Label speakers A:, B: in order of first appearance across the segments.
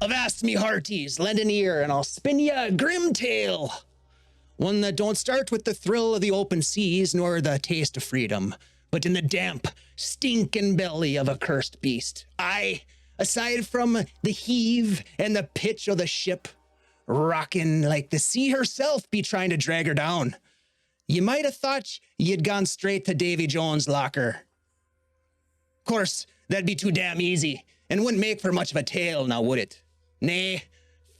A: Avast me hearties, lend an ear, and I'll spin ye a grim tale. One that don't start with the thrill of the open seas, nor the taste of freedom, but in the damp, stinking belly of a cursed beast. Aye, aside from the heave and the pitch of the ship, rocking like the sea herself be trying to drag her down. You might have thought you'd gone straight to Davy Jones' locker. Course, that'd be too damn easy, and wouldn't make for much of a tale, now would it? Nay,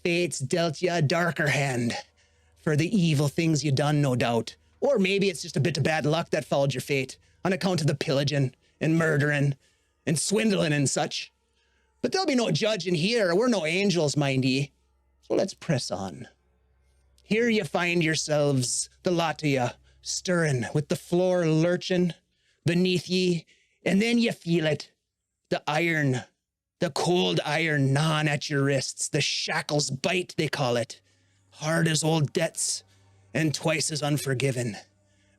A: fate's dealt you a darker hand for the evil things you done, no doubt. Or maybe it's just a bit of bad luck that followed your fate, on account of the pillaging and murdering and swindling and such. But there'll be no judging here, we're no angels, mind ye. So let's press on. Here you find yourselves, the lot of you, stirring with the floor lurching beneath ye, and then you feel it, the iron, the cold iron gnawing at your wrists, the shackles bite, they call it, hard as old debts and twice as unforgiven.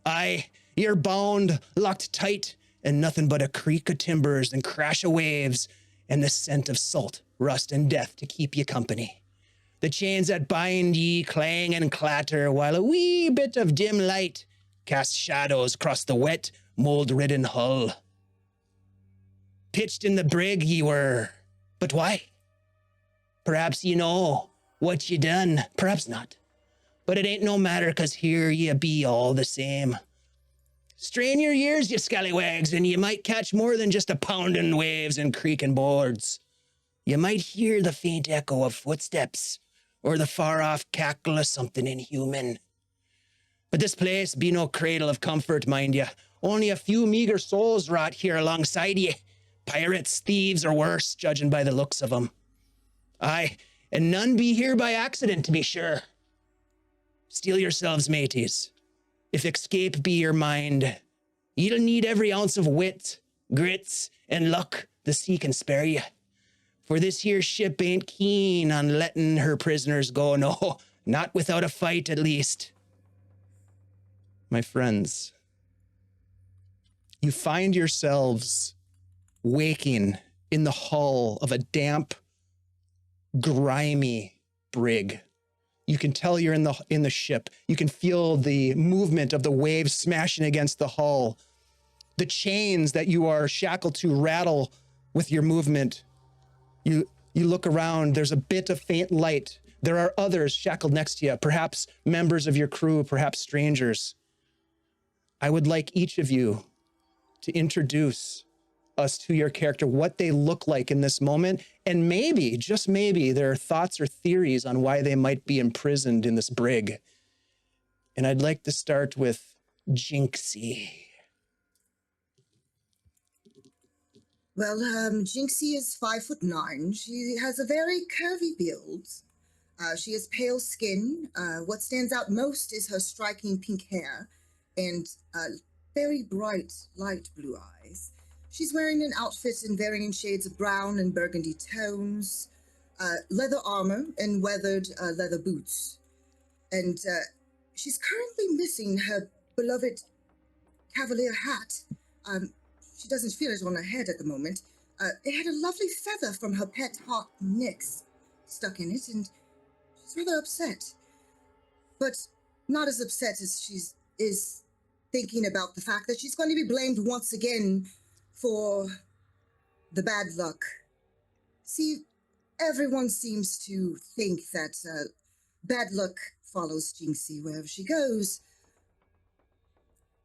A: Aye, you're bound, locked tight, and nothing but a creak of timbers and crash of waves and the scent of salt, rust, and death to keep you company. The chains that bind ye clang and clatter, while a wee bit of dim light casts shadows across the wet, mold-ridden hull. Pitched in the brig ye were, but why? Perhaps ye know what ye done, perhaps not. But it ain't no matter, 'cause here ye be all the same. Strain your ears, ye scallywags, and ye might catch more than just a pounding waves and creaking boards. You might hear the faint echo of footsteps, or the far-off cackle of something inhuman. But this place be no cradle of comfort, mind ye. Only a few meager souls rot here alongside ye. Pirates, thieves, or worse, judging by the looks of 'em. Aye, and none be here by accident, to be sure. Steel yourselves, mateys. If escape be your mind, ye'll need every ounce of wit, grits, and luck the sea can spare ye. For this here ship ain't keen on letting her prisoners go, no, not without a fight at least. My friends, you find yourselves waking in the hull of a damp, grimy brig. You can tell you're in the ship. You can feel the movement of the waves smashing against the hull. The chains that you are shackled to rattle with your movement. You look around, there's a bit of faint light. There are others shackled next to you, perhaps members of your crew, perhaps strangers. I would like each of you to introduce us to your character, what they look like in this moment, and maybe, just maybe, there are thoughts or theories on why they might be imprisoned in this brig. And I'd like to start with Jinxie.
B: Well, Jinxie is 5'9". She has a very curvy build. She has pale skin. What stands out most is her striking pink hair and very bright, light blue eyes. She's wearing an outfit in varying shades of brown and burgundy tones, leather armor and weathered leather boots. And she's currently missing her beloved cavalier hat. She doesn't feel it on her head at the moment. It had a lovely feather from her pet hawk Nyx stuck in it, and she's rather upset. But not as upset as she is thinking about the fact that she's going to be blamed once again for the bad luck. See, everyone seems to think that bad luck follows Jinxie wherever she goes.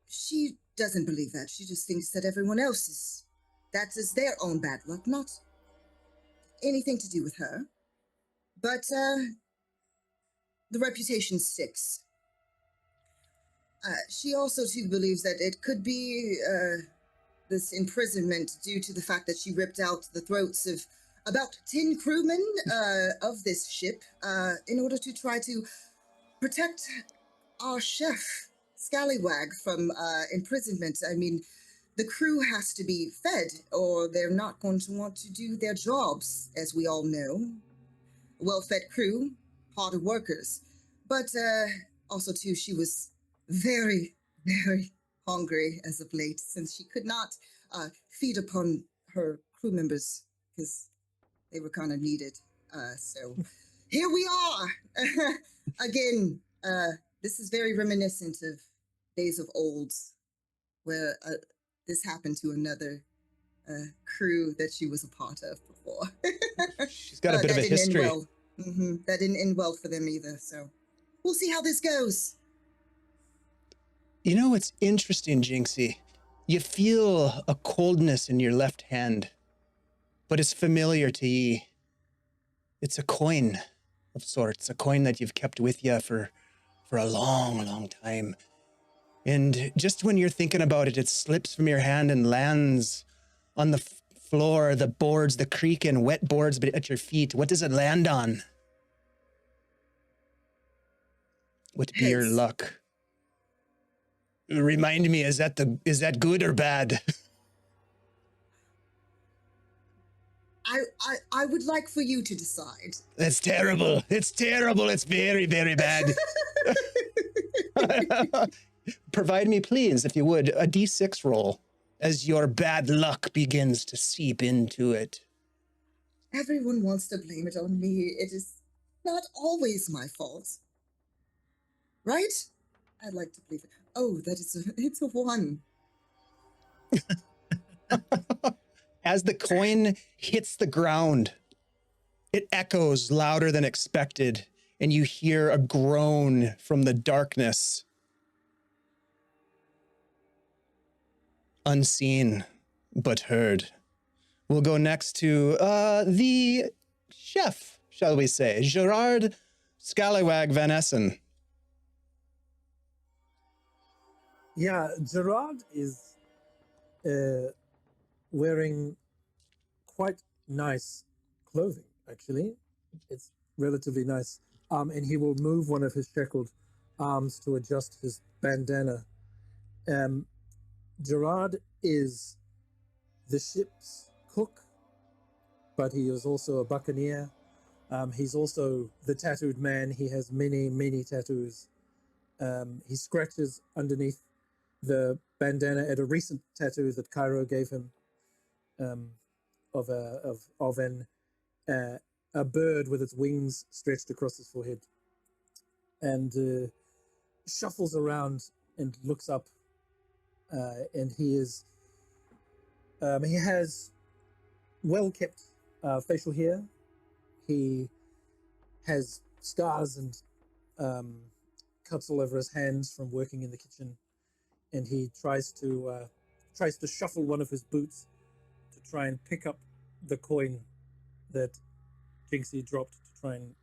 B: She doesn't believe that. She just thinks that everyone else that is their own bad luck, not anything to do with her. But the reputation sticks. She also too believes that it could be this imprisonment due to the fact that she ripped out the throats of about 10 crewmen of this ship in order to try to protect our chef, Scallywag, from imprisonment. I mean, the crew has to be fed or they're not going to want to do their jobs, as we all know. Well-fed crew, harder workers. But also too, she was very, very hungry as of late, since she could not feed upon her crew members because they were kind of needed. So here we are again. This is very reminiscent of days of old, where this happened to another crew that she was a part of before.
A: She's got a bit of a
B: That didn't end
A: history.
B: well. That didn't end well for them either. So we'll see how this goes.
A: You know, it's interesting, Jinxie. You feel a coldness in your left hand, but it's familiar to ye. It's a coin of sorts, a coin that you've kept with you for a long, long time. And just when you're thinking about it, it slips from your hand and lands on the floor, the boards, the creaking, wet boards at your feet. What does it land on? Would be your
B: Heads.
A: luck. Remind me, is that good or bad?
B: I would like for you to decide.
A: That's terrible. It's terrible. It's very, very bad. Provide me, please, if you would, a d6 roll as your bad luck begins to seep into it.
B: Everyone wants to blame it on me. It is not always my fault. Right? I'd like to believe it. Oh, it's a 1.
A: As the coin hits the ground, it echoes louder than expected, and you hear a groan from the darkness. Unseen, but heard. We'll go next to the chef, shall we say, Gerard Scallywag Van Essen.
C: Yeah, Gerard is wearing quite nice clothing, actually. It's relatively nice. And he will move one of his shackled arms to adjust his bandana. Gerard is the ship's cook, but he is also a buccaneer. He's also the tattooed man. He has many, many tattoos. He scratches underneath the bandana at a recent tattoo that Cairo gave him of a bird with its wings stretched across his forehead, and shuffles around and looks up, and he has well kept facial hair. He has scars and cuts all over his hands from working in the kitchen, and he tries to shuffle one of his boots to try and pick up the coin that Jinxie dropped to try and,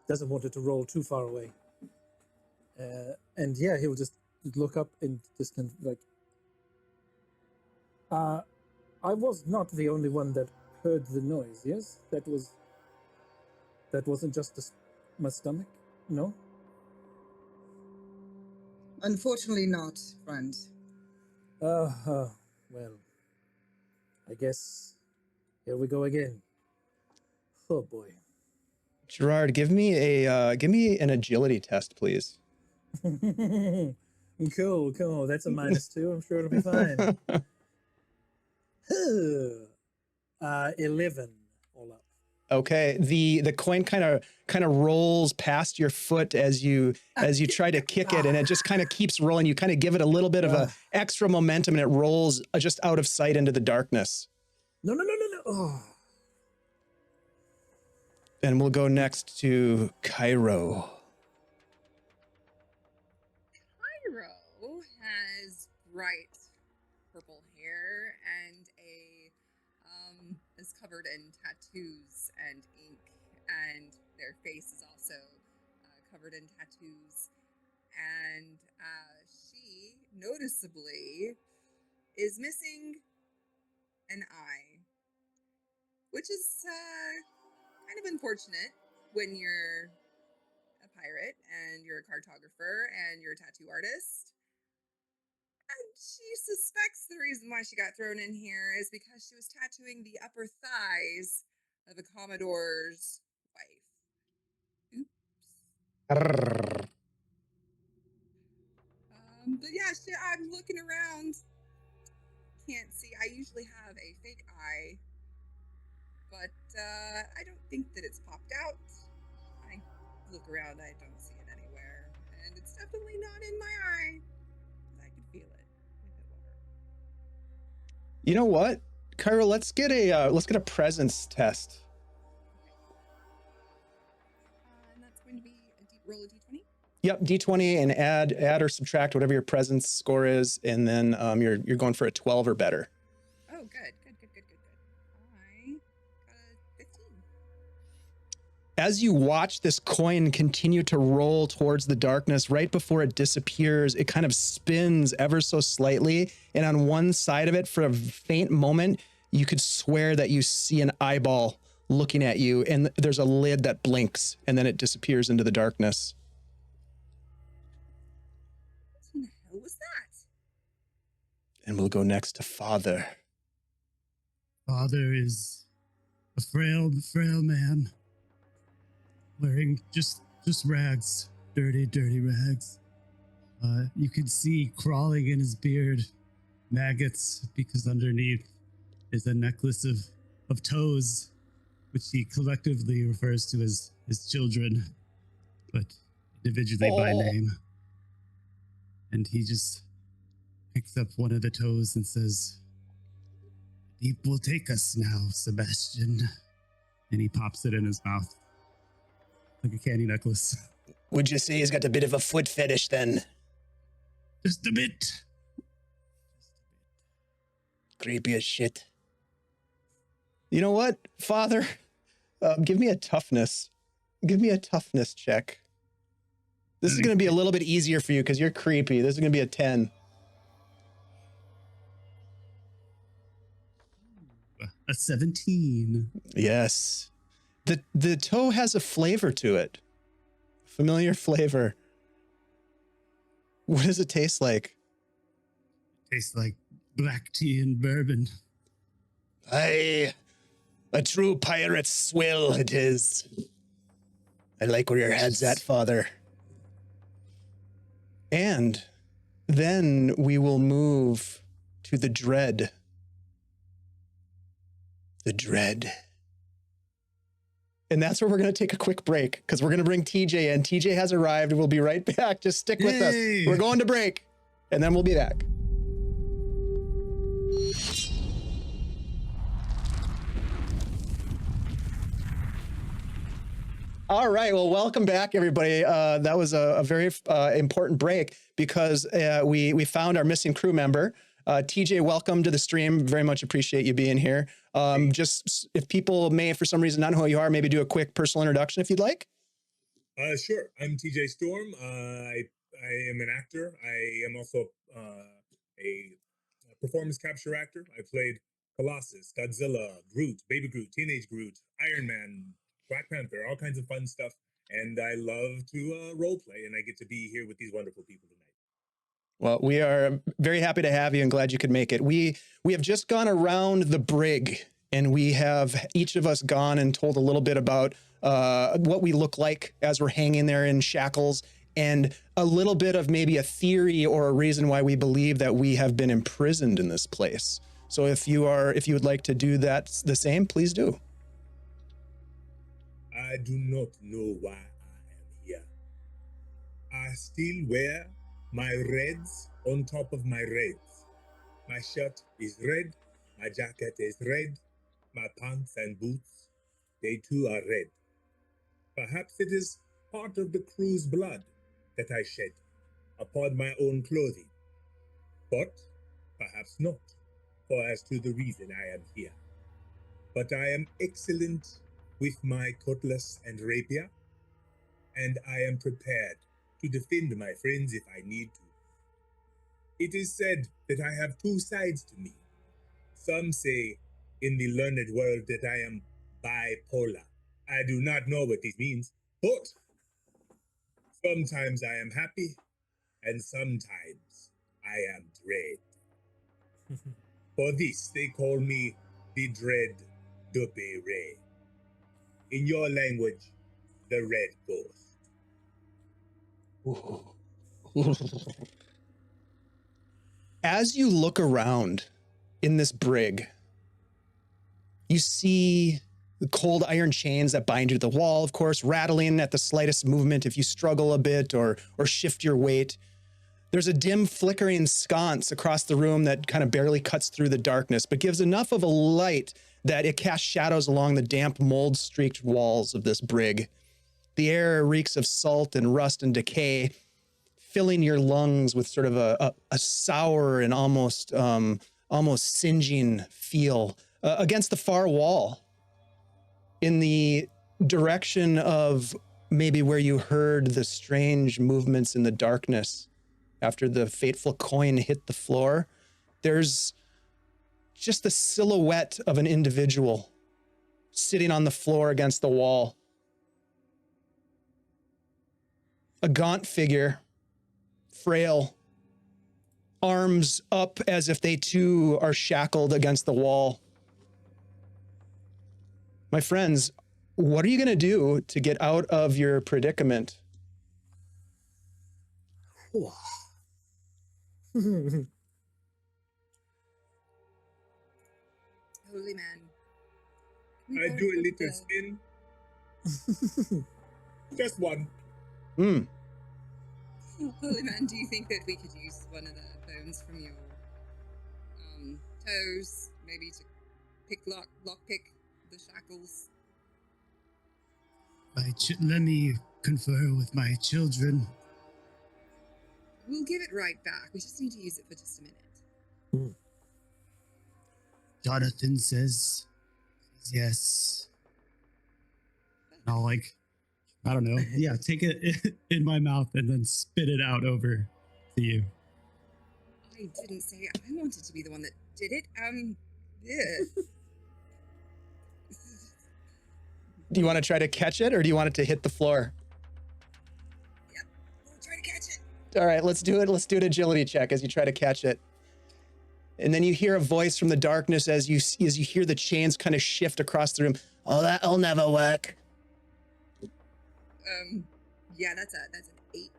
C: doesn't want it to roll too far away. And yeah, he'll just look up and just kind of like, I was not the only one that heard the noise, yes? That wasn't just my stomach, no?
B: Unfortunately not, friend.
C: Well, I guess here we go again. Oh boy.
A: Gerard, give me an agility test, please.
C: Cool. That's a -2. I'm sure it'll be fine. 11 all up.
A: Okay, the coin kind of rolls past your foot as you try to kick it, and it just kind of keeps rolling. You kind of give it a little bit of a extra momentum, and it rolls just out of sight into the darkness.
C: No. Oh.
A: And we'll go next to Cairo.
D: Cairo has bright purple hair and is covered in tattoos and ink, and their face is also covered in tattoos, and she noticeably is missing an eye, which is kind of unfortunate when you're a pirate and you're a cartographer and you're a tattoo artist. And she suspects the reason why she got thrown in here is because she was tattooing the upper thighs of a Commodore's wife. Oops. But yeah, I'm looking around. Can't see. I usually have a fake eye think that it's popped out. I look around, I don't see it anywhere, and it's definitely not in my eye. I could feel it if it were.
A: You know what, Kyra? Let's get a presence test.
D: And that's going to be a deep roll of d20.
A: Yep, d20 and add or subtract whatever your presence score is, and then you're going for a 12 or better.
D: Oh, good. I got a 15.
A: As you watch this coin continue to roll towards the darkness, right before it disappears, it kind of spins ever so slightly, and on one side of it, for a faint moment, you could swear that you see an eyeball looking at you, and there's a lid that blinks, and then it disappears into the darkness.
D: What in the hell was that?
A: And we'll go next to Father.
E: Father is a frail man, wearing just rags, dirty rags. You can see crawling in his beard maggots, because underneath is a necklace of toes, which he collectively refers to as his children, but individually by name. And he just picks up one of the toes and says, "Deep will take us now, Sebastian." And he pops it in his mouth like a candy necklace.
A: Would you say he's got a bit of a foot fetish then?
E: Just a bit.
A: Creepy as shit. You know what, Father? Give me a toughness. Give me a toughness check. This is going to be a little bit easier for you because you're creepy. This is going to be a 10.
E: A 17.
A: Yes. The toe has a flavor to it. Familiar flavor. What does it taste like?
E: Tastes like black tea and bourbon.
A: Aye, a true pirate's swill it is. I like where your head's at, Father. And then we will move to the dread. The dread. And that's where we're going to take a quick break, because we're going to bring TJ in. TJ has arrived. We'll be right back. Just stick with us. We're going to break, and then we'll be back. All right. Well, welcome back, everybody. That was a very important break, because we found our missing crew member. TJ, welcome to the stream. Very much appreciate you being here. Just if people may, for some reason, not know who you are, maybe do a quick personal introduction if you'd like.
F: Sure. I'm TJ Storm. I am an actor. I am also a performance capture actor. I played Colossus, Godzilla, Groot, Baby Groot, Teenage Groot, Iron Man, Black Panther, all kinds of fun stuff. And I love to role play, and I get to be here with these wonderful people tonight.
A: Well, we are very happy to have you and glad you could make it. We have just gone around the brig, and we have each of us gone and told a little bit about what we look like as we're hanging there in shackles, and a little bit of maybe a theory or a reason why we believe that we have been imprisoned in this place. So if you would like to do that the same, please do.
F: I do not know why I am here. I still wear my reds on top of my reds. My shirt is red, my jacket is red, my pants and boots, they too are red. Perhaps it is part of the crew's blood that I shed upon my own clothing. But perhaps not, for as to the reason I am here. But I am excellent with my cutlass and rapier, and I am prepared to defend my friends if I need to. It is said that I have two sides to me. Some say in the learned world that I am bipolar. I do not know what this means, but sometimes I am happy, and sometimes I am dread. For this, they call me the Dread Duppy Ray. In your language, the Red Ghost.
A: As you look around in this brig, you see the cold iron chains that bind you to the wall, of course, rattling at the slightest movement if you struggle a bit or shift your weight. There's a dim flickering sconce across the room that kind of barely cuts through the darkness, but gives enough of a light that it casts shadows along the damp, mold-streaked walls of this brig. The air reeks of salt and rust and decay, filling your lungs with sort of a sour and almost singeing feel. Against the far wall, in the direction of maybe where you heard the strange movements in the darkness after the fateful coin hit the floor, there's just the silhouette of an individual sitting on the floor against the wall. A gaunt figure, frail, arms up as if they too are shackled against the wall. My friends, what are you going to do to get out of your predicament?
D: Holy man.
F: I do a little spin. Just one.
A: Hmm.
D: Holy man, do you think that we could use one of the bones from your toes, maybe to lockpick the shackles?
E: Let me confer with my children.
D: We'll give it right back. We just need to use it for just a minute.
E: Jonathan says yes. And I'll I don't know. Yeah, take it in my mouth and then spit it out over to you.
D: I didn't say I wanted to be the one that did it. Yeah.
A: Do you want to try to catch it or do you want it to hit the floor?
D: Yep. We'll try to catch it.
A: All right, let's do it. Let's do an agility check as you try to catch it. And then you hear a voice from the darkness as you hear the chains kind of shift across the room. Oh, that'll never work.
D: Yeah, that's an 8.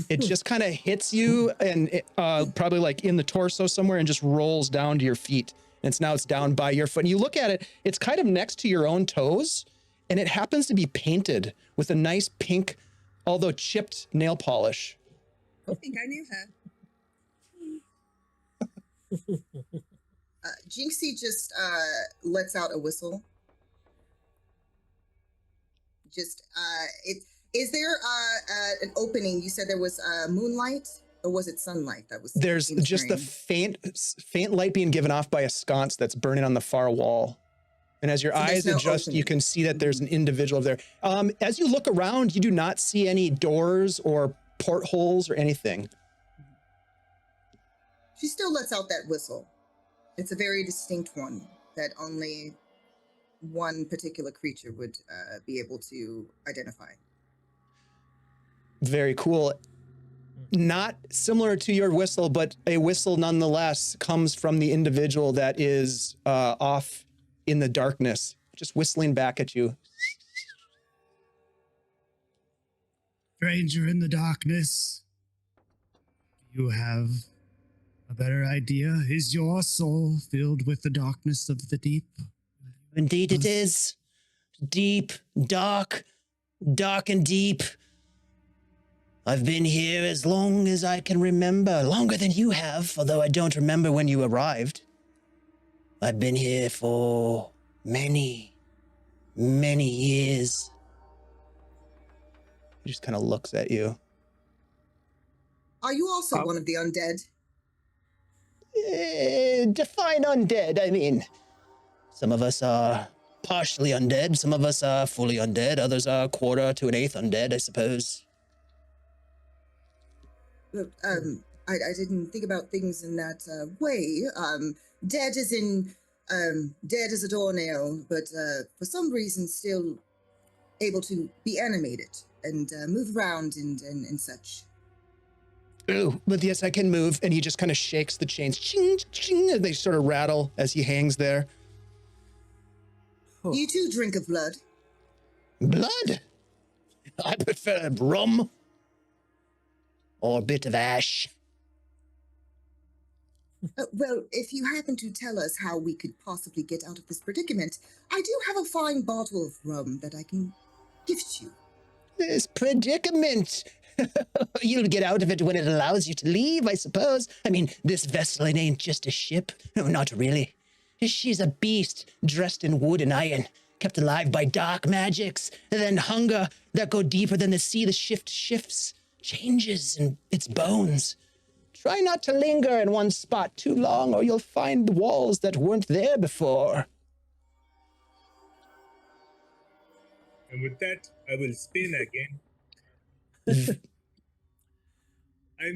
A: It just kind of hits you and it, probably like in the torso somewhere and just rolls down to your feet. And now it's down by your foot. And you look at it, it's kind of next to your own toes. And it happens to be painted with a nice pink, although chipped nail polish.
D: I think I knew her.
B: Jinxie just lets out a whistle. Is there an opening? You said there was moonlight, or was it sunlight that was?
A: There's just the faint light being given off by a sconce that's burning on the far wall. And as your eyes adjust, you can see that there's an individual there. As you look around, you do not see any doors or portholes or anything.
B: She still lets out that whistle. It's a very distinct one that only one particular creature would be able to identify.
A: Very cool. Not similar to your whistle, but a whistle nonetheless comes from the individual that is off in the darkness, just whistling back at you.
E: Stranger in the darkness, you have a better idea? Is your soul filled with the darkness of the deep?
A: Indeed it is. Deep, dark and deep. I've been here as long as I can remember, longer than you have, although I don't remember when you arrived. I've been here for many, many years. He just kind of looks at you.
B: Are you also one of the undead?
A: Define undead. I mean, some of us are partially undead, some of us are fully undead, others are a quarter to an eighth undead, I suppose.
B: Look, I didn't think about things in that way. Dead as a doornail, but for some reason still able to be animated and move around and such.
A: Oh, but yes, I can move. And he just kind of shakes the chains. Ching, ching, and they sort of rattle as he hangs there.
B: You too drink of blood.
A: Blood? I prefer rum. Or a bit of ash.
B: Well, if you happen to tell us how we could possibly get out of this predicament, I do have a fine bottle of rum that I can gift you.
A: This predicament. You'll get out of it when it allows you to leave, I suppose. I mean, this vessel, it ain't just a ship. No, not really. She's a beast dressed in wood and iron, kept alive by dark magics, and then hunger that go deeper than the sea. The shifts, changes in its bones. Try not to linger in one spot too long, or you'll find walls that weren't there before.
F: And with that, I will spin again. I'm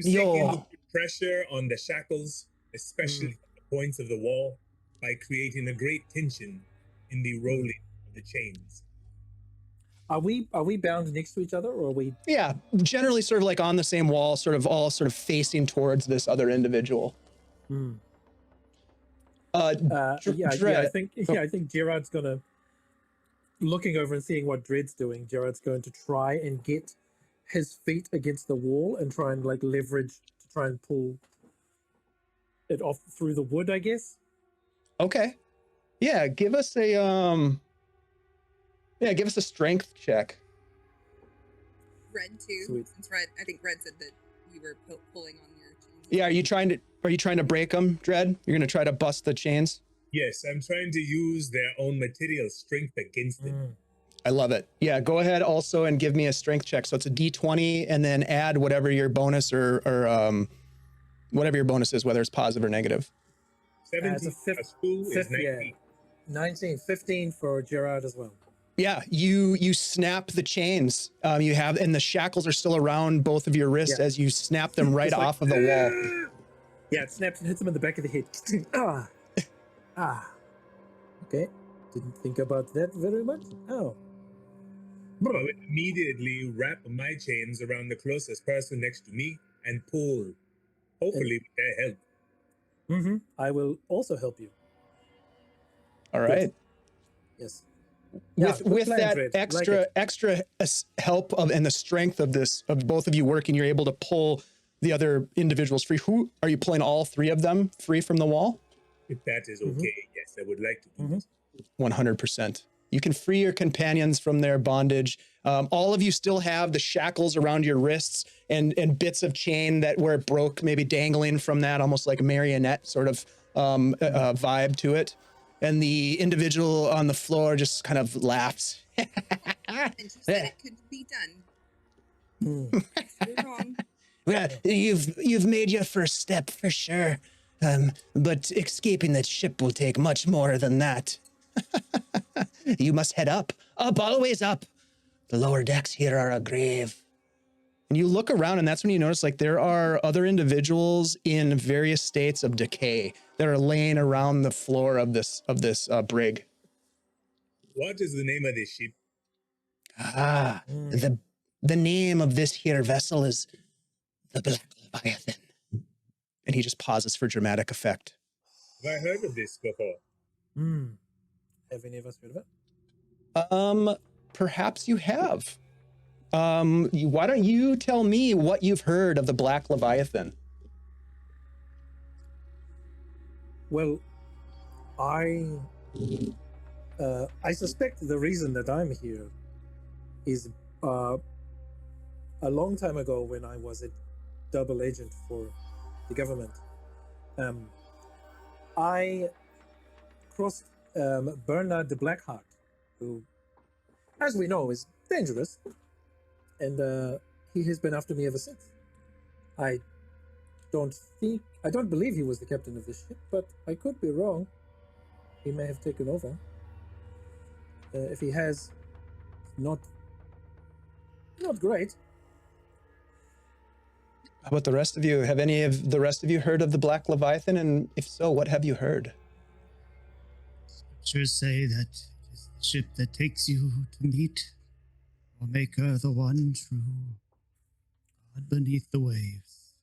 F: seeking to put pressure on the shackles, especially at the points of the wall, by creating a great tension in the rolling of the chains.
C: Are we bound next to each other, or are we?
A: Yeah, generally sort of like on the same wall, sort of all sort of facing towards this other individual.
C: Hmm.
A: Dread.
C: I think Gerard's gonna, looking over and seeing what Dread's doing, Gerard's going to try and get his feet against the wall and try and like leverage to try and pull it off through the wood, I guess.
A: Okay. Yeah, give us a strength check.
D: Red too.
C: Sweet.
D: Since I think Red said that you were pulling on your chains.
A: Yeah, are you trying to break them, Dread? You're gonna try to bust the chains?
F: Yes, I'm trying to use their own material strength against them.
A: I love it. Yeah, go ahead also and give me a strength check. So it's a D20 and then add whatever your bonus or whatever your bonus is, whether it's positive or negative.
F: 17 plus 2 is 19.
C: 19, 15 for Gerard as well.
A: Yeah, you snap the chains. And the shackles are still around both of your wrists as you snap them right
C: Just like,
A: off of the wall.
C: Yeah, it snaps and hits him in the back of the head. Okay, didn't think about that very much. Oh.
F: I will immediately wrap my chains around the closest person next to me and pull, hopefully with their help.
C: Mm-hmm. I will also help you.
A: All right.
C: Yes.
A: With
C: plan,
A: that
C: Dred.
A: extra help and the strength of both of you working, you're able to pull the other individuals free. Who are you pulling? All three of them free from the wall?
F: If that is okay, yes, I would like to do this.
A: 100%. You can free your companions from their bondage. All of you still have the shackles around your wrists and bits of chain that where it broke, maybe dangling from that, almost like a marionette sort of vibe to it. And the individual on the floor just kind of laughs.
D: And she said it could be done. You're wrong.
A: Well, you've made your first step for sure. But escaping that ship will take much more than that. You must head up, always up. The lower decks here are a grave. And you look around, and that's when you notice like there are other individuals in various states of decay that are laying around the floor of this brig.
F: What is the name of this ship?
A: The name of this here vessel is the Black Leviathan. And he just pauses for dramatic effect.
F: Have I heard of this before?
C: Have any of us heard of it?
A: Perhaps you have. Why don't you tell me what you've heard of the Black Leviathan?
C: Well, I suspect the reason that I'm here is a long time ago when I was a double agent for the government. I crossed Bernard the Blackheart, who, as we know, is dangerous, and he has been after me ever since. I don't believe he was the captain of this ship, but I could be wrong. He may have taken over. If he has, not great.
A: How about the rest of you? Have any of the rest of you heard of the Black Leviathan? And if so, what have you heard?
E: Scriptures say that it is the ship that takes you to meet or make her the one true God beneath the waves.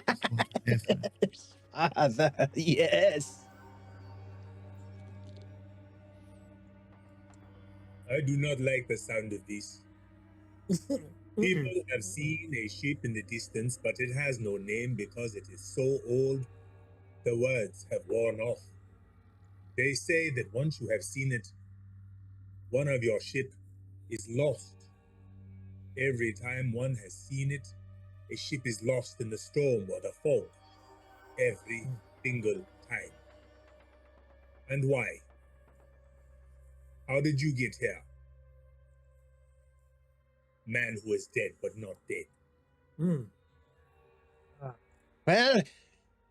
E: That's what I have heard.
A: Father, yes.
F: I do not like the sound of this. People have seen a ship in the distance, but it has no name because it is so old. The words have worn off. They say that once you have seen it, one of your ship is lost. Every time one has seen it, a ship is lost in the storm or the fog. Every single time. And why? How did you get here? Man who is dead but not dead.
A: Well,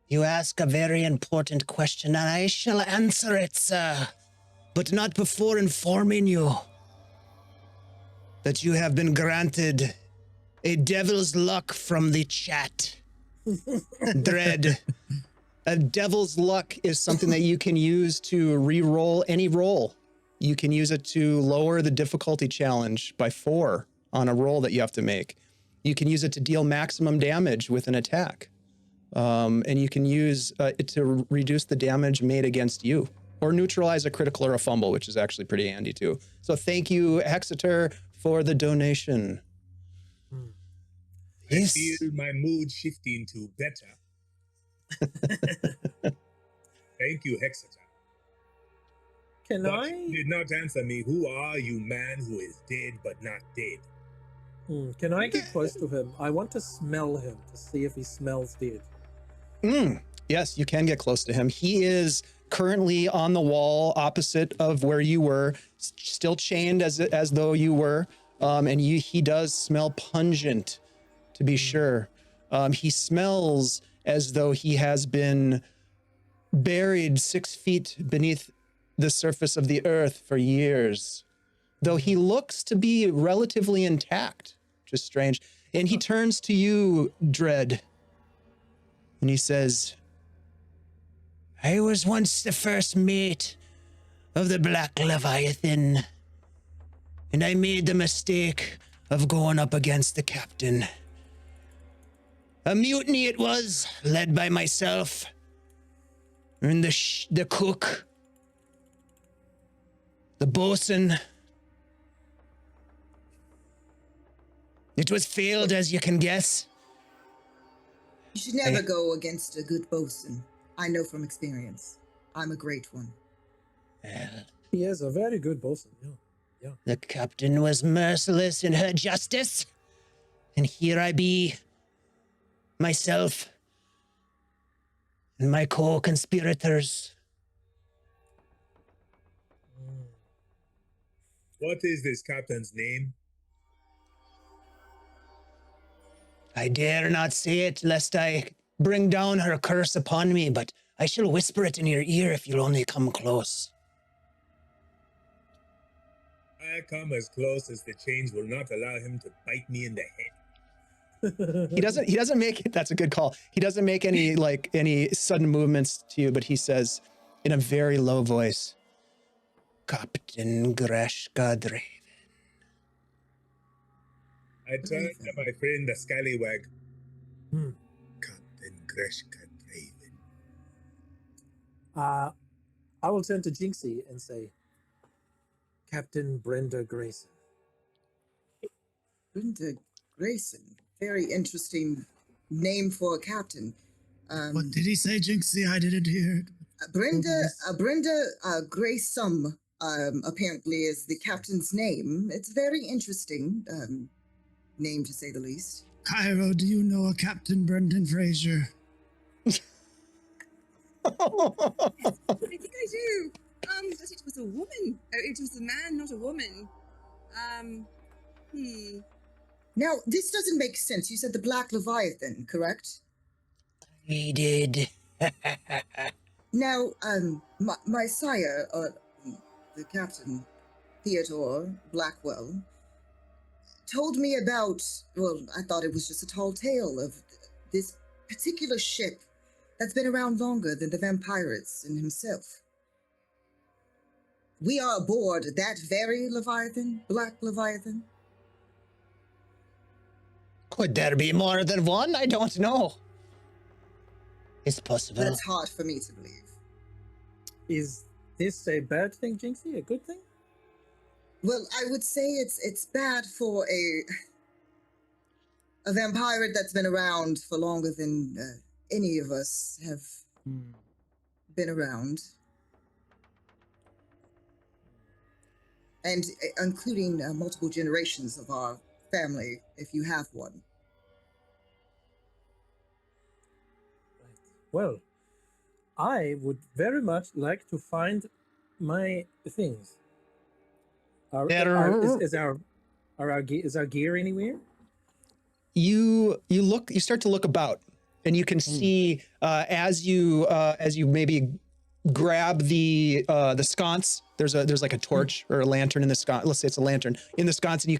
A: you ask a very important question, and I shall answer it, sir. But not before informing you that you have been granted a devil's luck from the chat. Dread. A devil's luck is something that you can use to re-roll any roll. You can use it to lower the difficulty challenge by 4 on a roll that you have to make. You can use it to deal maximum damage with an attack. And you can use it to reduce the damage made against you or neutralize a critical or a fumble, which is actually pretty handy too. So thank you, Hexeter, for the donation.
F: I feel my mood shifting to better. Thank you, Hexeter.
C: Can
F: But
C: I?
F: you did not answer me. Who are you, man who is dead but not dead?
C: Can I get close to him? I want to smell him to see if he smells dead.
A: Yes, you can get close to him. He is currently on the wall opposite of where you were, still chained as though you were. And he does smell pungent, to be sure. He smells as though he has been buried 6 feet beneath the surface of the earth for years, though he looks to be relatively intact, which is strange. And he turns to you, Dread, and he says, I was once the first mate of the Black Leviathan, and I made the mistake of going up against the captain. A mutiny it was, led by myself and the cook, the bosun. It was failed, as you can guess.
B: You should never go against a good bosun. I know from experience. I'm a great one.
A: Well,
C: He is a very good bosun. Yeah.
A: the captain was merciless in her justice, and here I be, myself and my co-conspirators.
F: What is this captain's name?
A: I dare not say it, lest I bring down her curse upon me, but I shall whisper it in your ear if you'll only come close.
F: I come as close as the chains will not allow him to bite me in the head.
A: He doesn't make it. That's a good call. He doesn't make any sudden movements to you, but he says in a very low voice, Captain Greshka Draven.
F: I turn to my friend the scallywag. Captain Greshka Draven.
C: I will turn to Jinxie and say, Captain Brenda Grayson.
B: Brenda Grayson. Very interesting name for a captain.
E: What did he say, Jinxie? I didn't hear it.
B: Brenda Grayson apparently is the captain's name. It's a very interesting name, to say the least.
E: Cairo, do you know a Captain Brendan Fraser?
D: I think I do. But it was a woman. It was a man, not a woman.
B: Now, this doesn't make sense. You said the Black Leviathan, correct?
A: We did.
B: Now, my sire, the Captain Theodore Blackwell, told me about, well, I thought it was just a tall tale of this particular ship that's been around longer than the vampirates and himself. We are aboard that very Leviathan, Black Leviathan.
A: Could there be more than one? I don't know. It's possible.
B: That's hard for me to believe.
C: Is this a bad thing, Jinxie? A good thing?
B: Well, I would say it's bad for a vampire that's been around for longer than any of us have been around. And including multiple generations of our family, if you have one.
C: Well, I would very much like to find my things. Is our gear anywhere?
A: You start to look about, and you can see as you maybe grab the sconce. There's like a torch or a lantern in the sconce. Let's say it's a lantern in the sconce, and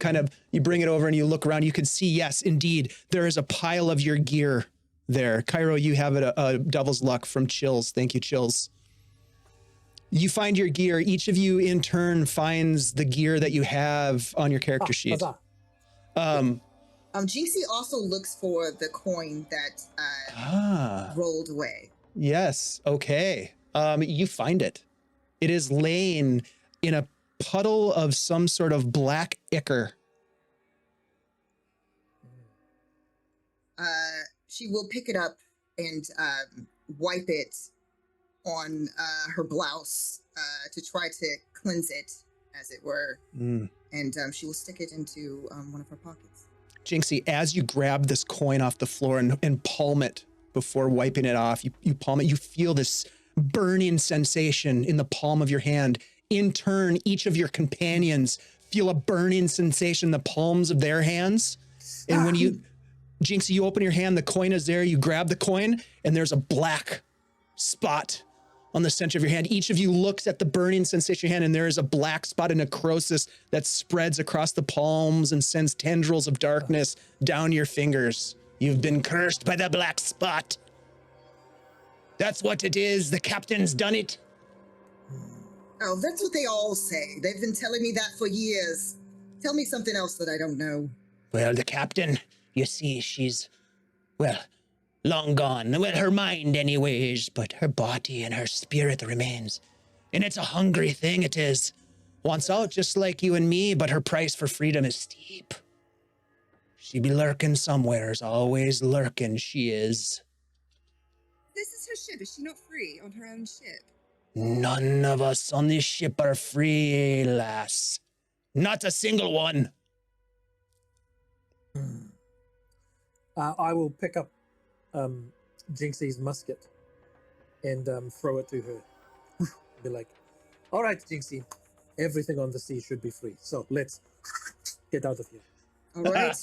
A: you bring it over and you look around. You can see, yes, indeed, there is a pile of your gear there. Cairo, you have a devil's luck from Chills. Thank you, Chills. You find your gear. Each of you in turn finds the gear that you have on your character sheet.
B: Jinxie also looks for the coin that rolled away.
A: Yes. Okay. You find it. It is laying in a puddle of some sort of black ichor.
B: She will pick it up and wipe it on her blouse to try to cleanse it, as it were. And she will stick it into one of her pockets.
A: Jinxie, as you grab this coin off the floor and palm it before wiping it off, you palm it, you feel this burning sensation in the palm of your hand. In turn, each of your companions feel a burning sensation in the palms of their hands. And when Jinxie, you open your hand, the coin is there, you grab the coin, and there's a black spot on the center of your hand. Each of you looks at the burning sensation in your hand, and there is a black spot of necrosis that spreads across the palms and sends tendrils of darkness down your fingers. You've been cursed by the black spot. That's what it is. The captain's done it.
B: Oh, that's what they all say. They've been telling me that for years. Tell me something else that I don't know.
A: Well, the captain, you see, she's, well, long gone. Well, her mind anyways, but her body and her spirit remains. And it's a hungry thing, it is. Wants out just like you and me, but her price for freedom is steep. She be lurking somewheres, always lurking, she is.
D: This is her ship. Is she not free on her own ship?
A: None of us on this ship are free, lass. Not a single one.
C: I will pick up Jinxie's musket and throw it to her. Be like, all right, Jinxie, everything on the sea should be free. So let's get out of here.
B: All right.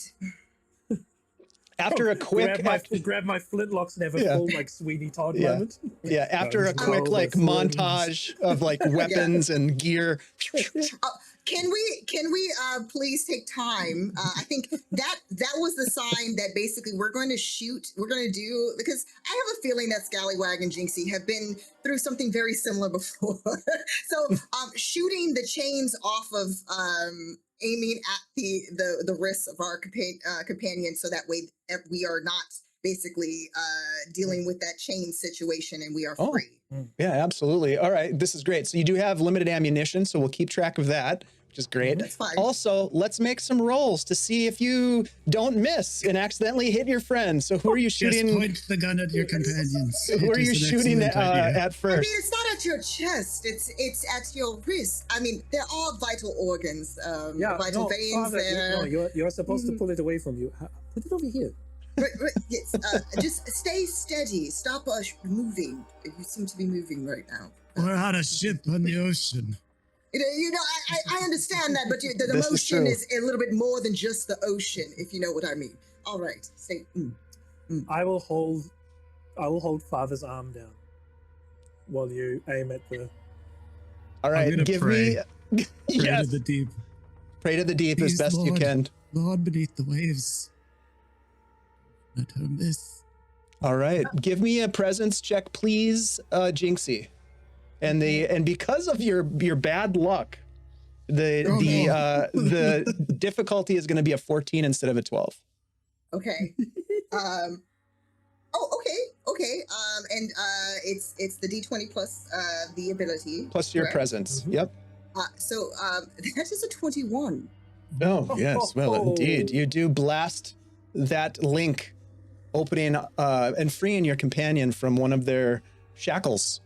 A: After a quick
C: grab my flintlocks never full like Sweeney Todd moment.
A: Yeah, after a quick like montage of like weapons and gear.
B: Can we please take time? I think that was the sign that basically we're going to do, because I have a feeling that Scallywag and Jinxie have been through something very similar before. So shooting the chains off of aiming at the wrists of our companions, so that way we are not basically dealing with that chain situation and we are free.
A: Yeah, absolutely. All right, this is great. So you do have limited ammunition, so we'll keep track of that, which is great.
B: That's fine.
A: Also, let's make some rolls to see if you don't miss and accidentally hit your friend. So who are you shooting?
E: Just point the gun at your companions.
A: Who are you shooting at
B: I
A: first?
B: mean, it's not at your chest. It's at your wrist. I mean, there are vital organs, vital veins
C: Father,
B: there.
C: you're supposed to pull it away from you. Put it over here.
B: Yes, just stay steady. Stop moving. You seem to be moving right now.
E: We're on a ship on the ocean.
B: You know, I understand that, but the motion is a little bit more than just the ocean, if you know what I mean. All right, stay.
C: I will hold Father's arm down while you aim at the.
A: All right, give
E: pray.
A: me.
E: Pray to the deep.
A: Pray to the deep
E: Please,
A: as best you
E: Lord.
A: can.
E: Lord beneath the waves. Let her miss.
A: All right, give me a presence check, please, Jinxie. And because of your bad luck, the difficulty is going to be a 14 instead of a 12.
B: Okay. Okay. And it's the D20 plus the ability.
A: Plus your
B: correct?
A: presence. Yep.
B: So that is a 21.
A: Oh, yes. Well, indeed. You do blast that link opening and freeing your companion from one of their shackles.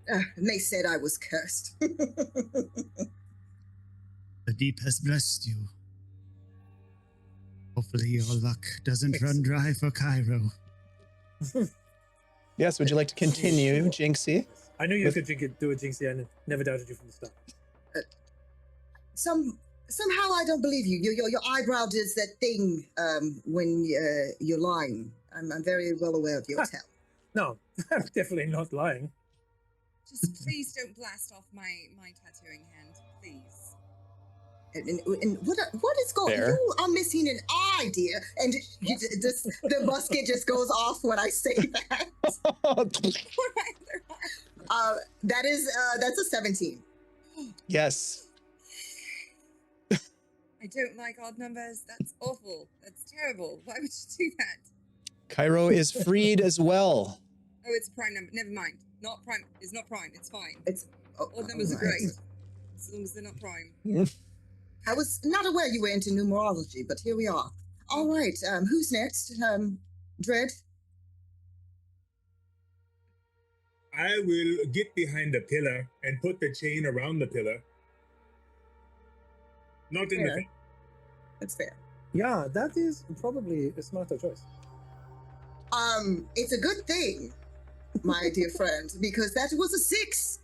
B: And they said I was cursed.
E: The deep has blessed you. Hopefully your luck doesn't run dry for Cairo.
A: Yes, would you like to continue, Jinxie?
C: I knew you could do a Jinxie. I never doubted you from the start.
B: Somehow I don't believe you. Your eyebrow does that thing when you're lying. I'm very well aware of your tell.
C: No, I'm definitely not lying.
D: Just please don't blast off my tattooing hand, please.
B: And what is going?
A: Fair.
B: You are missing an eye, dear. And the musket just goes off when I say that. That's a 17.
A: Yes.
D: I don't like odd numbers. That's awful. That's terrible. Why would you do that?
A: Cairo is freed as well.
D: Oh, it's a prime number. Never mind. Not prime. It's not prime. It's fine. Odd numbers are
B: right.
D: great. As long as they're not prime.
B: I was not aware you were into numerology, but here we are. All right. Who's next? Dread?
F: I will get behind the pillar and put the chain around the pillar. Not in the
B: Fair.
F: face.
B: That's fair.
C: Yeah, that is probably a smarter choice.
B: It's a good thing, my dear friend, because that was a 6.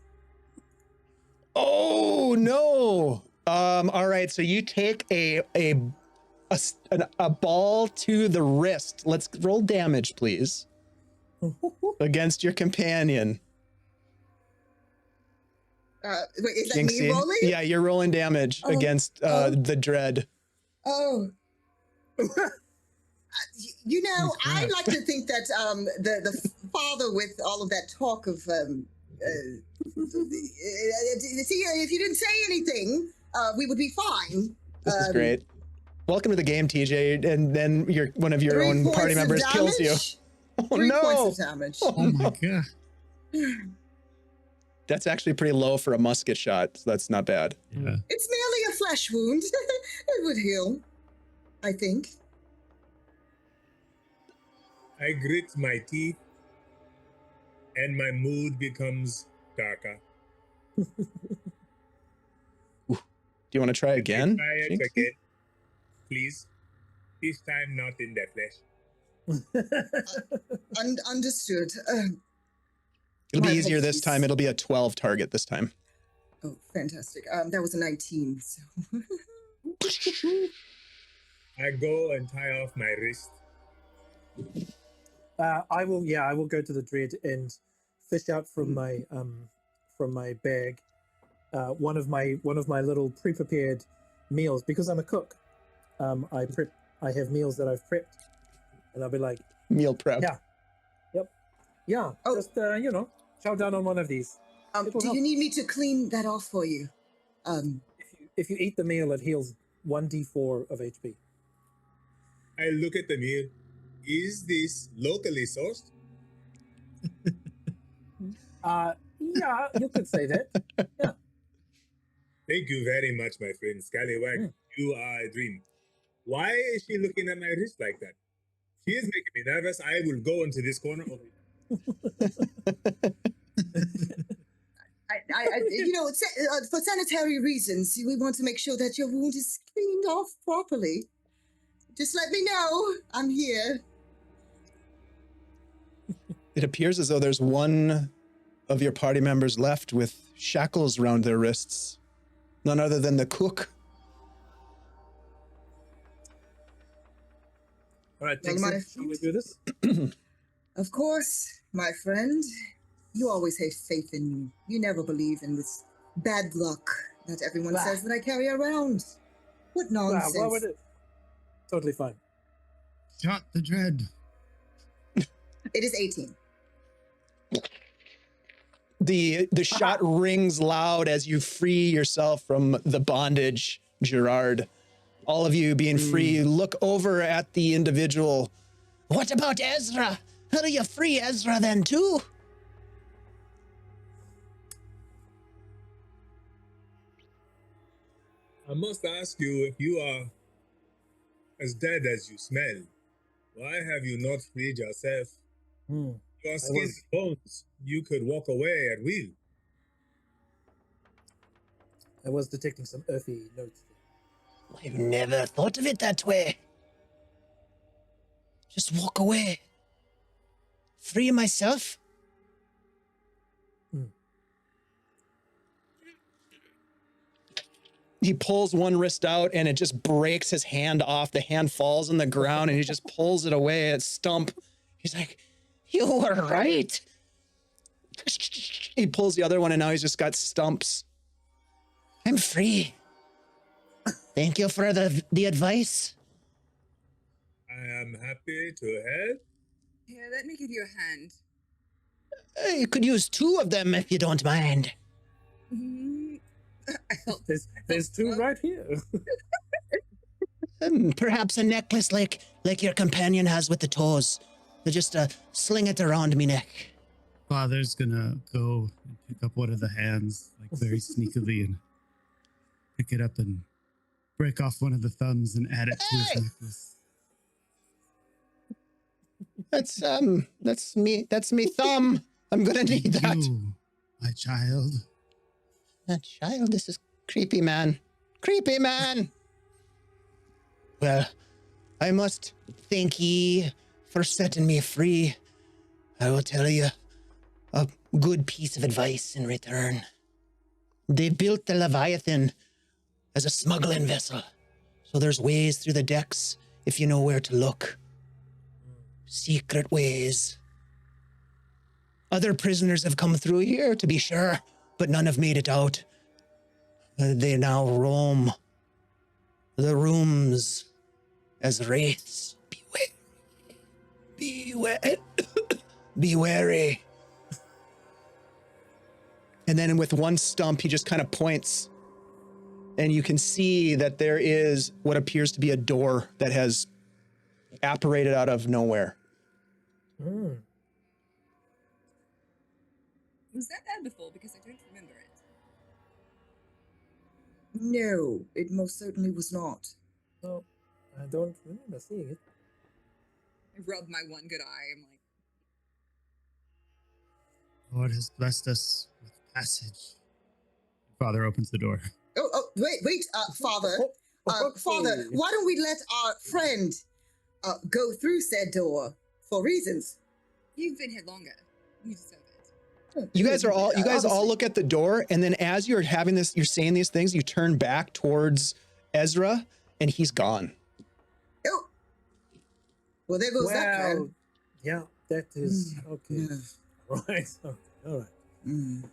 A: Oh no. All right, so you take a ball to the wrist. Let's roll damage, please. Against your companion.
B: Wait, is that
A: Jinxie.
B: me rolling?
A: Yeah, you're rolling damage against the dread.
B: Oh. You know, I like to think that the father with all of that talk of see, if you didn't say anything, we would be fine.
A: This is great. Welcome to the game, TJ. And then one of your
B: 3
A: own
B: points
A: party
B: of
A: members kills you.
B: damage?
A: Oh
B: 3
A: no!
B: points of damage.
E: Oh my god.
A: That's actually pretty low for a musket shot. So that's not bad.
E: Yeah.
B: It's merely a flesh wound. It would heal, I think.
F: I grit my teeth and my mood becomes darker.
A: Do you want to try again?
F: Try it
A: Jinxie?
F: again, please. This time not in the flesh.
B: Understood.
A: It'll
B: My
A: be easier this
B: apologies.
A: time. It'll be a 12 target this time.
B: Oh, fantastic. That was a 19. So.
F: I go and tie off my wrist.
C: I will go to the dread and fish out from my bag one of my little pre-prepared meals, because I'm a cook. I have meals that I've prepped, and I'll be like,
A: Meal prep.
C: yeah,
B: Oh.
C: just chow down on one of these. It'll
B: Do
C: help.
B: you need me to clean that off for you?
C: If you eat the meal, it heals 1d4 of HP.
F: I look at the meal. Is this locally sourced?
C: Yeah, you could say that.
F: Thank you very much, my friend. Scallywag, you are a dream. Why is she looking at my wrist like that? She is making me nervous. I will go into this corner over here.
B: For sanitary reasons, we want to make sure that your wound is cleaned off properly. Just let me know. I'm here.
A: It appears as though there's one of your party members left with shackles around their wrists. None other than the cook.
C: All right,
B: Well,
C: Dixon, shall we do this?
B: Of course, my friend. You always have faith in me. You never believe in this bad luck that everyone
C: Bah.
B: says that I carry around. What nonsense.
C: Why would it? Totally fine.
E: Shot the dread.
B: It is 18.
A: The shot rings loud as you free yourself from the bondage, Gerard. All of you being free, look over at the individual. What about Ezra? How do you free Ezra then too?
F: I must ask you if you are as dead as you smell. Why have you not freed yourself?
C: Hmm.
F: Your skin and bones. You could walk away at will.
C: I was detecting some earthy notes there.
A: I've never thought of it that way. Just walk away. Free myself. He pulls one wrist out and it just breaks his hand off. The hand falls on the ground and he just pulls it away at Stump. He's like, you were right. He pulls the other one and now he's just got Stump's. I'm free. Thank you for the advice.
F: I am happy to help.
D: Yeah, let me give you a hand.
A: You could use 2 of them if you don't mind.
D: Mhm.
C: There's 2 right here.
A: Perhaps a necklace like your companion has with the toes. Just sling it around me neck.
E: Father's gonna go and pick up one of the hands, like very sneakily, and pick it up and break off one of the thumbs and add it to his necklace.
A: That's me. That's me thumb. I'm gonna need that.
E: You, my child.
A: Child, this is creepy, man. Creepy, man. Well, I must thank ye for setting me free. I will tell you a good piece of advice in return. They built the Leviathan as a smuggling vessel, so there's ways through the decks if you know where to look. Secret ways. Other prisoners have come through here, to be sure, but none have made it out. They now roam the rooms as wraiths. Beware. Be wary. And then with one stump, he just kind of points, and you can see that there is what appears to be a door that has apparated out of nowhere.
C: Hmm.
D: Was that there before? Because I don't remember it.
B: No, it most certainly was not.
C: No, I don't remember seeing it.
D: I rub my one good eye. I'm like,
E: Lord has blessed us with passage. Father opens the door.
B: Wait, Father. Father, why don't we let our friend go through said door for reasons?
D: you've been here longer. You deserve it.
A: You guys all
B: Obviously.
A: look at the door, and then as you're having this, you're saying these things, you turn back towards Ezra, and he's gone.
B: Oh. Well, there goes that plan.
C: Yeah, that is okay.
B: Yeah.
C: Right. Okay, all right.
B: Mm.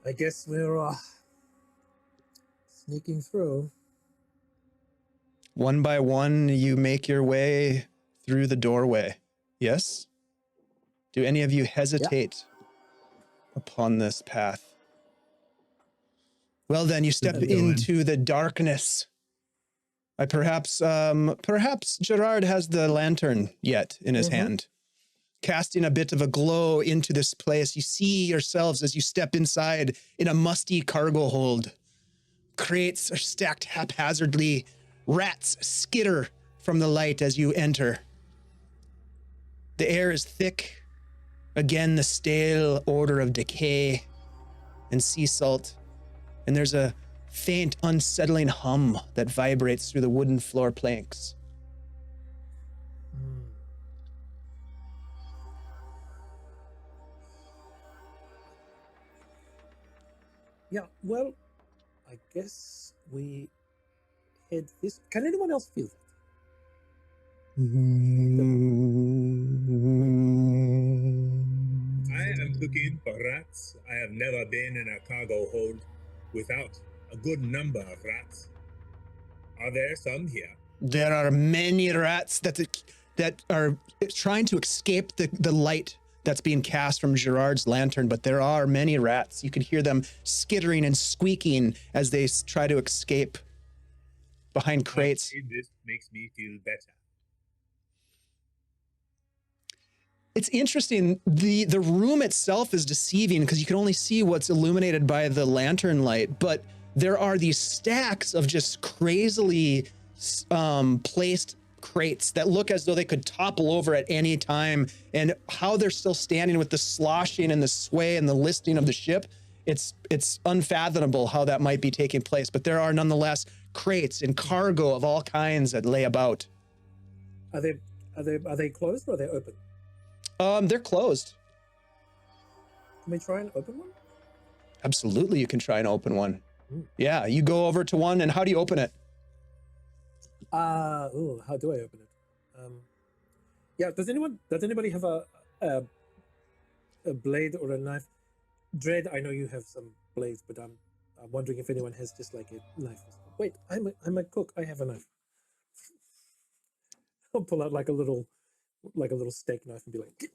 C: I guess we're sneaking through.
A: One by one, you make your way through the doorway. Yes? Do any of you hesitate upon this path? Well, then you step
E: I'm going.
A: into the darkness. Perhaps Gerard has the lantern yet in his hand, casting a bit of a glow into this place. You see yourselves as you step inside in a musty cargo hold. Crates are stacked haphazardly. Rats skitter from the light as you enter. The air is thick. Again, the stale odor of decay and sea salt. And there's a faint, unsettling hum that vibrates through the wooden floor planks.
C: Yeah, well, I guess we head this. Can anyone else feel that?
F: I am looking for rats. I have never been in a cargo hold without a good number of rats. Are there some here?
A: There are many rats that are trying to escape the light that's being cast from Gerard's lantern, but there are many rats. You can hear them skittering and squeaking as they try to escape behind crates.
F: This makes me feel better.
A: It's interesting. The room itself is deceiving because you can only see what's illuminated by the lantern light, but there are these stacks of just crazily placed crates that look as though they could topple over at any time, and how they're still standing with the sloshing and the sway and the listing of the ship. It's unfathomable how that might be taking place, but there are nonetheless crates and cargo of all kinds that lay about.
C: Are they closed or are they open?
A: They're closed.
C: Can we try and open one?
A: Absolutely, you can try and open one.
C: Mm.
A: Yeah, you go over to one, and how do you open it?
C: How do I open it? Yeah, does anybody have a blade or a knife? Dread, I know you have some blades, but I'm wondering if anyone has just like a knife. Wait, I'm a cook. I have a knife. I'll pull out like a little steak knife and be like.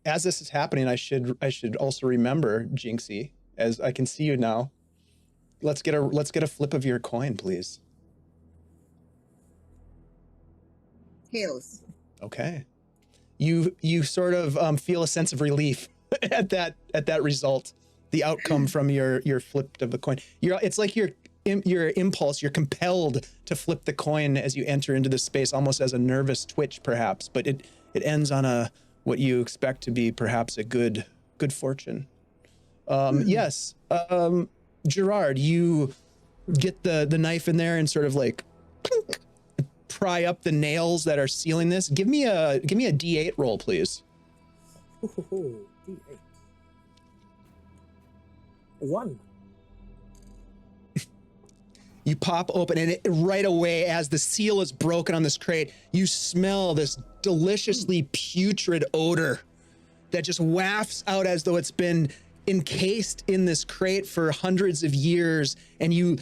A: As this is happening, I should also remember, Jinxie, as I can see you now. Let's get a flip of your coin, please.
B: Tails.
A: Okay. You sort of feel a sense of relief at that result, the outcome from your flip of the coin. It's like your impulse. You're compelled to flip the coin as you enter into this space, almost as a nervous twitch, perhaps. But it ends on what you expect to be perhaps a good fortune. Yes. Gerard, you get the knife in there and sort of like clink, pry up the nails that are sealing this. Give me a D8 roll, please.
C: Ooh, D8. 1.
A: You pop open, and right away, as the seal is broken on this crate, you smell this deliciously putrid odor that just wafts out as though it's been encased in this crate for hundreds of years. And you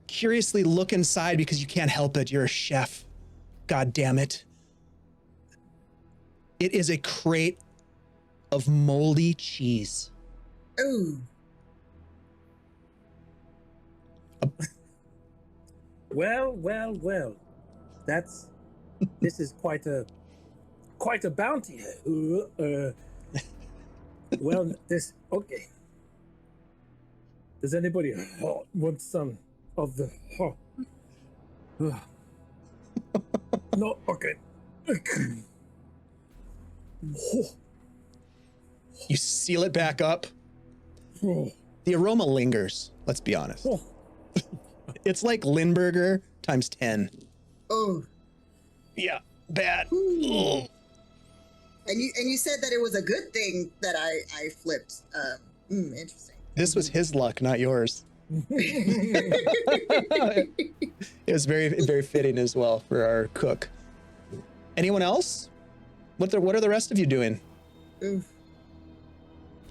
A: curiously look inside because you can't help it. You're a chef. God damn it. It is a crate of moldy cheese.
B: Ooh.
C: Well. This is quite a bounty. Okay. Does anybody want some of the? No. Okay.
A: You seal it back up. The aroma lingers. Let's be honest. It's like Lindbergh times 10.
B: Oh.
A: Yeah, bad.
B: And you said that it was a good thing that I flipped. Interesting.
A: This was his luck, not yours. It was very, very fitting as well for our cook. Anyone else? What are the rest of you doing?
B: Oof.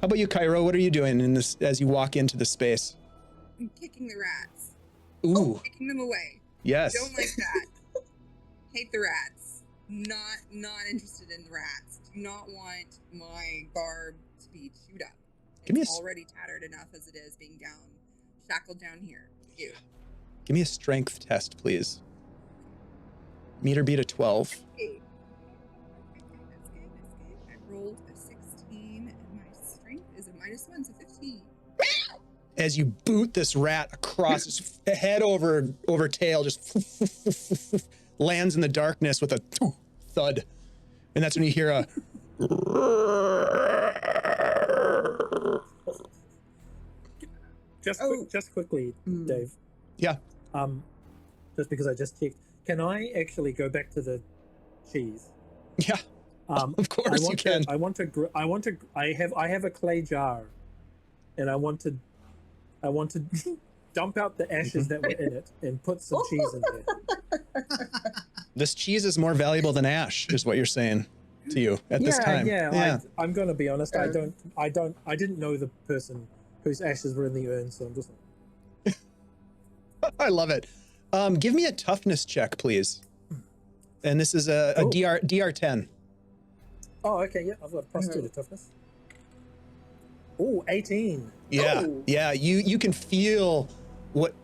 A: How about you, Cairo? What are you doing in this as you walk into the space?
D: I'm kicking the rats.
A: Ooh,
D: Kicking them away.
A: yes.
D: Don't like that. Hate the rats. Not interested in the rats. Do not want my garb to be chewed up.
A: Give me
D: It's already tattered enough as it is, being shackled down here. Ew.
A: Give me a strength test, please. Meter beat a 12.
D: Okay. That's good. I rolled a 16, and my strength is a -1, so 15.
A: As you boot this rat across his head over tail, just lands in the darkness with a thud. And that's when you hear a
C: just quickly, Dave.
A: Yeah.
C: Just because I just checked, can I actually go back to the cheese?
A: Yeah. Of course you can.
C: I have a clay jar, and I want to dump out the ashes that were in it and put some cheese in there.
A: This cheese is more valuable than ash, is what you're saying to you at this time.
C: Yeah. I'm gonna be honest. I didn't know the person whose ashes were in the urn, so I'm just.
A: I love it. Give me a toughness check, please. And this is a DR10.
C: Oh, okay. Yeah, I've got +2 to toughness. Oh, 18.
A: Yeah,
B: Oh.
A: yeah. You can feel what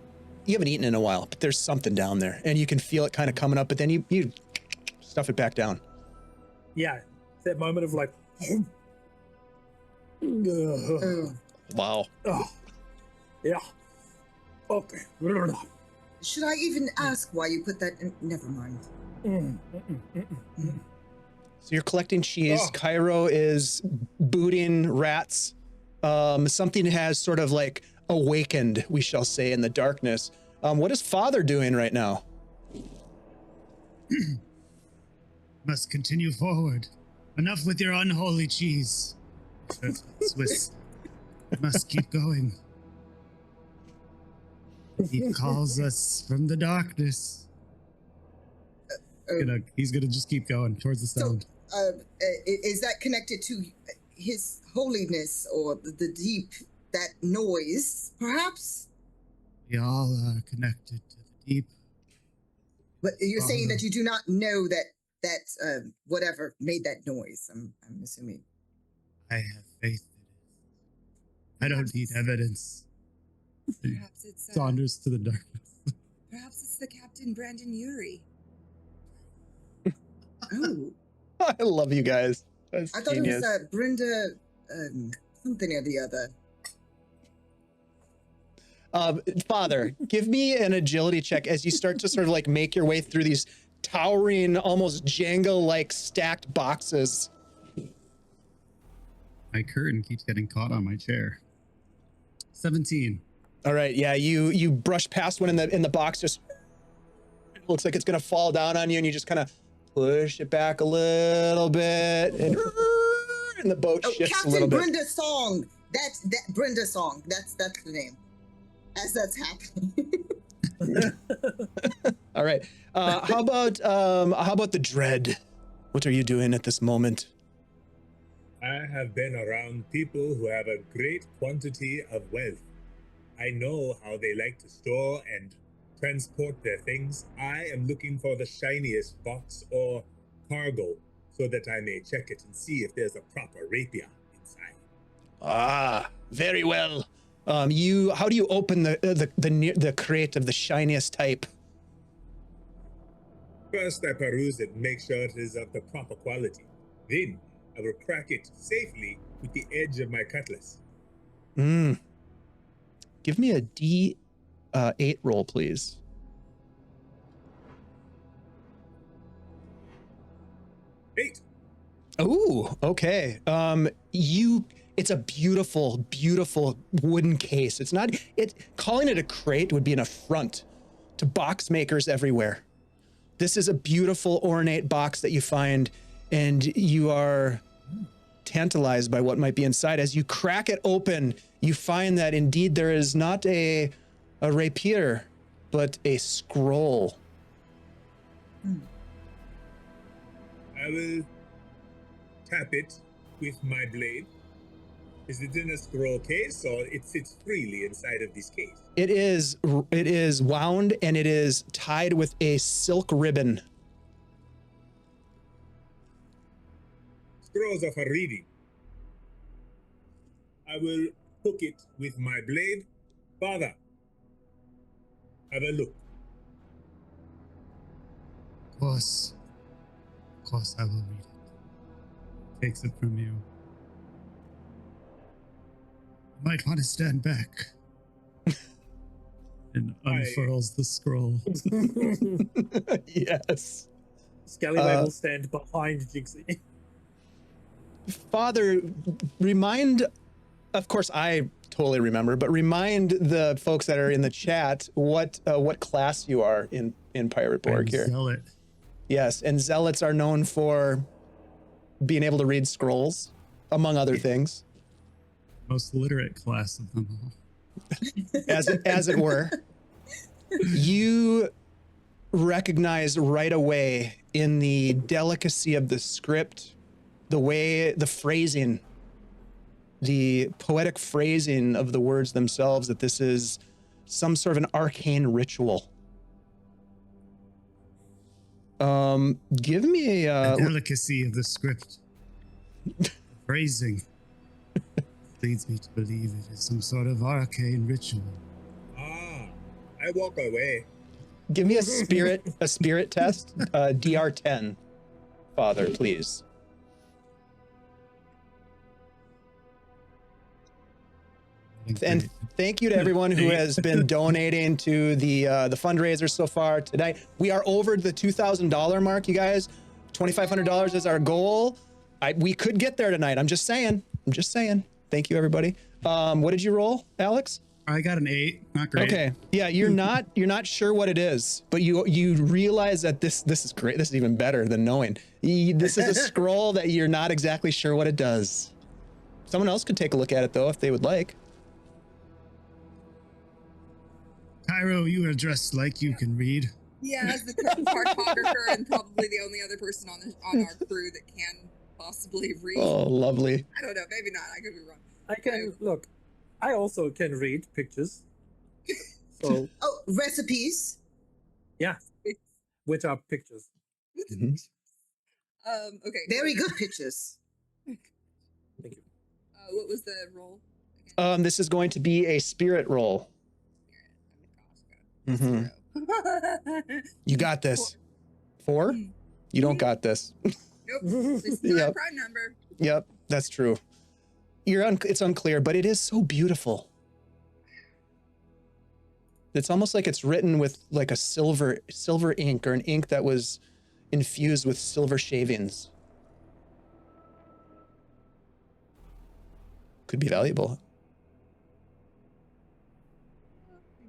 A: you haven't eaten in a while, but there's something down there, and you can feel it kind of coming up. But then you stuff it back down.
C: Yeah, that moment of like.
A: Wow.
C: Oh, yeah. Okay.
B: Should I even ask why you put that in? Never mind.
A: So you're collecting cheese.
F: Oh.
A: Cairo is booting rats. Something has sort of like awakened, we shall say, in the darkness. What is Father doing right now?
E: Must continue forward. Enough with your unholy cheese. Swiss. Must keep going. He calls us from the darkness. He's gonna just keep going towards the sound.
B: Is that connected to his holiness or the deep, that noise, perhaps?
E: We all are connected to the deep.
B: But you're saying that you do not know that whatever made that noise. I'm assuming.
E: I have faith in it. I don't need evidence.
D: Perhaps it's
E: Saunders to the darkness.
D: perhaps it's the Captain Brandon Yuri.
B: Oh,
A: I love you guys. That's
B: I thought
A: genius.
B: it was Brenda, something or the other.
A: Father, give me an agility check as you start to sort of like make your way through these towering, almost Jenga-like stacked boxes.
E: My curtain keeps getting caught on my chair. 17.
A: All right, yeah, you brush past one in the box, just it looks like it's gonna fall down on you, and you just kind of push it back a little bit, and the boat shifts a little
B: Captain
A: bit.
B: Brenda Song. That Brenda Song. That's the name. As that's happening.
A: All right, how about the dread? What are you doing at this moment?
F: I have been around people who have a great quantity of wealth. I know how they like to store and transport their things. I am looking for the shiniest box or cargo so that I may check it and see if there's a proper rapier inside.
A: Ah, very well. How do you open the crate of the shiniest type?
F: First, I peruse it and make sure it is of the proper quality. Then, I will crack it safely with the edge of my cutlass.
A: Give me a D8 roll, please.
F: 8.
A: Ooh, okay. It's a beautiful, beautiful wooden case. Calling it a crate would be an affront to box makers everywhere. This is a beautiful, ornate box that you find, and you are tantalized by what might be inside. As you crack it open, you find that indeed there is not a rapier, but a scroll.
F: I will tap it with my blade. Is it in a scroll case or it sits freely inside of this case?
A: It is wound and it is tied with a silk ribbon.
F: Scrolls are for reading. I will hook it with my blade. Father, have a look.
E: Of course I will read it. Takes it from you. You might want to stand back. And unfurls the scroll.
A: Yes.
C: Scallywag will stand behind Jinxie.
A: Father, remind, of course I totally remember, but remind the folks that are in the chat what class you are in Pirate Borg here.
E: Zealot.
A: Yes, and zealots are known for being able to read scrolls, among other things.
E: Most literate class of them all.
A: As it were. You recognize right away in the delicacy of the script, the way, the phrasing, the poetic phrasing of the words themselves, that this is some sort of an arcane ritual. Give me
E: The delicacy of the script. The phrasing leads me to believe it is some sort of arcane ritual.
F: I walk away.
A: give me a spirit test, DR10, Father, please. And thank you to everyone who has been donating to the fundraiser so far today. We are over the $2,000 mark, you guys. $2,500 is our goal. We could get there tonight. I'm just saying. Thank you, everybody. What did you roll, Alex?
E: I got an 8. Not great.
A: Okay. Yeah, you're not sure what it is, but you realize that this is great. This is even better than knowing. This is a scroll that you're not exactly sure what it does. Someone else could take a look at it though if they would like.
E: Cairo, you are dressed like you can read.
D: Yeah, as the cartographer and probably the only other person on our crew that can possibly read.
A: Oh, lovely.
D: I don't know, maybe not. I could be wrong.
C: I can look. I also can read pictures. So
B: Oh, recipes.
C: yeah, which are pictures.
A: Mm-hmm.
D: Okay.
B: Very good pictures.
C: Thank you.
D: What was the roll
A: This is going to be a spirit roll. Mm-hmm. You got this. 4? You don't got this.
D: Nope. It's not
A: Yep.
D: a prime number.
A: Yep, that's true. It's unclear, but it is so beautiful. It's almost like it's written with like a silver ink, or an ink that was infused with silver shavings. Could be valuable.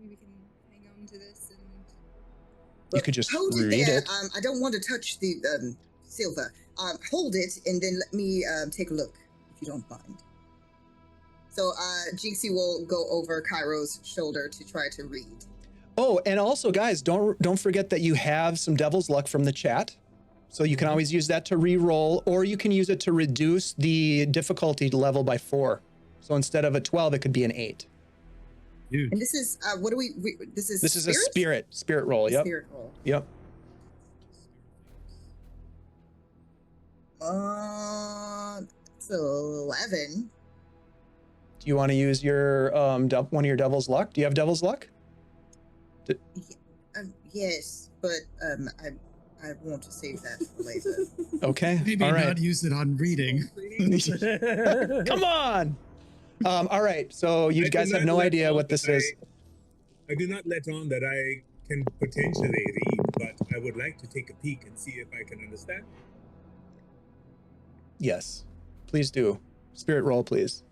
D: Maybe we can hang on to this and
A: You could just
B: Hold
A: read
B: there.
A: it.
B: I don't want to touch the silver. Hold it and then let me take a look, if you don't mind. So Jinxie will go over Cairo's shoulder to try to read.
A: Oh, and also, guys, don't forget that you have some devil's luck from the chat. So you can always use that to re-roll, or you can use it to reduce the difficulty level by 4. So instead of a 12, it could be an 8.
E: Dude.
B: And this is what do we? This is
A: a spirit roll. Yep.
B: Spirit roll.
A: Yep.
B: It's 11.
A: Do you want to use your one of your devil's luck? Do you have devil's luck?
B: Yes, but I want to save that for later.
A: Okay.
E: Maybe
A: all right.
E: not use it on reading.
A: Come on. All right. So you
F: I
A: guys
F: do
A: have
F: not
A: no
F: let
A: idea
F: on
A: what this
F: that
A: is.
F: I do not let on that I can potentially read, but I would like to take a peek and see if I can understand.
A: Yes. Please do. Spirit roll, please.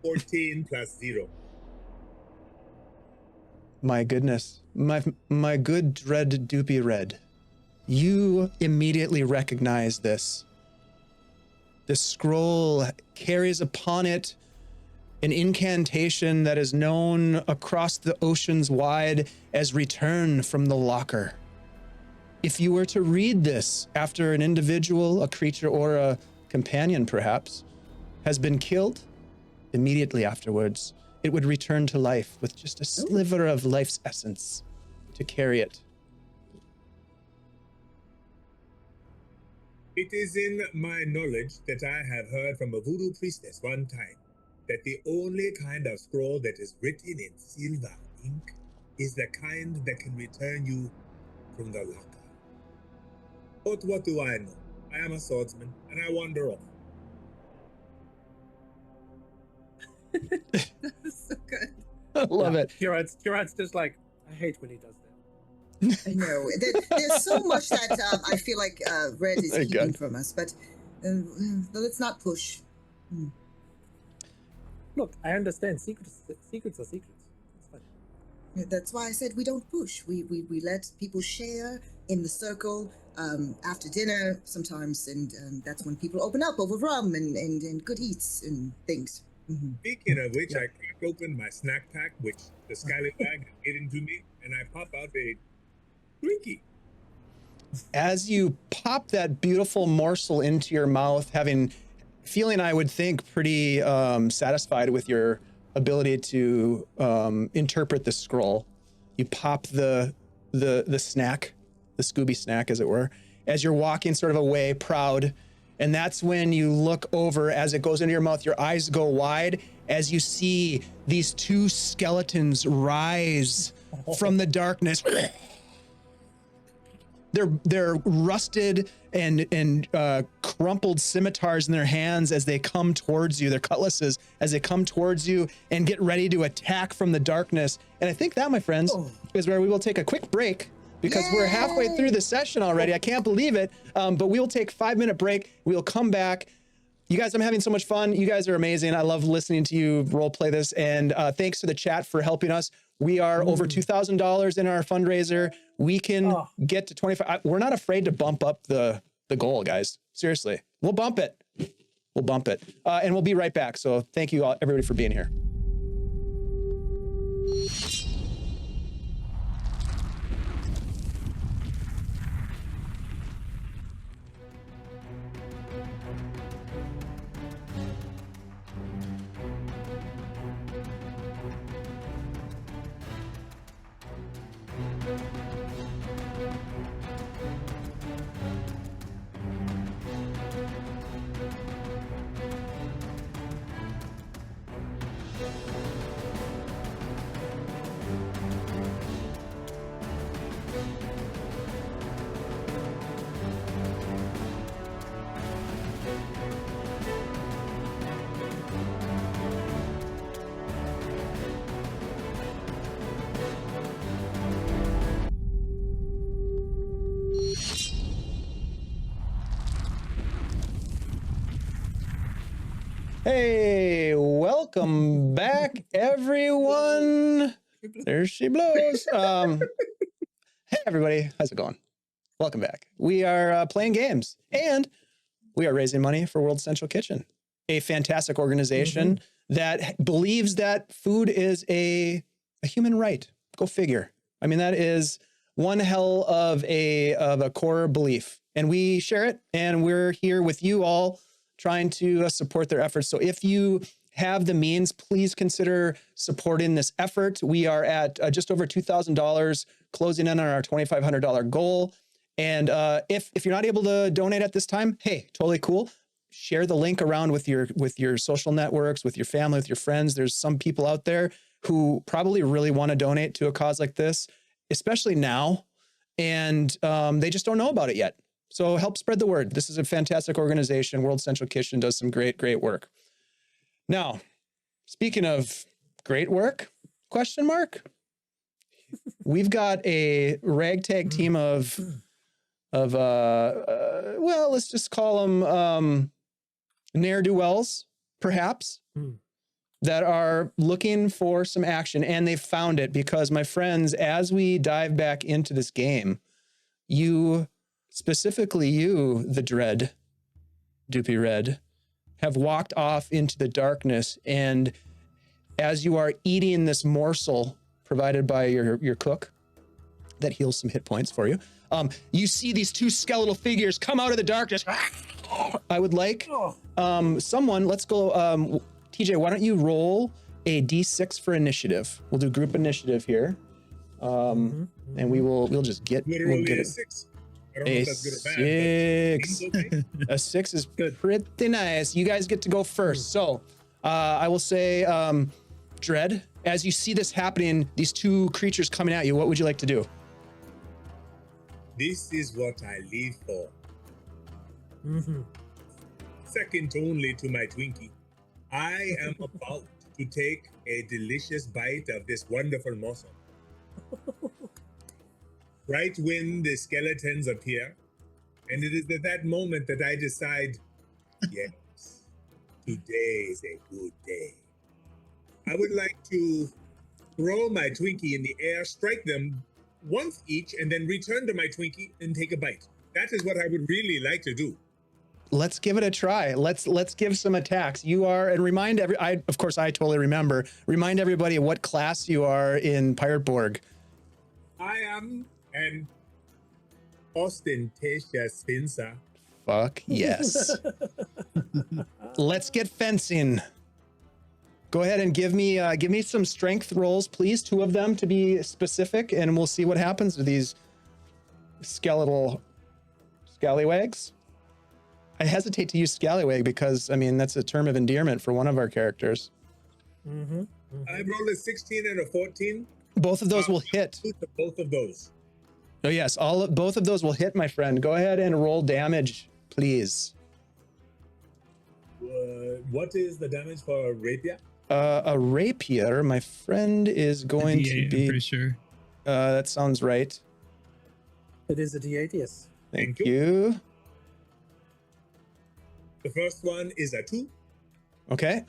F: 14 plus 0.
A: My goodness. My good dread doopy red. You immediately recognize this. The scroll carries upon it an incantation that is known across the oceans wide as Return from the Locker. If you were to read this after an individual, a creature, or a companion perhaps, has been killed, immediately afterwards, it would return to life with just a sliver of life's essence to carry it.
F: It is in my knowledge that I have heard from a voodoo priestess one time that the only kind of scroll that is written in silver ink is the kind that can return you from the locker. But what do I know? I am a swordsman and I wander off.
D: that's so good.
A: I love it.
C: Kirat's just like, I hate when he does that.
B: I know. There's so much that I feel like Red is
A: Very
B: keeping
A: good.
B: from us, but let's not push.
C: Look, I understand. Secrets are secrets. It's fine.
B: That's why I said we don't push. We let people share in the circle after dinner sometimes, and that's when people open up over rum and good eats and things. Mm-hmm.
F: Speaking of which, I crack open my snack pack, which the scallywag has given to me, and I pop out a Twinkie.
A: As you pop that beautiful morsel into your mouth, feeling, I would think, pretty satisfied with your ability to interpret the scroll, you pop the snack, the Scooby snack, as it were, as you're walking sort of away, proud. And that's when you look over as it goes into your mouth, your eyes go wide as you see these 2 skeletons rise from the darkness. their rusted and crumpled scimitars in their hands as they come towards you, their cutlasses, as they come towards you and get ready to attack from the darkness. And I think that, my friends, is where we will take a quick break because we're halfway through the session already. I can't believe it. But we will take a 5-minute break. We'll come back. You guys, I'm having so much fun. You guys are amazing. I love listening to you role play this. And thanks to the chat for helping us. We are over $2,000 in our fundraiser. We can get to 25. We're not afraid to bump up the goal, guys. Seriously, we'll bump it. We'll bump it. And we'll be right back. So thank you all, everybody, for being here. Hey, welcome back, everyone. There she blows. Hey, everybody. How's it going? Welcome back. We are playing games, and we are raising money for World Central Kitchen, a fantastic organization that believes that food is a human right. Go figure. I mean, that is one hell of a core belief, and we share it, and we're here with you all trying to support their efforts. So if you have the means, please consider supporting this effort. We are at just over $2,000, closing in on our $2,500 goal. And if you're not able to donate at this time, hey, totally cool. Share the link around with your social networks, with your family, with your friends. There's some people out there who probably really want to donate to a cause like this, especially now, and they just don't know about it yet. So help spread the word. This is a fantastic organization. World Central Kitchen does some great work. Now, speaking of great work, question mark, we've got a ragtag team of well, let's just call them ne'er-do-wells, perhaps, that are looking for some action, and they've found it because, my friends, as we dive back into this game, specifically you, the dread, Doopy Red, have walked off into the darkness, and as you are eating this morsel provided by your cook that heals some hit points for you, you see these two skeletal figures come out of the darkness. I would like someone, let's go, TJ, why don't you roll a D6 for initiative? We'll do group initiative here. And we'll just get, we'll get it.
F: 6. I don't know if that's good or bad, but okay.
A: A 6 is pretty nice. You guys get to go first. So I will say, Dread, as you see this happening, these two creatures coming at you, what would you like to do?
F: This is what I live for. Second only to my Twinkie. I am about to take a delicious bite of this wonderful morsel. Right when the skeletons appear, and it is at that moment that I decide, yes, today is a good day. I would like to throw my Twinkie in the air, strike them once each, and then return to my Twinkie and take a bite. That is what I would really like to do.
A: Let's give it a try. Let's give some attacks. You are, and remind of course I totally remember. Remind everybody what class you are in Pirate Borg.
F: I am an ostentatious Spencer.
A: Fuck yes. Let's get fencing. Go ahead and give me some strength rolls, please. 2 of them to be specific, and we'll see what happens to these skeletal scallywags. I hesitate to use scallywag because, I mean, that's a term of endearment for one of our characters.
F: I rolled a 16 and a 14.
A: Both of those will hit.
F: Both of those.
A: Oh yes, both of those will hit, my friend. Go ahead and roll damage, please.
F: What is the damage for a rapier?
A: A rapier, my friend, is going to
E: D8,
A: be.
E: I'm pretty sure.
A: That sounds right.
C: It is a D8, yes.
A: Thank you.
F: The first one is a 2.
A: Okay.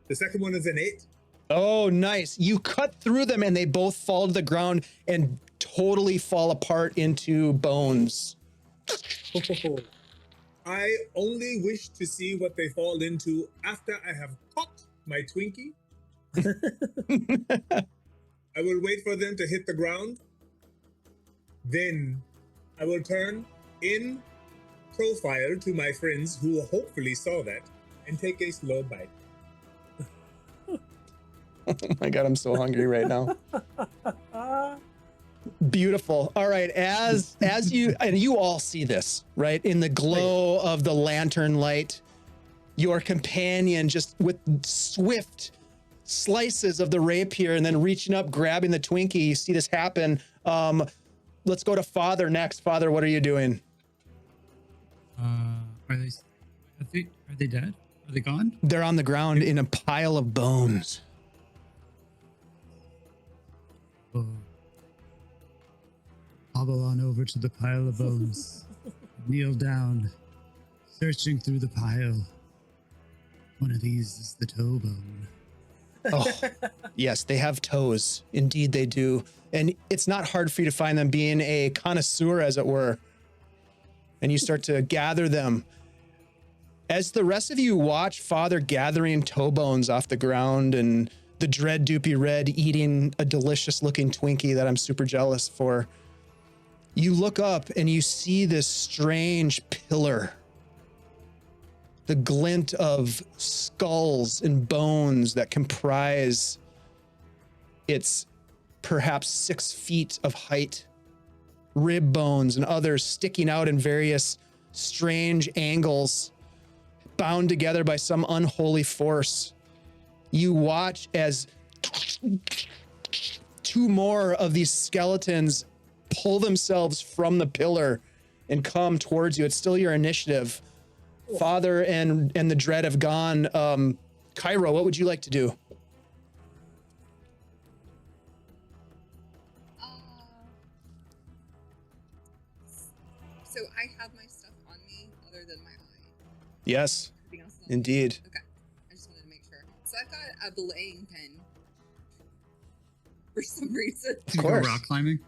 F: The second one is an 8.
A: Oh, nice. You cut through them and they both fall to the ground and totally fall apart into bones.
F: I only wish to see what they fall into after I have caught my Twinkie. I will wait for them to hit the ground. Then I will turn in profile to my friends who hopefully saw that and take a slow bite.
A: Oh my God, I'm so hungry right now. Beautiful. All right, as you, and you all see this, right? In the glow of the lantern light, your companion just with swift slices of the rapier and then reaching up, grabbing the Twinkie. You see this happen. Let's go to Father next. Father, what are you doing?
E: Are they dead? Are they gone?
A: They're on the ground in a pile of bones.
E: Oh. Hobble on over to the pile of bones. Kneel down, searching through the pile. One of these is the toe bone.
A: Oh, yes, they have toes. Indeed, they do. And it's not hard for you to find them, being a connoisseur, as it were. And you start to gather them. As the rest of you watch Father gathering toe bones off the ground and the dread Doopy Red eating a delicious looking Twinkie that I'm super jealous for, you look up and you see this strange pillar. The glint of skulls and bones that comprise its perhaps 6 feet of height, rib bones and others sticking out in various strange angles, bound together by some unholy force. You watch as 2 more of these skeletons pull themselves from the pillar and come towards you. It's still your initiative. Father and the Dread have gone. Cairo, what would you like to do?
D: So I have my stuff on me other than my eye.
A: Yes,
D: Everything else is on
A: indeed.
D: me. Okay, I just wanted to make sure. So I've got a belaying pin for some reason.
A: Of course.
E: Rock climbing.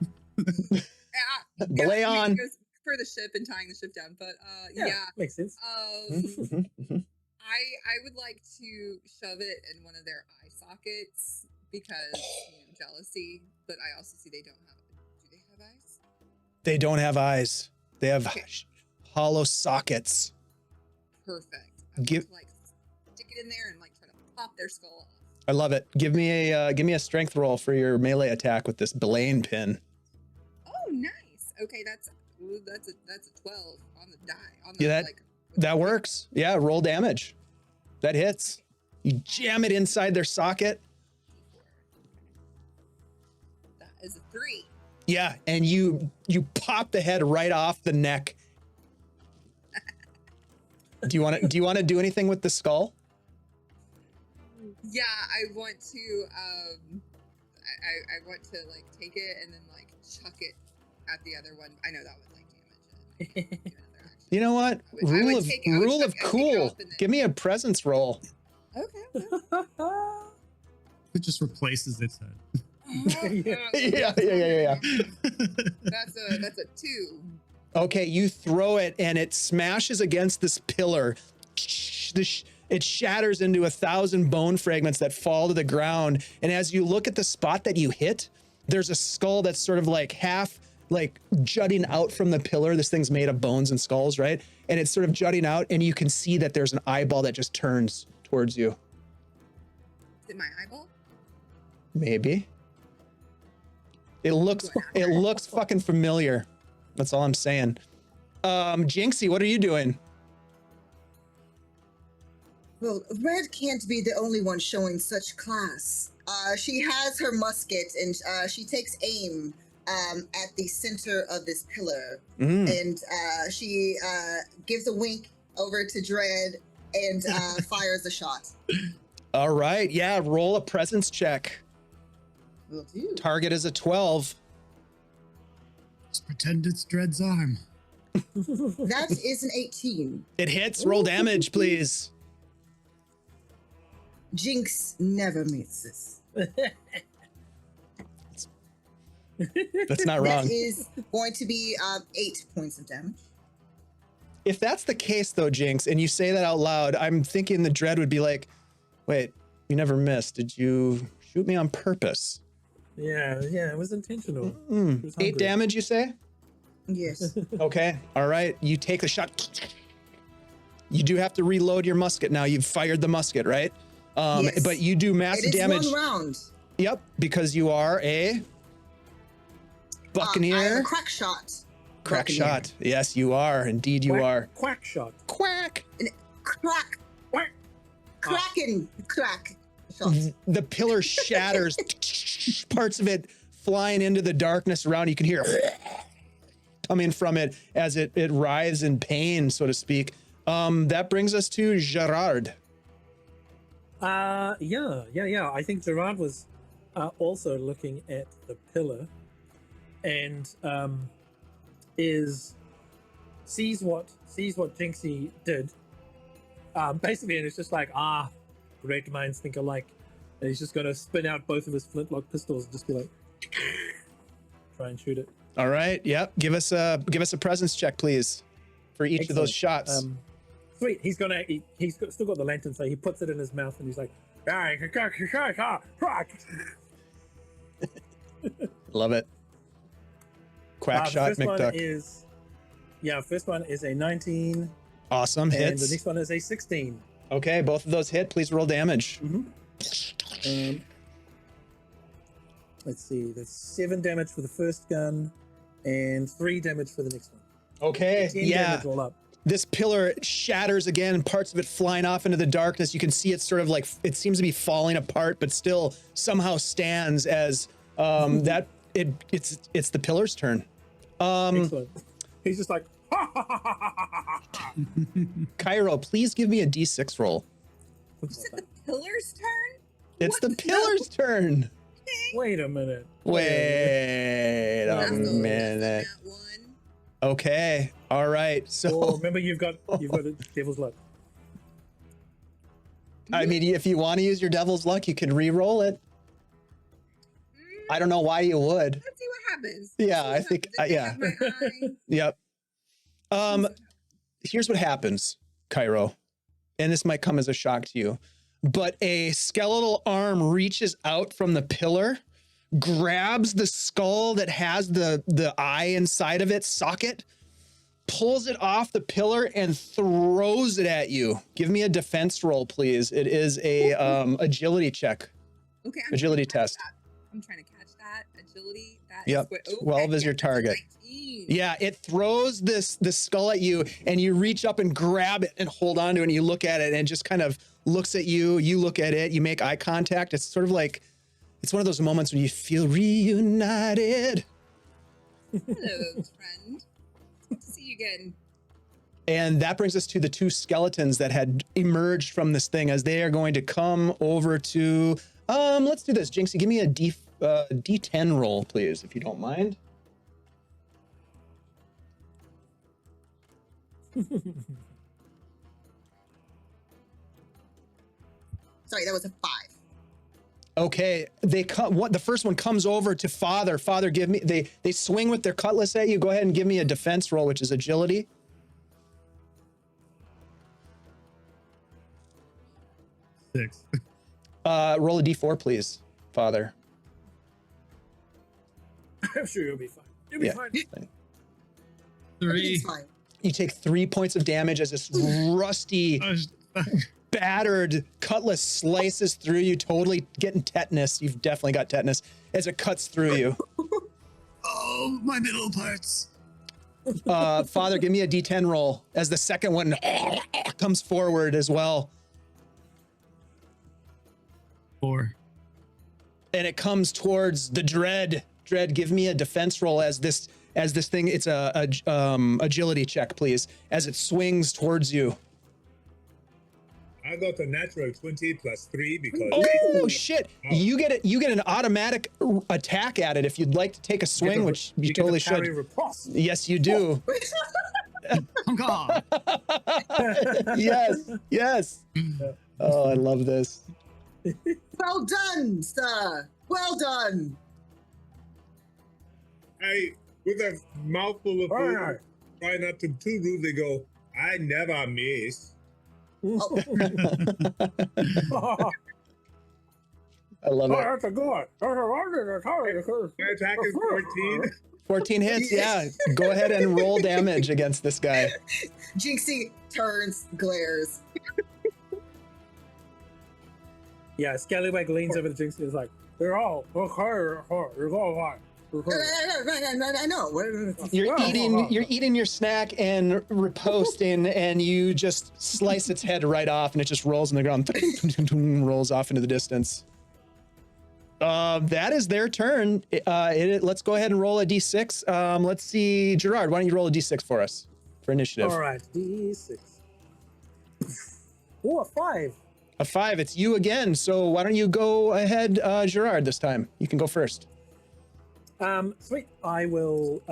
A: Belay
D: I mean,
A: on.
D: it goes for the ship and tying the ship down, but yeah.
C: Makes sense.
D: I would like to shove it in one of their eye sockets because jealousy, but I also see they don't have. Do they have eyes?
A: They don't have eyes. They have
D: Okay.
A: hollow sockets.
D: Perfect. I want
A: Give-
D: to stick it in there and try to pop their skull off.
A: I love it. Give me a strength roll for your melee attack with this belaying pin.
D: Oh, nice. Okay, that's a 12 on the die. On
A: Yeah,
D: the,
A: that works. Yeah, roll damage. That hits. You jam it inside their socket.
D: That is a 3.
A: Yeah, and you pop the head right off the neck. Do you want to do anything with the skull?
D: Yeah, I want to I want to take it and then chuck it at the other one. I know that would damage it. Do another action.
A: You know what?
D: I would
A: Rule
D: take it- I would
A: of
D: chuck it, I'd take it
A: cool.
D: off and then-
A: Give me a presence roll.
D: Okay.
E: It just replaces its head.
A: Yeah.
D: That's a 2.
A: Okay, you throw it and it smashes against this pillar. It shatters into 1,000 bone fragments that fall to the ground. And as you look at the spot that you hit, there's a skull that's sort of half jutting out from the pillar. This thing's made of bones and skulls, right? And it's sort of jutting out, and you can see that there's an eyeball that just turns towards you.
D: Is it my eyeball?
A: Maybe. It looks fucking familiar. That's all I'm saying. Jinxie, what are you doing?
B: Well, Red can't be the only one showing such class. She has her musket and she takes aim at the center of this pillar.
A: Mm.
B: And she gives a wink over to Dread and fires a shot.
A: All right. Yeah. Roll a presence check.
B: Will do.
A: Target is a 12.
E: Just pretend it's Dread's arm.
B: That is an 18.
A: It hits. Roll damage, please.
B: Jinx never misses.
A: That's not wrong.
B: That is going to be 8 points of damage.
A: If that's the case, though, Jinx, and you say that out loud, I'm thinking the Dread would be like, wait, you never missed. Did you shoot me on purpose?
C: Yeah, it was intentional.
A: Mm.
C: She was
A: 8
C: hungry.
A: damage, you say?
B: Yes.
A: Okay. All right. You take the shot. You do have to reload your musket now. You've fired the musket, right?
B: Yes.
A: But you do
B: It
A: massive
B: is
A: damage.
B: 1 round.
A: Yep, because you are a Buccaneer.
B: I have a crack shot.
A: Crack
B: Buccaneer.
A: shot. Yes, you are. Indeed, you are.
C: Quack shot.
A: Quack.
B: Crack.
C: Quack.
B: Kraken. Crack shot.
A: The pillar shatters. Parts of it flying into the darkness around. You can hear coming from it as it writhes in pain, so to speak. That brings us to Gerard.
C: Yeah. I think Gerard was also looking at the pillar and sees what Jinxie did. Basically, and it's just like, great minds think alike. And he's just gonna spin out both of his flintlock pistols and just be like, try and shoot it.
A: All right. Yep. Give us a presence check, please, for each of those
C: Excellent.
A: shots.
C: Sweet. Still got the lantern, so he puts it in his mouth and he's like,
A: Love it. Quack shot,
C: first one
A: McDuck.
C: first one is a 19,
A: Awesome.
C: and
A: Hits.
C: the next one is a 16.
A: Okay, both of those hit. Please roll damage.
C: Let's see, that's 7 damage for the first gun and 3 damage for the next one.
A: Okay.
C: 10
A: Yeah.
C: damage all up.
A: This pillar shatters again, parts of it flying off into the darkness. You can see it sort of like, it seems to be falling apart, but still somehow stands as it's the pillar's turn.
C: Excellent. He's just like,
A: Cairo, please give me a D6 roll.
D: Is it the pillar's turn?
A: It's
D: What?
A: the pillar's turn.
C: Wait a minute.
A: Wait a
D: That's the
A: minute.
D: that one.
A: Okay. All right. So,
C: Oh, remember, you've got a devil's luck.
A: I mean, if you want to use your devil's luck, you could re-roll it. I don't know why you would.
D: Let's see what happens.
A: Yeah,
D: Let's see
A: I
D: what
A: think-
D: happens. Did I have my eye?
A: Yep. Here's what happens, Cairo, and this might come as a shock to you, but a skeletal arm reaches out from the pillar, grabs the skull that has the eye inside of its socket, pulls it off the pillar, and throws it at you. Give me a defense roll, please. It is a agility check.
D: Okay,
A: Agility
D: trying to catch
A: test.
D: that. I'm trying to catch that. Agility. That
A: Yep,
D: is what,
A: 12 is your target.
D: 19.
A: Yeah, it throws this skull at you, and you reach up and grab it and hold on to it, and you look at it, and it just kind of looks at you. You look at it. You make eye contact. It's sort of like, it's one of those moments when you feel reunited.
D: Hello, friend. Good to see you again.
A: And that brings us to the 2 skeletons that had emerged from this thing, as they are going to come over to, let's do this. Jinxie, give me a D10 roll, please, if you don't mind.
B: Sorry, that was a 5.
A: Okay, they come. What the first one comes over to Father. Father, give me. They swing with their cutlass at you. Go ahead and give me a defense roll, which is agility.
E: 6.
A: Roll a D4, please, Father.
C: I'm sure you'll be fine. You'll be
A: Yeah.
C: fine.
B: Everything's
E: 3.
B: fine.
A: You take 3 points of damage as this rusty, battered cutlass slices through you, totally getting tetanus. You've definitely got tetanus as it cuts through you.
E: Oh, my middle parts.
A: Father, give me a D10 roll as the second one comes forward as well.
E: 4.
A: And it comes towards the dread Dread, give me a defense roll as this thing. It's a agility check, please, as it swings towards you.
F: I got a natural 20 plus 3 because.
A: Oh shit! You get an automatic attack at it if you'd like to take a swing, which you totally should.
C: Riposte.
A: Yes, you do.
E: Oh God.
A: Yes. Oh, I love this.
B: Well done, sir. Well done.
F: With a mouthful of food, try not to too rudely go, I never miss.
B: Oh,
A: I love it.
C: That's a good.
F: My attack is 14.
A: 14 hits. Yeah. Go ahead and roll damage against this guy.
B: Jinxie turns, glares.
C: Yeah, Scallywag leans over to Jinxie and is like, "They're all okay. You're all fine.
B: I know.
A: You're eating your snack and riposting, and you just slice its head right off, and it just rolls on the ground, rolls off into the distance. That is their turn. Let's go ahead and roll a d6. Let's see, Gerard, why don't you roll a d6 for us for initiative?
C: All right, d6. Oh, a 5.
A: A 5. It's you again. So why don't you go ahead, Gerard, this time? You can go first.
C: Sweet. I will.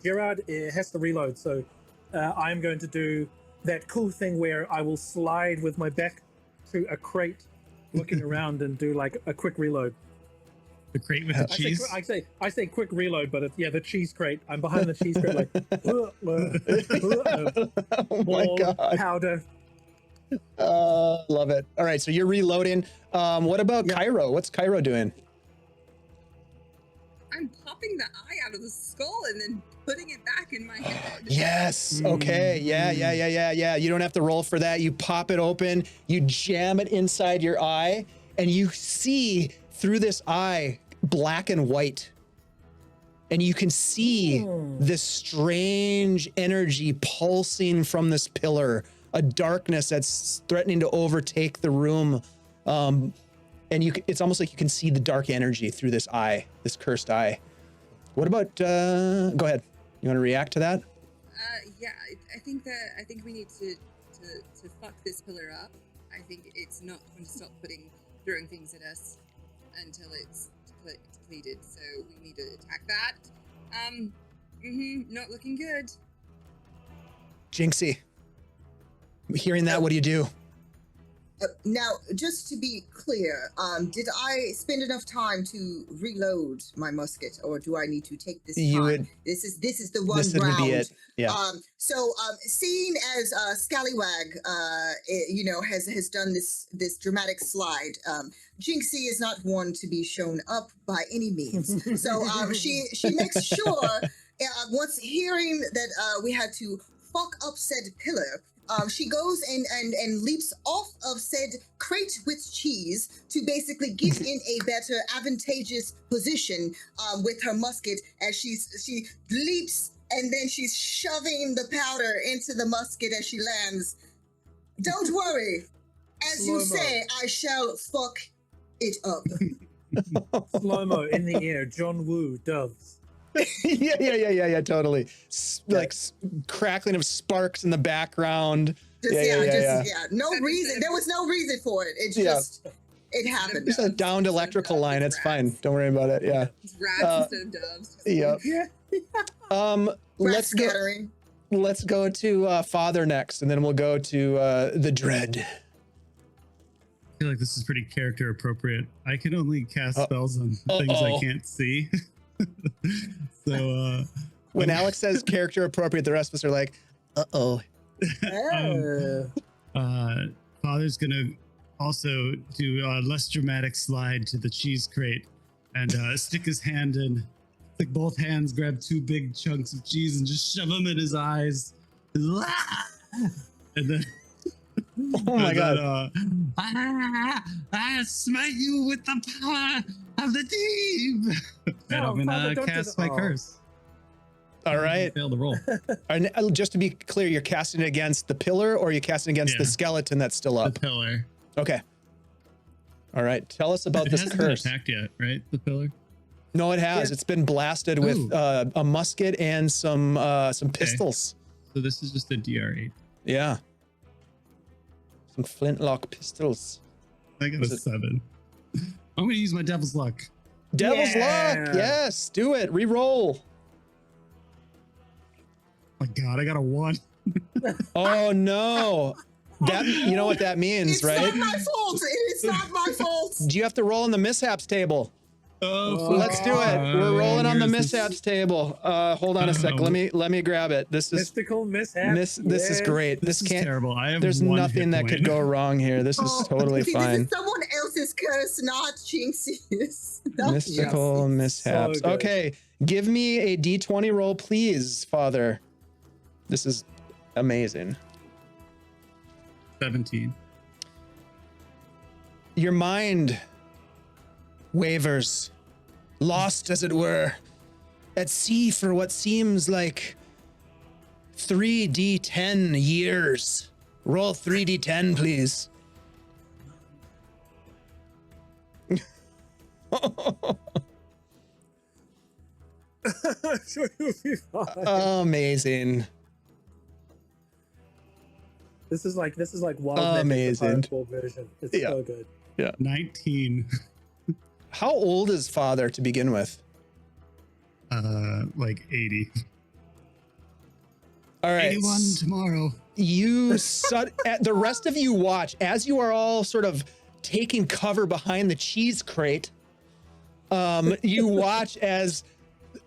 C: Gerard has to reload, so I'm going to do that cool thing where I will slide with my back to a crate, looking around, and do like a quick reload.
E: The crate with the cheese.
C: I say quick reload, but it's, the cheese crate. I'm behind the cheese crate, like
A: Oh my god!
C: Powder.
A: Love it. All right, so you're reloading. What about Cairo? What's Cairo doing?
D: I'm popping the eye out of the skull and then putting it back in my head.
A: Yes. Okay. Yeah. You don't have to roll for that. You pop it open, you jam it inside your eye, and you see through this eye black and white. And you can see this strange energy pulsing from this pillar, a darkness that's threatening to overtake the room. And it's almost like you can see the dark energy through this eye, this cursed eye. What about, go ahead. You want to react to that?
D: Yeah, I think we need to fuck this pillar up. I think it's not going to stop throwing things at us until it's depleted. So we need to attack that. Not looking good.
A: Jinxie, hearing that, what do you do?
B: Now, just to be clear, did I spend enough time to reload my musket, or do I need to take this time? This is the one
A: this
B: round.
A: Would be it. Yeah.
B: Seeing as Scallywag, has done this dramatic slide, Jinxie is not one to be shown up by any means. So she makes sure, once hearing that we had to fuck up said pillar. She goes and leaps off of said crate with cheese to basically get in a better advantageous position with her musket as she leaps, and then she's shoving the powder into the musket as she lands. Don't worry. As you say, I shall fuck it up.
C: Slow-mo in the air, John Woo doves.
A: Yeah, totally. Crackling of sparks in the background.
B: No reason. There was no reason for it. It just, it happened.
A: Just a downed electrical line. It's fine. Don't worry about it. Yeah.
D: It's rats instead of doves.
A: Yeah. Let's go to Father next, and then we'll go to the Dread.
E: I feel like this is pretty character appropriate. I can only cast spells on things I can't see. So
A: when Alex says character appropriate, the rest of us are like,
E: Father's gonna also do a less dramatic slide to the cheese crate and stick his hand in, like both hands, grab 2 big chunks of cheese and just shove them in his eyes. And then
A: oh my god.
E: I smite you with the power of the deep. And I'm gonna cast my curse.
A: All right.
E: Fail the roll.
A: And just to be clear, you're casting it against the pillar, or you're casting against the skeleton that's still up?
E: The pillar.
A: Okay. All right. Tell us about this
E: hasn't
A: curse.
E: Been attacked yet, right? The pillar.
A: No, it has.
C: Yeah.
A: It's been blasted with a musket and some pistols.
E: So this is just a DR8.
A: Yeah. Some flintlock pistols.
E: I got a 7. I'm gonna use my devil's luck.
A: Devil's
C: Yeah.
A: luck. Yes, do it. Reroll.
E: Oh my God, I got a 1.
A: Oh no. That, you know what that means,
B: It's
A: right?
B: not my fault. It is not my fault.
A: Do you have to roll on the mishaps table?
E: Oh,
A: Let's do it. We're rolling on the mishaps table. Hold on a sec. Let me grab it. This is
C: Mystical mishap.
A: this is great.
E: This is
A: can't.
E: terrible. I have
A: There's
E: one
A: nothing
E: hit
A: that
E: point.
A: could go wrong here. This is totally
B: See,
A: fine.
B: this is someone else's curse, not Jinxie's. Not
A: Mystical
B: Jinxie's.
A: mishaps.
C: So good.
A: Okay, give me a d20 roll, please, Father. This is amazing.
E: 17.
A: Your mind wavers, lost as it were, at sea for what seems like 3d10 years. Roll 3d10, please.
C: Sure, you'll be fine.
A: Amazing.
C: This is like Wild
A: Amazing.
C: Magic, the Fireball version. It's
A: Yeah.
C: so good.
E: 19.
A: How old is Father to begin with?
E: Like 80.
A: All right.
E: 81 tomorrow.
A: The rest of you watch as you are all sort of taking cover behind the cheese crate. You watch as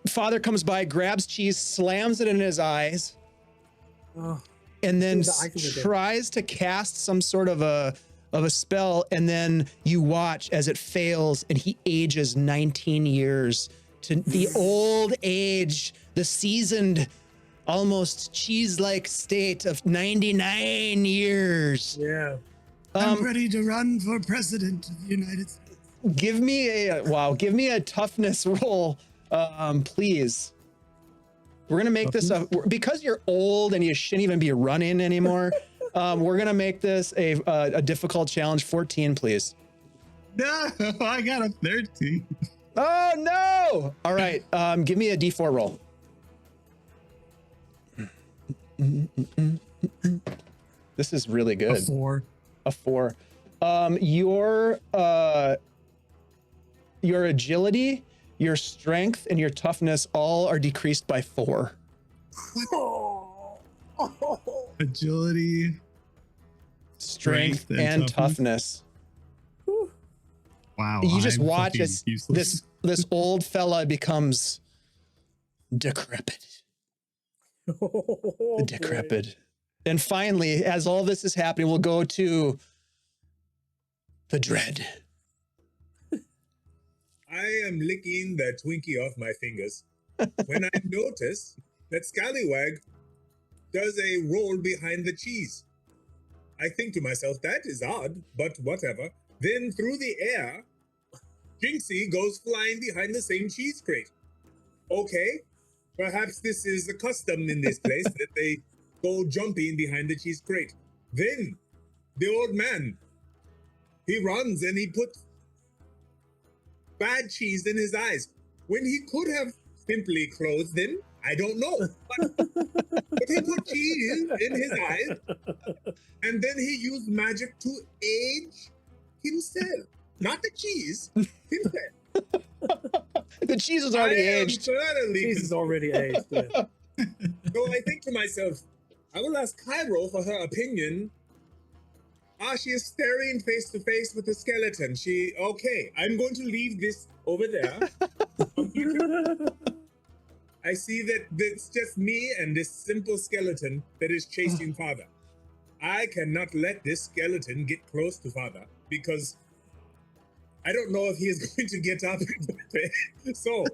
A: Father comes by, grabs cheese, slams it in his eyes,
C: Oh,
A: and then
C: Dude, the eyes are good.
A: tries to cast some sort of a spell, and then you watch as it fails, and he ages 19 years to the old age, the seasoned, almost cheese-like state of 99 years.
C: yeah.
E: I'm ready to run for president of the United States.
A: Give me a toughness roll, please. We're gonna make this because you're old and you shouldn't even be running anymore. We're gonna make this a difficult challenge. 14, please.
E: No, I got a 13.
A: Oh no! All right, give me a D4 roll. This is really good.
E: A 4.
A: A 4. Your agility, your strength, and your toughness all are decreased by 4.
C: Oh.
E: Agility.
A: Strength
E: and
A: and
E: toughness.
A: toughness.
E: Wow.
A: You just
E: I'm
A: watch
E: fucking
A: as
E: useless.
A: this old fella becomes decrepit.
C: Oh,
A: Decrepit. And finally, as all this is happening, we'll go to the dread.
F: I am licking the Twinkie off my fingers when I notice that Scallywag does a roll behind the cheese. I think to myself, that is odd, but whatever. Then through the air, Jinxie goes flying behind the same cheese crate. Okay, perhaps this is a custom in this place that they go jumping behind the cheese crate. Then the old man, he runs and he puts bad cheese in his eyes when he could have simply closed them. I don't know. But he put cheese in his eyes and then he used magic to age himself. Not the cheese, himself.
A: The cheese is already aged.
C: Cheese is already aged. Yeah.
F: So I think to myself, I will ask Cairo for her opinion. She is staring face to face with the skeleton. Okay, I'm going to leave this over there. I see that it's just me and this simple skeleton that is chasing Father. I cannot let this skeleton get close to Father because I don't know if he is going to get up. So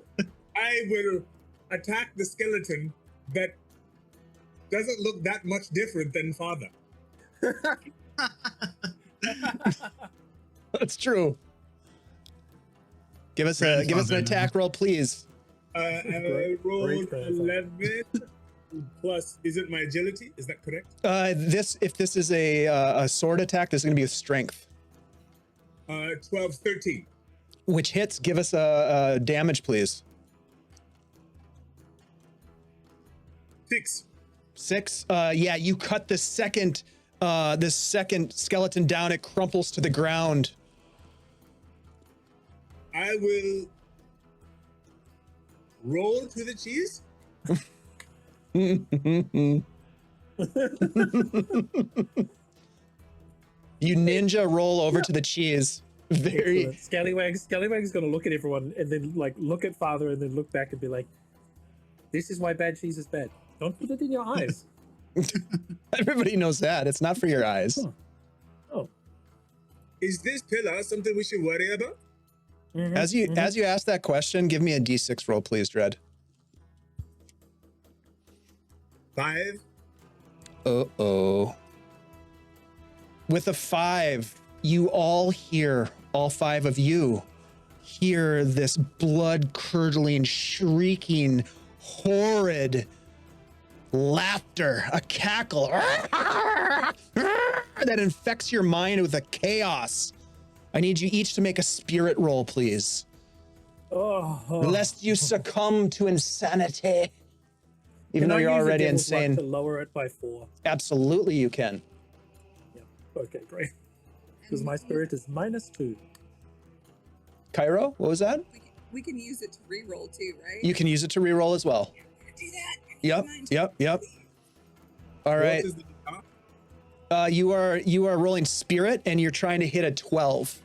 F: I will attack the skeleton that doesn't look that much different than Father.
A: That's true. Give us an attack roll, please.
F: I rolled
C: great grandfather.
F: 11 plus. Is it my agility? Is that correct?
A: If this is a sword attack, this is going to be with strength.
F: 12, 13.
A: which hits. Give us a damage, please.
F: 6.
A: 6. Yeah, you cut the second skeleton down. It crumples to the ground.
F: I will roll to the cheese.
A: You ninja roll over to the cheese. Very.
C: Excellent. Scallywag's gonna look at everyone and then like look at Father and then look back and be like, "This is why bad cheese is bad. Don't put it in your eyes."
A: Everybody knows that. It's not for your eyes.
C: Oh.
F: Is this pillar something we should worry about?
C: Mhm,
A: As you
C: mhm.
A: ask that question, give me a D6 roll, please, Dredd.
F: 5.
A: Uh-oh. With a 5, you all hear, all 5 of you, hear this blood-curdling, shrieking, horrid laughter, a cackle that infects your mind with a chaos. I need you each to make a spirit roll, please.
C: Oh.
A: Lest you succumb to insanity. Even
C: Can
A: though
C: I
A: you're
C: use a
A: already
C: devil's luck
A: insane.
C: to lower it by 4.
A: Absolutely you can.
C: Yep. Okay, great. Because my spirit is -2.
A: Cairo, what was that?
D: We can use it to re-roll too, right?
A: You can use it to reroll as well.
D: do that.
A: Yep,
D: Mind.
A: yep. All right.
F: What is the top?
A: You are rolling spirit and you're trying to hit a 12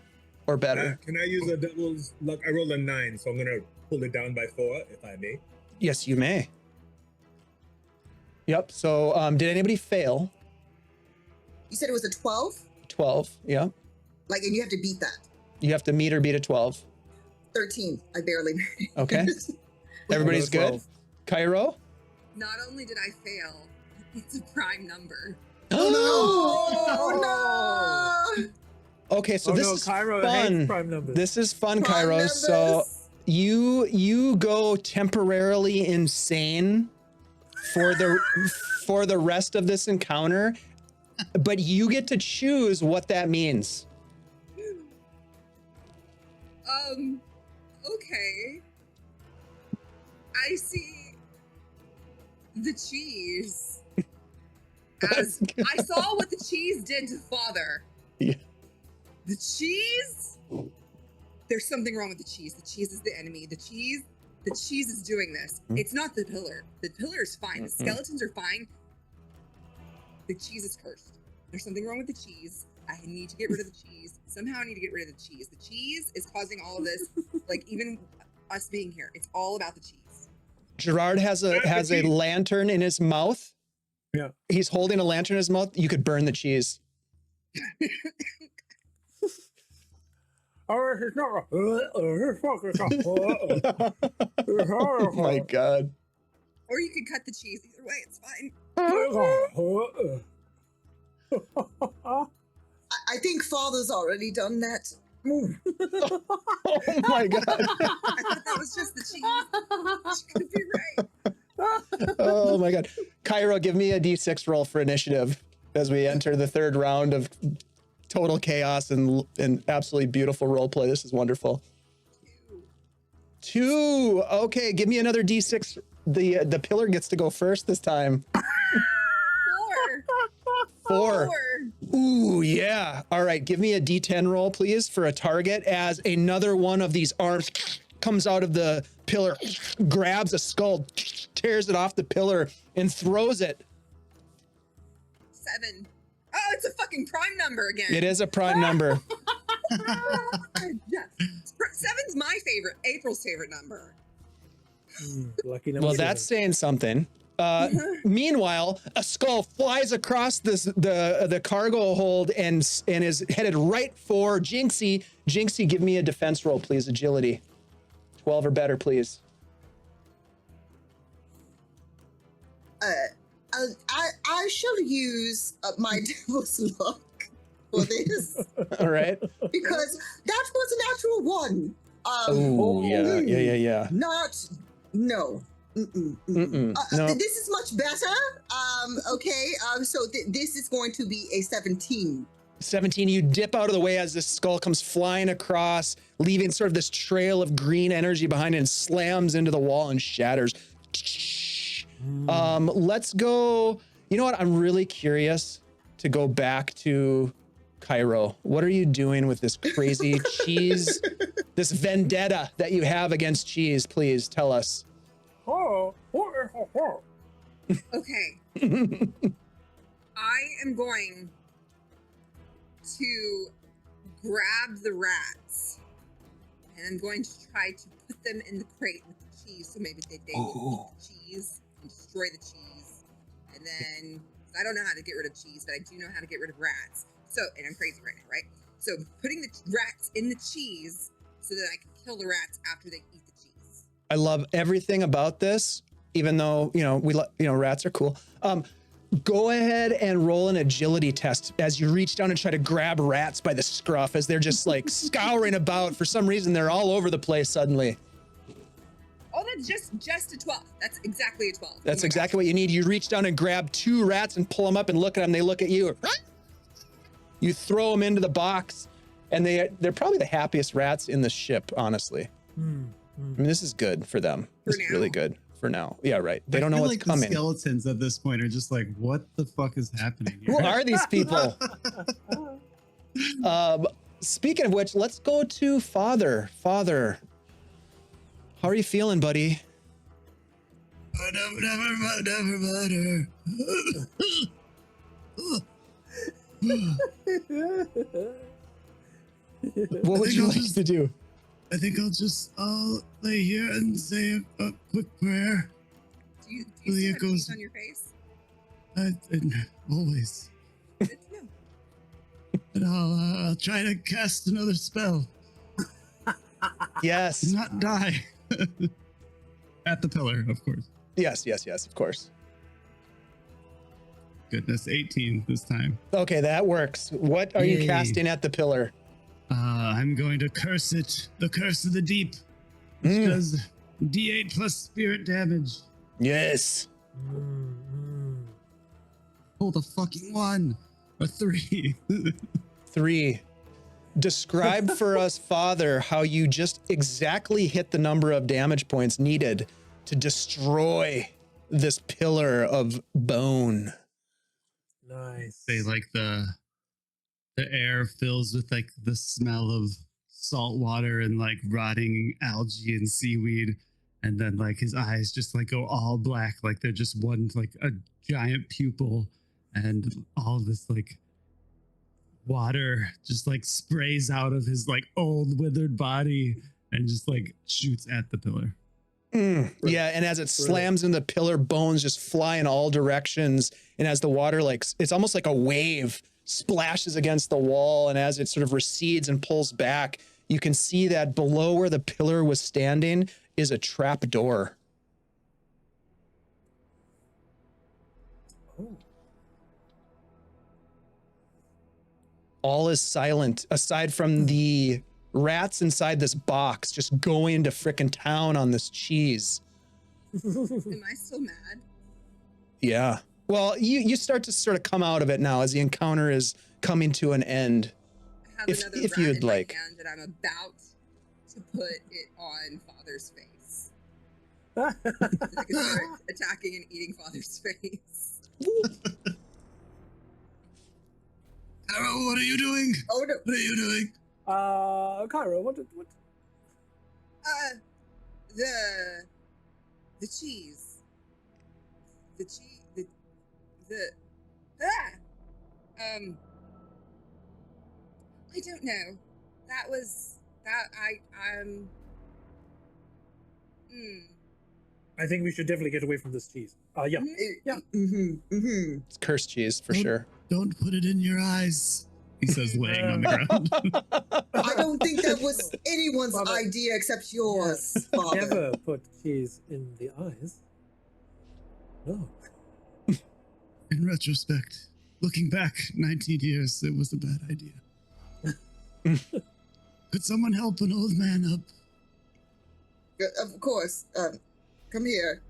A: or better.
F: Can I use a devil's luck? I rolled a 9, so I'm gonna pull it down by 4, if I may.
A: Yes, you may. Yep. So did anybody fail?
B: You said it was a 12?
A: 12. Yeah.
B: Like, and you have to beat that.
A: You have to meet or beat a 12.
B: 13. I barely made it.
A: Okay. Everybody's good.
C: 12.
A: Cairo?
D: Not only did I fail, it's a prime number.
B: Oh, no!
A: Okay, so this is
C: Cairo hates
A: fun.
C: prime numbers.
A: This is fun,
B: Prime
A: Cairo. So
B: numbers.
A: you go temporarily insane for the rest of this encounter, but you get to choose what that means.
D: Okay. I see the cheese. As I saw what the cheese did to Father.
A: Yeah.
D: The cheese? There's something wrong with the cheese. The cheese is the enemy. The cheese is doing this. It's not the pillar. The pillar is fine. The skeletons are fine. The cheese is cursed. There's something wrong with the cheese. I need to get rid of the cheese. Somehow I need to get rid of the cheese. The cheese is causing all of this, like even us being here. It's all about the cheese.
A: Gerard has a lantern in his mouth.
C: Yeah.
A: He's holding a lantern in his mouth. You could burn the cheese. Oh my god.
D: Or you could cut the cheese. Either way, it's fine.
B: I think Father's already done that.
A: Oh my god.
D: I thought that was just the cheese. She could be right.
A: Oh my god. Cairo, give me a D6 roll for initiative as we enter the third round of total chaos and absolutely beautiful roleplay. This is wonderful. 2. Okay, give me another D6. The pillar gets to go first this time. 4. Ooh, yeah. All right, give me a D10 roll, please, for a target as another one of these arms comes out of the pillar, grabs a skull, tears it off the pillar, and throws it.
D: 7. Oh, it's a fucking prime number again.
A: It is a prime number.
D: Yeah. 7's my favorite. April's favorite number.
C: Lucky number
A: Well, that's
C: 7.
A: saying something. Meanwhile, a skull flies across the cargo hold and is headed right for Jinxie. Jinxie, give me a defense roll, please. Agility. 12 or better, please.
B: I shall use my devil's luck for this
A: All right.
B: because that was a natural 1.
A: Oh, yeah.
B: No.
A: No.
B: This is much better. Okay. So this is going to be a 17.
A: 17, you dip out of the way as this skull comes flying across, leaving sort of this trail of green energy behind it and slams into the wall and shatters. Let's go. You know what? I'm really curious to go back to Cairo. What are you doing with this crazy cheese, this vendetta that you have against cheese? Please tell us.
D: Okay. I am going to grab the rats and I'm going to try to put them in the crate with the cheese so maybe they will eat the cheese and destroy the cheese. And then, I don't know how to get rid of cheese, but I do know how to get rid of rats. So, and I'm crazy right now, right? So putting the rats in the cheese so that I can kill the rats after they eat the cheese.
A: I love everything about this, even though, rats are cool. Go ahead and roll an agility test as you reach down and try to grab rats by the scruff as they're just like scouring about. For some reason, they're all over the place suddenly.
D: Oh, that's just a 12. That's exactly a 12.
A: That's exactly what you need. You reach down and grab 2 rats and pull them up and look at them. They look at you. You throw them into the box, and they're probably the happiest rats in the ship, honestly. I mean, this is good for them. This is really good. For now. Yeah, right. They don't know what's coming.
E: The skeletons at this point are just like, what the fuck is happening here?
A: Who are these people? Speaking of which, let's go to Father. Father, how are you feeling, buddy? What would you like to do?
E: I think I'll lay here and say a quick prayer.
D: Do you still have cheese on your face?
E: Always.
D: Good to know.
E: And I'll try to cast another spell.
A: Yes.
E: Not die. At the pillar, of course.
A: Yes, of course.
E: Goodness, 18 this time.
A: Okay, that works. What are you casting at the pillar?
E: I'm going to curse it. The curse of the deep. Which does D8 plus spirit damage.
A: Yes.
E: Oh, the fucking 1. A 3.
A: 3. Describe for us, Father, how you just exactly hit the number of damage points needed to destroy this pillar of bone.
C: Nice.
E: Say like the air fills with like the smell of salt water and like rotting algae and seaweed, and then like his eyes just like go all black, like they're just one like a giant pupil, and all this like water just like sprays out of his like old withered body and just like shoots at the pillar.
A: Yeah, and as it slams in the pillar, bones just fly in all directions, and as the water it's almost like a wave splashes against the wall, and as it sort of recedes and pulls back, you can see that below where the pillar was standing is a trap door. All is silent aside from the rats inside this box just going to frickin' town on this cheese.
D: Am I still mad?
A: Yeah. Well, you start to sort of come out of it now as the encounter is coming to an end.
D: I have another
A: if
D: rat
A: you'd
D: in
A: like.
D: my hand and I'm about to put it on Father's face. I can start attacking and eating Father's face.
E: Arrow, what are you doing?
B: Oh no.
E: What are you doing?
C: Cairo, what?
D: The cheese. I don't know.
C: I think we should definitely get away from this cheese. Yeah.
A: It's cursed cheese for sure.
E: Don't put it in your eyes, he says, laying on the ground.
B: I don't think that was anyone's idea except yours, Father.
C: Never put cheese in the eyes. No.
E: In retrospect, looking back 19 years, it was a bad idea. Could someone help an old man up?
B: Of course. Come here.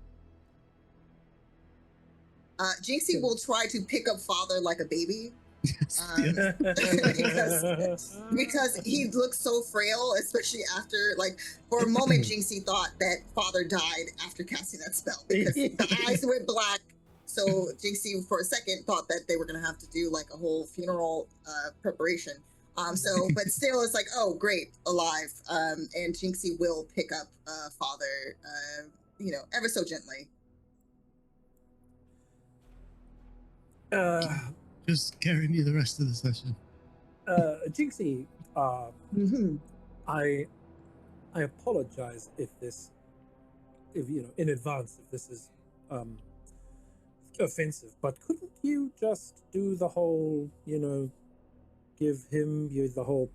B: Jinxie will try to pick up Father like a baby Because he looks so frail, especially after, like, for a moment, Jinxie thought that father died after casting that spell because the eyes went black. So Jinxie, for a second, thought that they were going to have to do like a whole funeral preparation. But still, it's like, oh, great, alive. And Jinxie will pick up father, ever so gently.
E: Just carry me the rest of the session.
C: Jinxie, I apologize if in advance if this is offensive, but couldn't you just do the whole, give him the whole,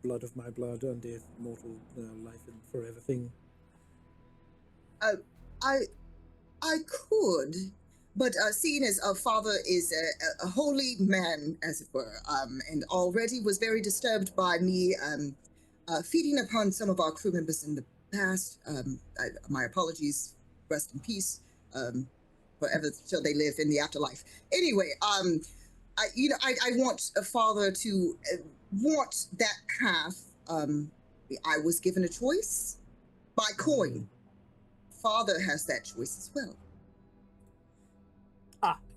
C: blood of my blood, undeath, immortal, life and forever thing?
B: I could, but seeing as our father is a holy man, as it were, and already was very disturbed by me feeding upon some of our crew members in the past, my apologies, rest in peace, forever shall they live in the afterlife. Anyway, I want a father to want that path. I was given a choice by coin. Father has that choice as well.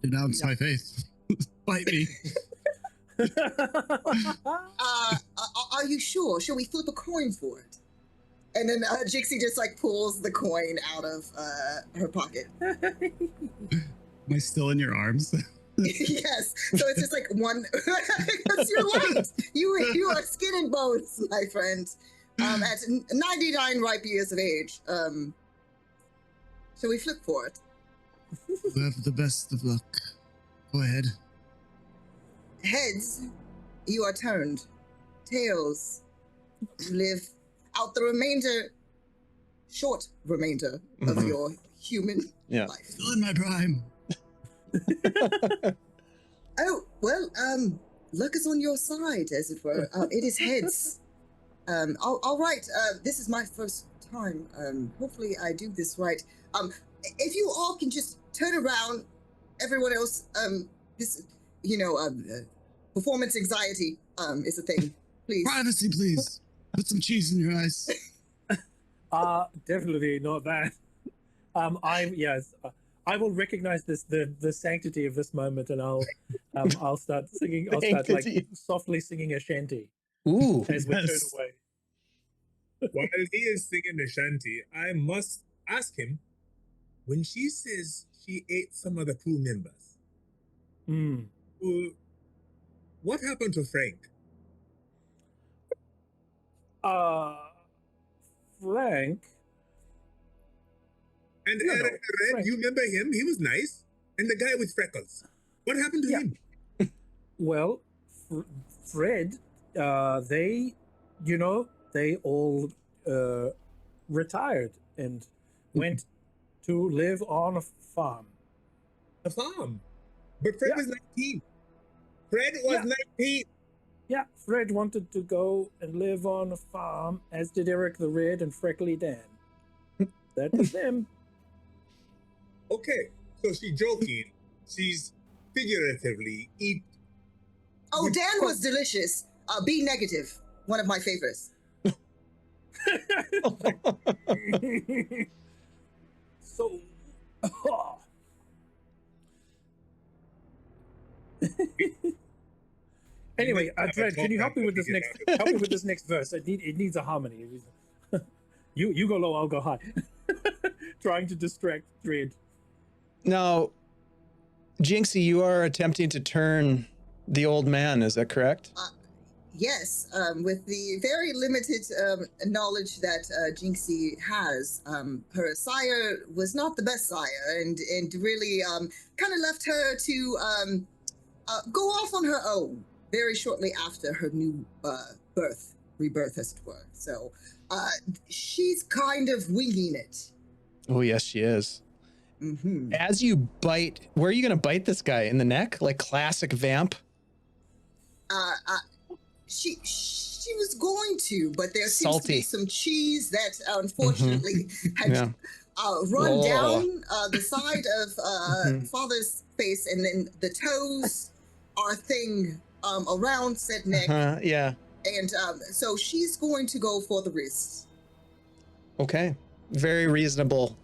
E: Denounce my faith. Bite me.
B: Are you sure? Shall we flip a coin for it? And then Jinxie just like pulls the coin out of her pocket.
E: Am I still in your arms?
B: Yes. So it's just like one. Because you're light. You are skin and bones, my friend. At 99 ripe years of age. Shall we flip for it?
E: You have the best of luck. Go ahead.
B: Heads, you are turned. Tails, you live out the short remainder of your human life.
E: Still in my prime.
B: Oh, well, luck is on your side, as it were. It is heads. All right, this is my first time. Hopefully I do this right. If you all can just turn around, everyone else, performance anxiety is a thing, please.
E: Privacy, please. Put some cheese in your eyes.
C: Definitely not that. I will recognize the sanctity of this moment, and I'll start singing. I'll start like softly singing a shanty.
A: Ooh,
C: as we turn away.
F: While he is singing the shanty, I must ask him, when she says she ate some of the crew members, what happened to Frank?
C: Frank?
F: And Red,
C: Frank.
F: you remember him? He was nice. And the guy with freckles. What happened to him?
C: Well, Fred, they all retired and went to live on a farm.
F: A farm? But Fred was 19. Fred was 19.
C: Yeah, Fred wanted to go and live on a farm, as did Eric the Red and Freckly Dan. That was them.
F: Okay, so she's joking. She's figuratively eat.
B: Oh, Dan was delicious. B negative. One of my favorites.
C: So, anyway, Dred, can you help me with this next? Help me with this next verse. It needs a harmony. You go low, I'll go high. Trying to distract Dred.
A: Now, Jinxie, you are attempting to turn the old man. Is that correct?
B: Yes, with the very limited knowledge that Jinxie has, her sire was not the best sire, and really kind of left her to go off on her own very shortly after her new rebirth, as it were. So she's kind of winging it.
A: Oh, yes, she is. As you bite, where are you going to bite this guy? In the neck? Like classic vamp?
B: She was going to, but there seems to be some cheese that unfortunately had run down the side of Father's face, and then the toes our thing around said neck,
A: Yeah.
B: and so she's going to go for the wrist.
A: Okay. Very reasonable.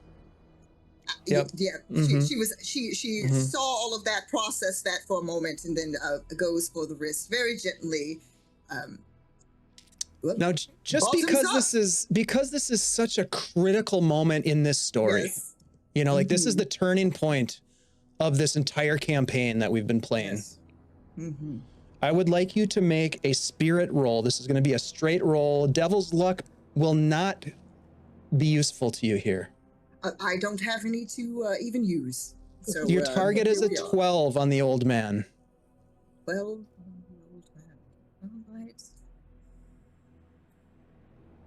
A: Yep.
B: Yeah.
A: Mhm.
B: She saw all of that, processed that for a moment, and then goes for the wrist very gently.
A: Now, just
B: Bottoms
A: because this is such a critical moment in this story,
B: Yes.
A: you know, like this is the turning point of this entire campaign that we've been playing.
B: Yes. Mm-hmm.
A: I would like you to make a spirit roll. This is going to be a straight roll. Devil's luck will not be useful to you here.
B: I don't have any to even use. So
A: Your target is a
B: here we are.
A: 12 on the old man.
B: Well, old man. All right.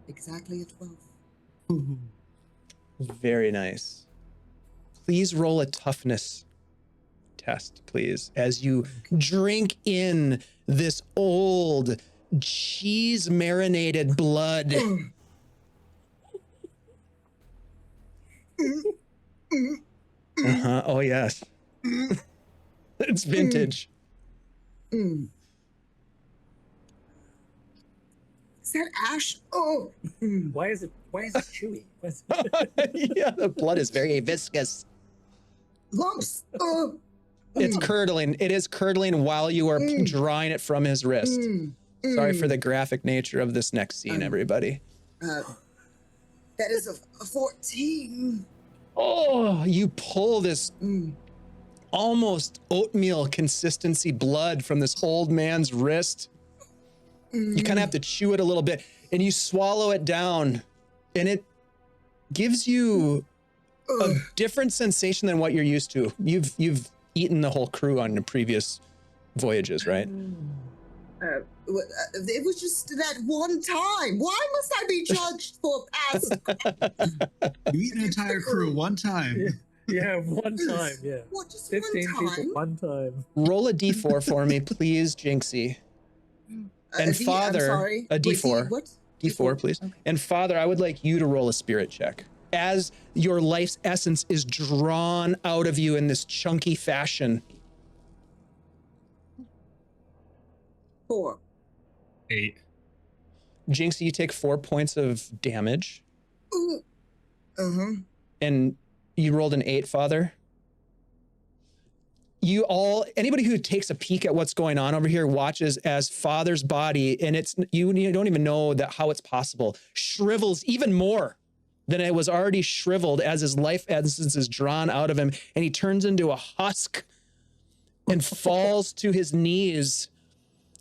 B: Exactly a 12.
A: Very nice. Please roll a toughness test, please, as you drink in this old cheese marinated blood. Oh yes. It's vintage.
B: Is that ash? Oh.
C: Why is it chewy? Why is it-
A: Yeah, the blood is very viscous.
B: Lumps. Oh.
A: It's curdling. It is curdling while you are drawing it from his wrist. Sorry for the graphic nature of this next scene, everybody.
B: That is a 14.
A: Oh, you pull this almost oatmeal consistency blood from this old man's wrist. You kind of have to chew it a little bit, and you swallow it down, and it gives you a different sensation than what you're used to. You've eaten the whole crew on your previous voyages, right?
B: It was just that one time. Why must I be judged for past?
E: You eat an entire crew one time.
C: Yeah, one time. Yeah.
B: What, just
C: 15
B: one time?
C: people, one time.
A: Roll a d4 for me, please, Jinxie. And Father,
B: I'm sorry.
A: a
B: Wait,
A: d4.
B: what?
A: D4, please.
B: Okay.
A: And Father, I would like you to roll a spirit check. As your life's essence is drawn out of you in this chunky fashion.
B: 4.
E: 8.
A: Jinxie, you take 4 points of damage.
B: Ooh.
A: And you rolled an 8, Father. Anybody who takes a peek at what's going on over here watches as Father's body, and you don't even know how it's possible, shrivels even more than it was already shriveled as his life essence is drawn out of him, and he turns into a husk and falls to his knees,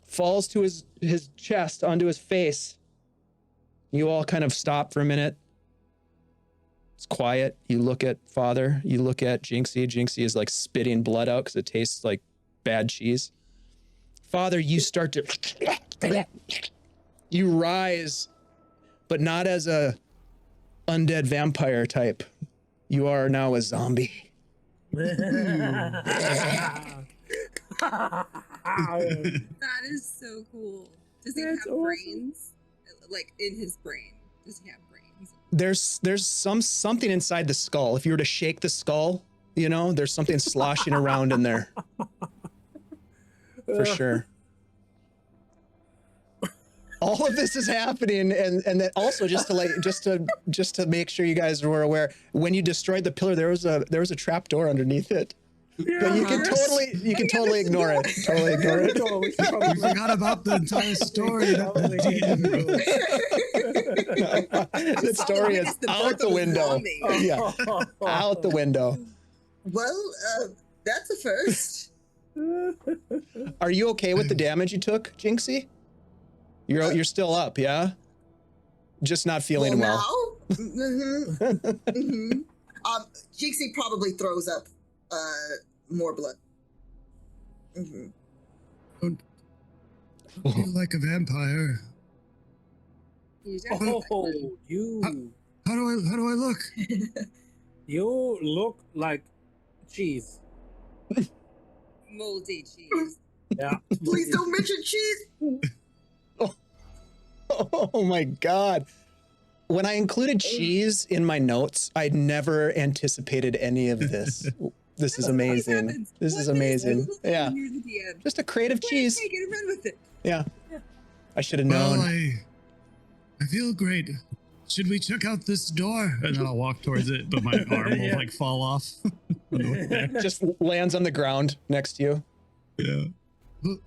A: falls to his chest, onto his face. You all kind of stop for a minute. It's quiet. You look at Father. You look at Jinxie. Jinxie is like spitting blood out because it tastes like bad cheese. Father, you start to... You rise, but not as a undead vampire type. You are now a zombie.
D: That is so cool. Does he have brains? Like in his brain, does he have brains?
A: There's something inside the skull. If you were to shake the skull, you know, there's something sloshing around in there. For sure. All of this is happening, and then also just to make sure you guys were aware, when you destroyed the pillar, there was a trap door underneath it. But you can totally ignore it. Totally ignore it.
E: We forgot about the entire story.
A: The story is out the window. Yeah, out the window.
B: Well, that's a first.
A: Are you okay with the damage you took, Jinxie? You're still up, yeah? Just not feeling well.
B: Jinxie probably throws up more blood.
E: Don't feel like a vampire.
D: You definitely
C: Oh, you
E: How do I look?
C: you look like cheese.
D: moldy cheese.
C: Yeah.
B: Please don't mention cheese.
A: Oh my God. When I included cheese in my notes, I'd never anticipated any of this. This is
D: This always
A: amazing.
D: happens.
A: This
D: One
A: is
D: minute
A: amazing.
D: it's okay
A: Yeah.
D: when you're the DM.
A: Just a crate of
D: Wait,
A: cheese.
D: take it and run with it.
A: Yeah. I should have
E: Well,
A: known.
E: I feel great. Should we check out this door? And then I'll walk towards it, but my arm will
C: Yeah.
E: like fall off. on the way there.
A: Just lands on the ground next to you.
E: Yeah. But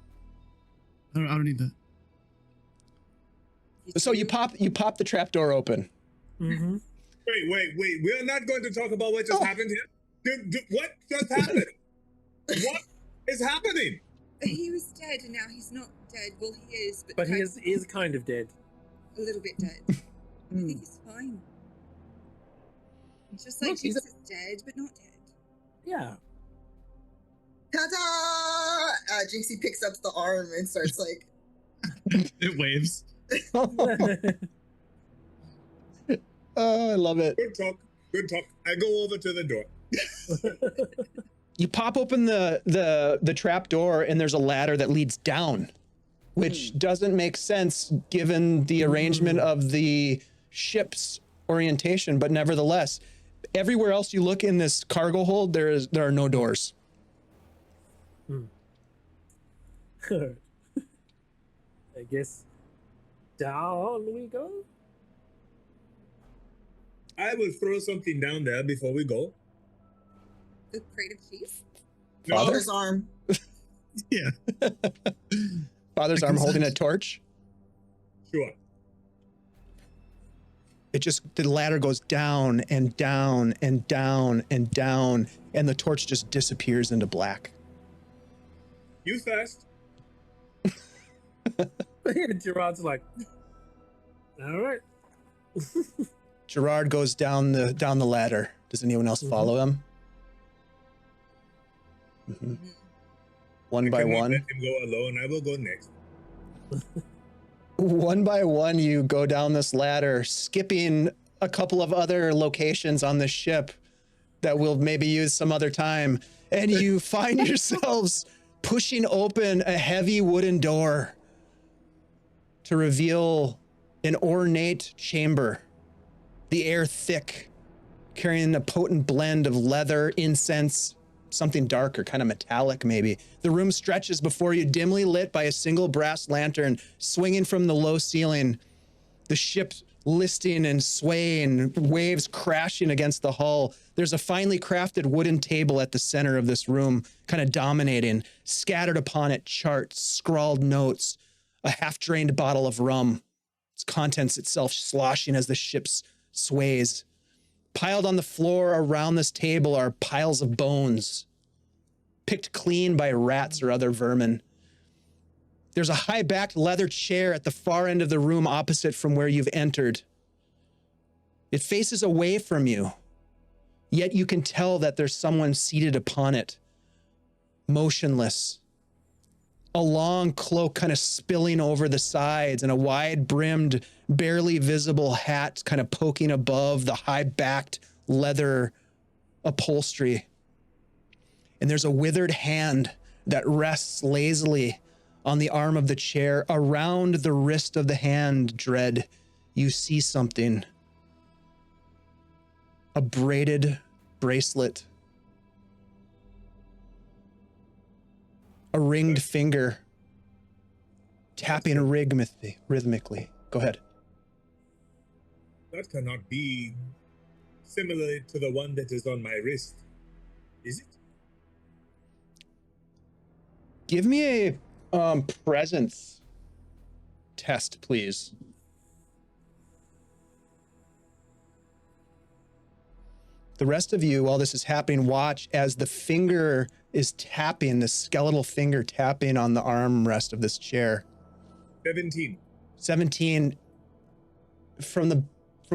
E: I don't need that.
A: So you pop the trap door open.
C: Mm-hmm.
F: Wait. We're not going to talk about what just happened here. What just happened? What is happening?
D: He was dead and now he's not dead. Well, he is,
C: But he
D: kind
C: is kind of dead.
D: a little bit dead. I think he's fine. It's just like
C: Look, he's
D: Jinx is dead, but not dead.
C: Yeah.
B: Ta-da! Jinxie picks up the arm and starts like,
E: It waves.
A: Oh, I love it.
F: Good talk. I go over to the door.
A: You pop open the trap door and there's a ladder that leads down, which doesn't make sense given the arrangement of the ship's orientation, but nevertheless, everywhere else you look in this cargo hold, there are no doors.
C: I guess down we go.
F: I will throw something down there before we go.
D: The crate of cheese?
F: No,
A: Father?
B: Father's arm.
E: Yeah.
A: Father's
E: I
A: arm
E: can
A: holding a
E: sense.
A: torch.
F: Sure.
A: The ladder goes down and down and down and down, and the torch just disappears into black.
F: You first.
C: Gerard's like, all right.
A: Gerard goes down the ladder. Does anyone else follow him? Mhm. One
F: I
A: by
F: cannot
A: one.
F: let him go alone. I will go next.
A: One by one, you go down this ladder, skipping a couple of other locations on the ship that we'll maybe use some other time. And you find yourselves pushing open a heavy wooden door to reveal an ornate chamber. The air thick, carrying a potent blend of leather, incense, something darker, kind of metallic maybe. The room stretches before you, dimly lit by a single brass lantern swinging from the low ceiling. The ship listing and swaying, waves crashing against the hull. There's a finely crafted wooden table at the center of this room, kind of dominating. Scattered upon it, charts, scrawled notes, a half-drained bottle of rum. Its contents itself sloshing as the ship sways. Piled on the floor around this table are piles of bones, picked clean by rats or other vermin. There's a high-backed leather chair at the far end of the room opposite from where you've entered. It faces away from you, yet you can tell that there's someone seated upon it, motionless. A long cloak kind of spilling over the sides and a wide-brimmed, barely visible hat kind of poking above the high-backed leather upholstery. And there's a withered hand that rests lazily on the arm of the chair. Around the wrist of the hand, Dread, you see something. A braided bracelet. A ringed finger tapping rhythmically. Go ahead.
F: That cannot be similar to the one that is on my wrist, is it?
A: Give me a presence test, please. The rest of you, while this is happening, watch as the finger is tapping, the skeletal finger tapping on the armrest of this chair.
F: 17.
A: 17. From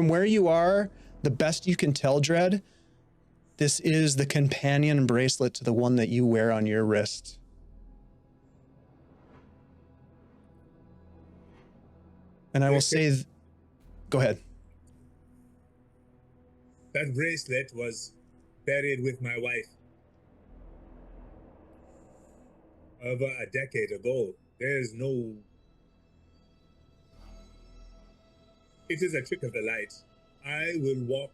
A: where you are, the best you can tell, Dread, this is the companion bracelet to the one that you wear on your wrist. And I will say, go ahead.
F: That bracelet was buried with my wife over a decade ago. There is no... It is a trick of the light. I will walk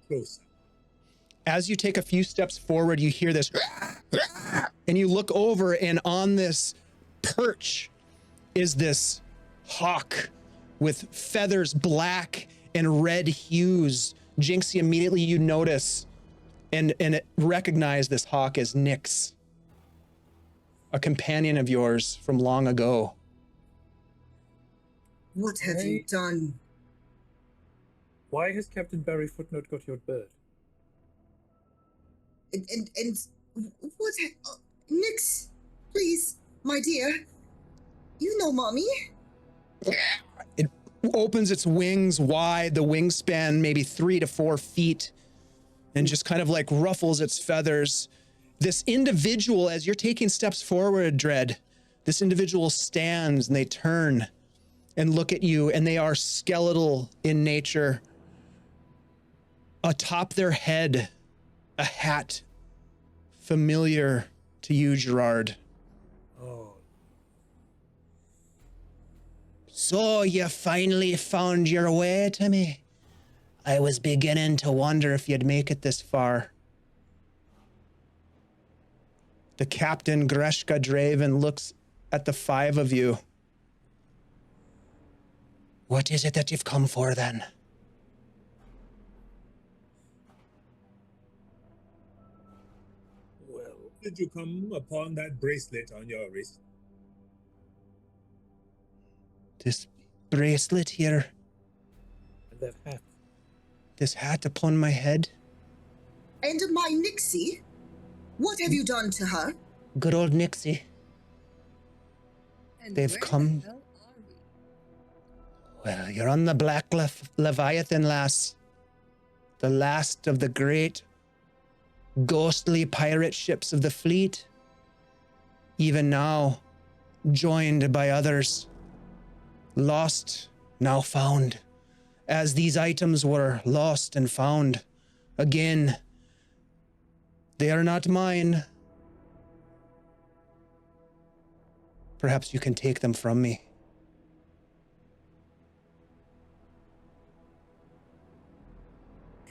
F: closer.
A: As you take a few steps forward, you hear this, and you look over, and on this perch is this hawk with feathers black and red hues. Jinxie, immediately you notice and recognize this hawk as Nyx, a companion of yours from long ago.
B: What have you done?
C: Why has Captain Barry Footnote got your bird?
B: And what? Nyx, please, my dear. You know, mommy.
A: It opens its wings wide, the wingspan maybe 3 to 4 feet, and just kind of like ruffles its feathers. This individual, as you're taking steps forward, Dread, this individual stands and they turn and look at you, and they are skeletal in nature. Atop their head, a hat familiar to you, Gerard.
C: Oh.
A: So you finally found your way to me. I was beginning to wonder if you'd make it this far. The Captain Greshka Draven looks at the 5 of you. What is it that you've come for then?
C: Well,
F: Did you come upon that bracelet on your wrist?
A: This bracelet here,
C: and that hat.
A: this hat upon my head.
B: And my Nixie. What have you done to her?
A: Good old Nixie.
D: And
A: They've
D: where
A: come-
D: The hell are we?
A: Well, you're on the Black Leviathan, lass. The last of the great ghostly pirate ships of the fleet. Even now, joined by others. Lost, now found. As these items were lost and found. Again, they are not mine. Perhaps you can take them from me.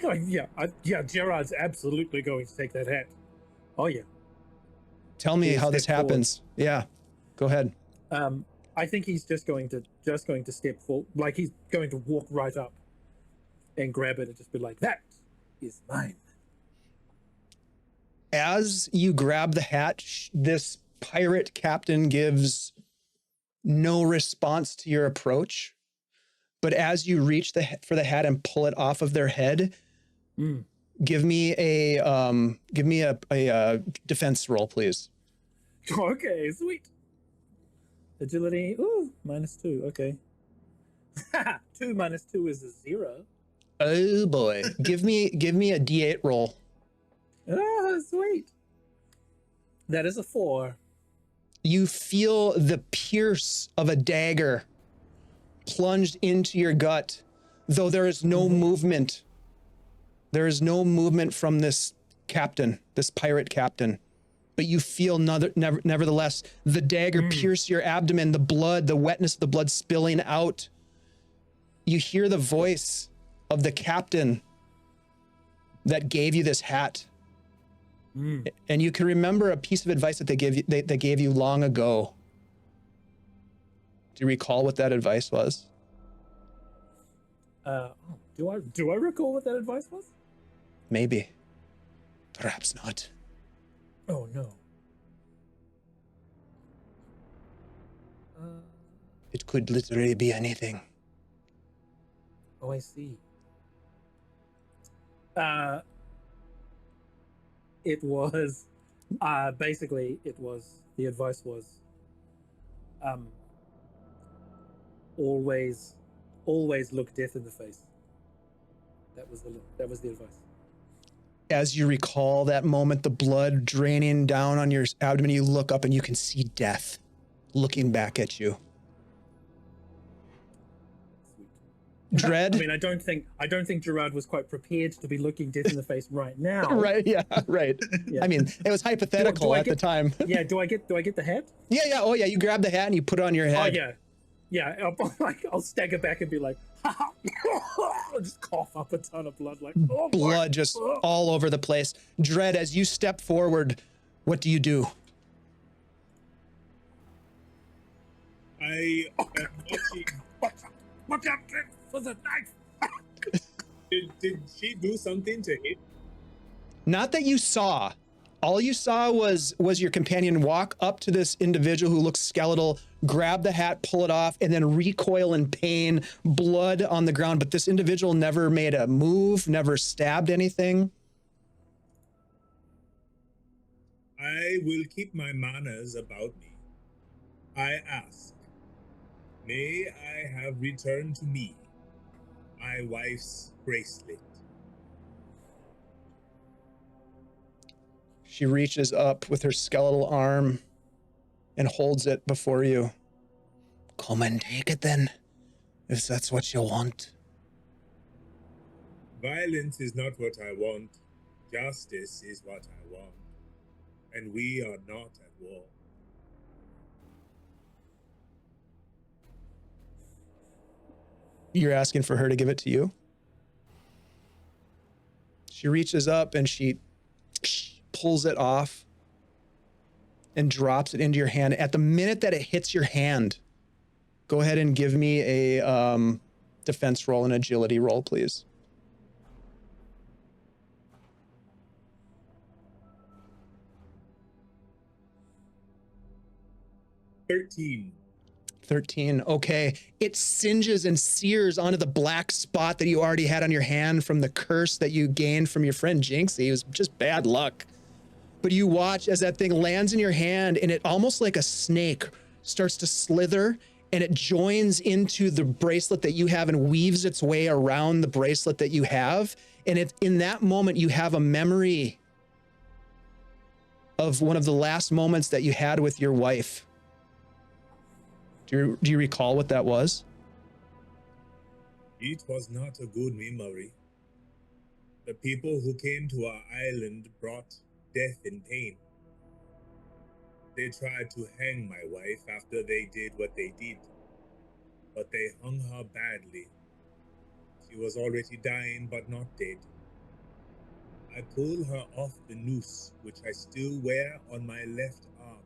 C: Oh, yeah, Gerard's absolutely going to take that hat. Oh yeah.
A: Tell me
C: Please
A: how this
C: step forward.
A: happens. Yeah, go ahead.
C: I think he's just going to step forward, like he's going to walk right up and grab it and just be like, "That is mine."
A: As you grab the hat, this pirate captain gives no response to your approach. But as you reach for the hat and pull it off of their head, give me a defense roll, please.
C: Okay, sweet. Agility, -2. Okay. 2 minus 2 is a 0.
A: Oh boy, give me a D8 roll.
C: Ah, sweet. That is a 4.
A: You feel the pierce of a dagger plunged into your gut, though there is no movement. There is no movement from this captain, this pirate captain. But you feel nevertheless the dagger pierce your abdomen, the blood, the wetness of the blood spilling out. You hear the voice of the captain that gave you this hat. And you can remember a piece of advice that they gave you long ago. Do you recall what that advice was?
C: Do I recall what that advice was?
A: Maybe. Perhaps not.
C: Oh no.
A: It could literally be anything.
C: Oh, I see. It was basically the advice was always look death in the face. That was the advice.
A: As you recall that moment, the blood draining down on your abdomen, you look up and you can see death looking back at you.
C: Sweet.
A: Dread?
C: I mean, I don't think Gerard was quite prepared to be looking death in the face right now.
A: Right, yeah, right.
C: Yeah.
A: I mean, it was hypothetical at the time.
C: Yeah, do I get the hat?
A: Yeah, oh yeah, you grab the hat and you put it on your head.
C: Oh yeah. Yeah, I'll stagger back and be like, I'll just cough up a ton of blood, like oh,
A: Blood just all over the place. Dread, as you step forward, what do you do?
F: I am watching.
C: Watch out for the knife.
F: Did she do something to hit?
A: Not that you saw. All you saw was your companion walk up to this individual who looks skeletal, grab the hat, pull it off, and then recoil in pain, blood on the ground. But this individual never made a move, never stabbed anything.
F: I will keep my manners about me. I ask, may I have returned to me my wife's bracelet?
A: She reaches up with her skeletal arm and holds it before you. Come and take it then, if that's what you want.
F: Violence is not what I want. Justice is what I want. And we are not at war.
A: You're asking for her to give it to you? She reaches up and she pulls it off and drops it into your hand. At the minute that it hits your hand, go ahead and give me a defense roll and agility roll, please.
F: $13.
A: 13. Okay. It singes and sears onto the black spot that you already had on your hand from the curse that you gained from your friend Jinxie. It was just bad luck. But you watch as that thing lands in your hand and it almost like a snake starts to slither and it joins into the bracelet that you have and weaves its way around the bracelet that you have. And in that moment, you have a memory of one of the last moments that you had with your wife. Do you recall what that was?
F: It was not a good memory. The people who came to our island brought death and pain. They tried to hang my wife after they did what they did, but they hung her badly. She was already dying, but not dead. I pulled her off the noose, which I still wear on my left arm.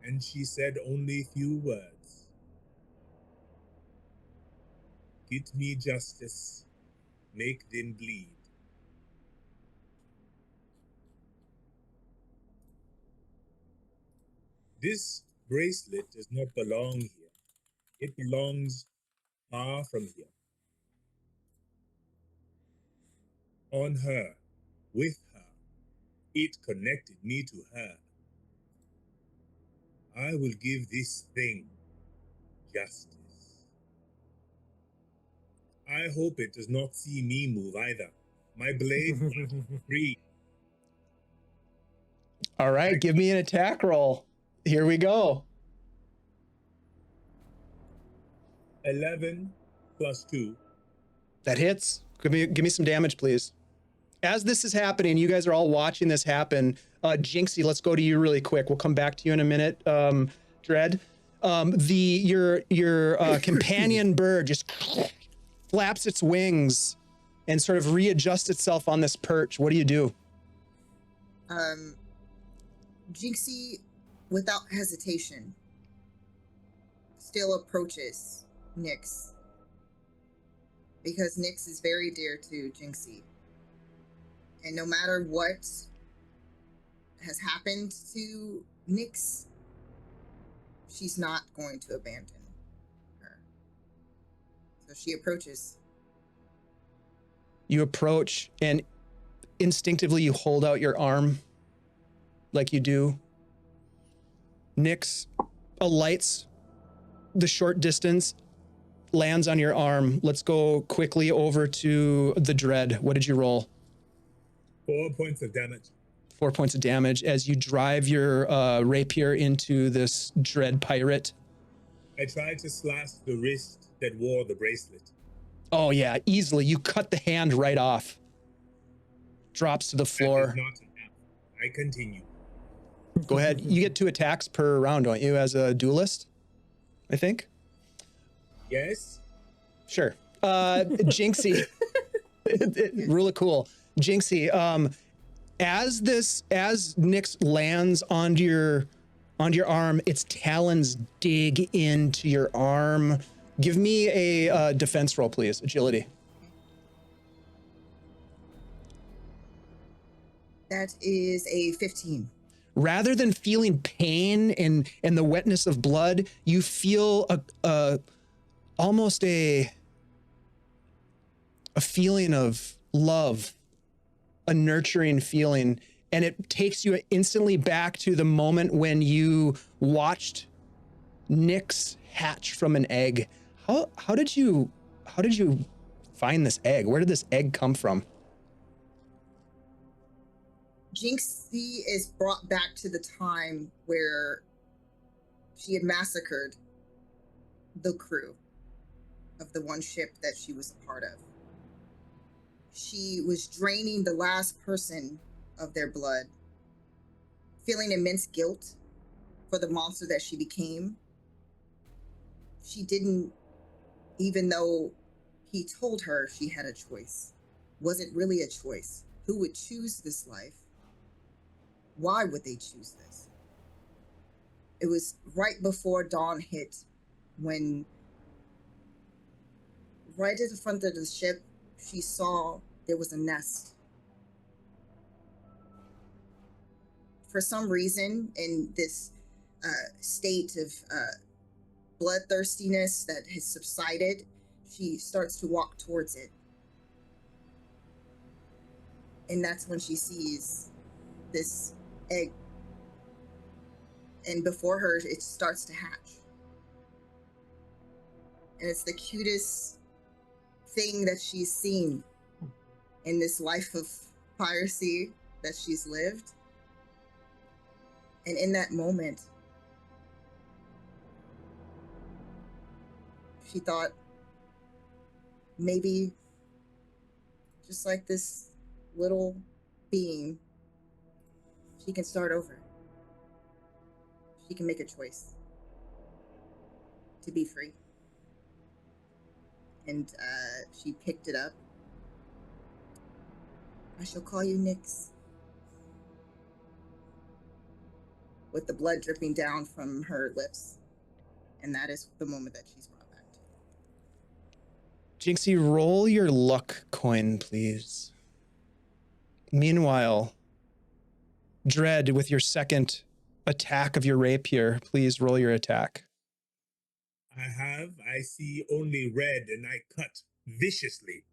F: And she said only few words. Get me justice. Make them bleed. This bracelet does not belong here. It belongs far from here. On her, with her. It connected me to her. I will give this thing justice. I hope it does not see me move either. My blade is free.
A: All right, give me an attack roll. Here we go.
F: 11 plus 2.
A: That hits. Give me some damage, please. As this is happening, you guys are all watching this happen. Jinxie, let's go to you really quick. We'll come back to you in a minute. Dread, your companion bird just flaps its wings and sort of readjusts itself on this perch. What do you do?
B: Jinxie, without hesitation, still approaches Nyx, because Nyx is very dear to Jinxie. And no matter what has happened to Nyx, she's not going to abandon her. So she approaches.
A: You approach and instinctively you hold out your arm like you do. Nyx alights the short distance, lands on your arm. Let's go quickly over to the Dread. What did you roll?
F: 4 points of damage.
A: 4 points of damage as you drive your rapier into this Dread pirate.
F: I tried to slash the wrist that wore the bracelet.
A: Oh yeah, easily. You cut the hand right off. Drops to the floor.
F: That is not enough. I continue.
A: Go ahead. You get 2 attacks per round, don't you, as a duelist? I think.
F: Yes,
A: Sure. Jinxie. Really cool. Jinxie, as Nyx lands onto your arm, its talons dig into your arm. Give me a defense roll, please. Agility.
B: That is a 15.
A: Rather than feeling pain and the wetness of blood, you feel almost a feeling of love, a nurturing feeling, and it takes you instantly back to the moment when you watched Nyx hatch from an egg. How did you find this egg? Where did this egg come from?
B: Jinxie is brought back to the time where she had massacred the crew of the one ship that she was a part of. She was draining the last person of their blood, feeling immense guilt for the monster that she became. She didn't, even though he told her she had a choice, wasn't really a choice. Who would choose this life? Why would they choose this? It was right before dawn hit when, right at the front of the ship, she saw there was a nest. For some reason, in this state of bloodthirstiness that has subsided, she starts to walk towards it. And that's when she sees this egg. And before her, it starts to hatch. And it's the cutest thing that she's seen in this life of piracy that she's lived. And in that moment, she thought, maybe just like this little being, she can start over. She can make a choice to be free. And she picked it up. I shall call you Nyx. With the blood dripping down from her lips. And that is the moment that she's brought back to.
A: Jinxie, roll your luck coin, please. Meanwhile, Dread, with your second attack of your rapier, please roll your attack.
F: I see only red, and I cut viciously.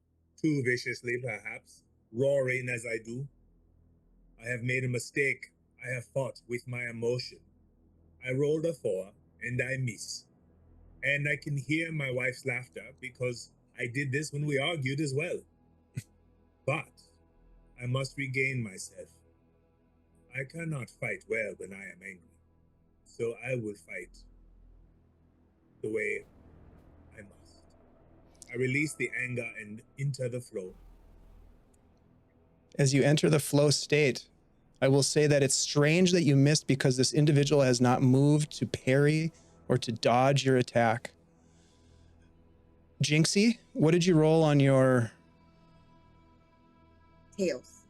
F: Too viciously, perhaps, roaring as I do. I have made a mistake. I have fought with my emotion. I rolled a 4, and I miss. And I can hear my wife's laughter because I did this when we argued as well. But I must regain myself. I cannot fight well when I am angry. So I will fight the way I must. I release the anger and enter the flow.
A: As you enter the flow state, I will say that it's strange that you missed because this individual has not moved to parry or to dodge your attack. Jinxie, what did you roll on your tails?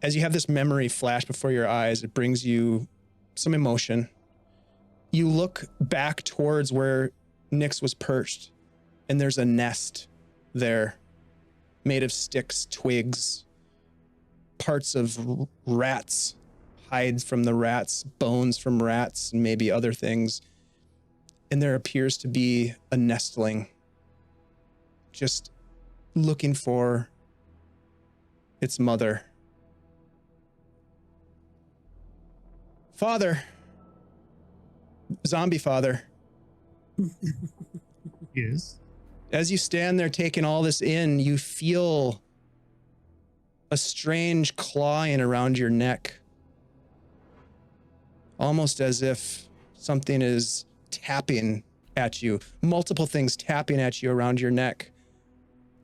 A: As you have this memory flash before your eyes, it brings you some emotion. You look back towards where Nyx was perched, and there's a nest there made of sticks, twigs, parts of rats, hides from the rats, bones from rats, and maybe other things. And there appears to be a nestling just looking for its mother. Father. Zombie father.
E: Yes.
A: As you stand there taking all this in, you feel a strange clawing around your neck. Almost as if something is tapping at you. Multiple things tapping at you around your neck.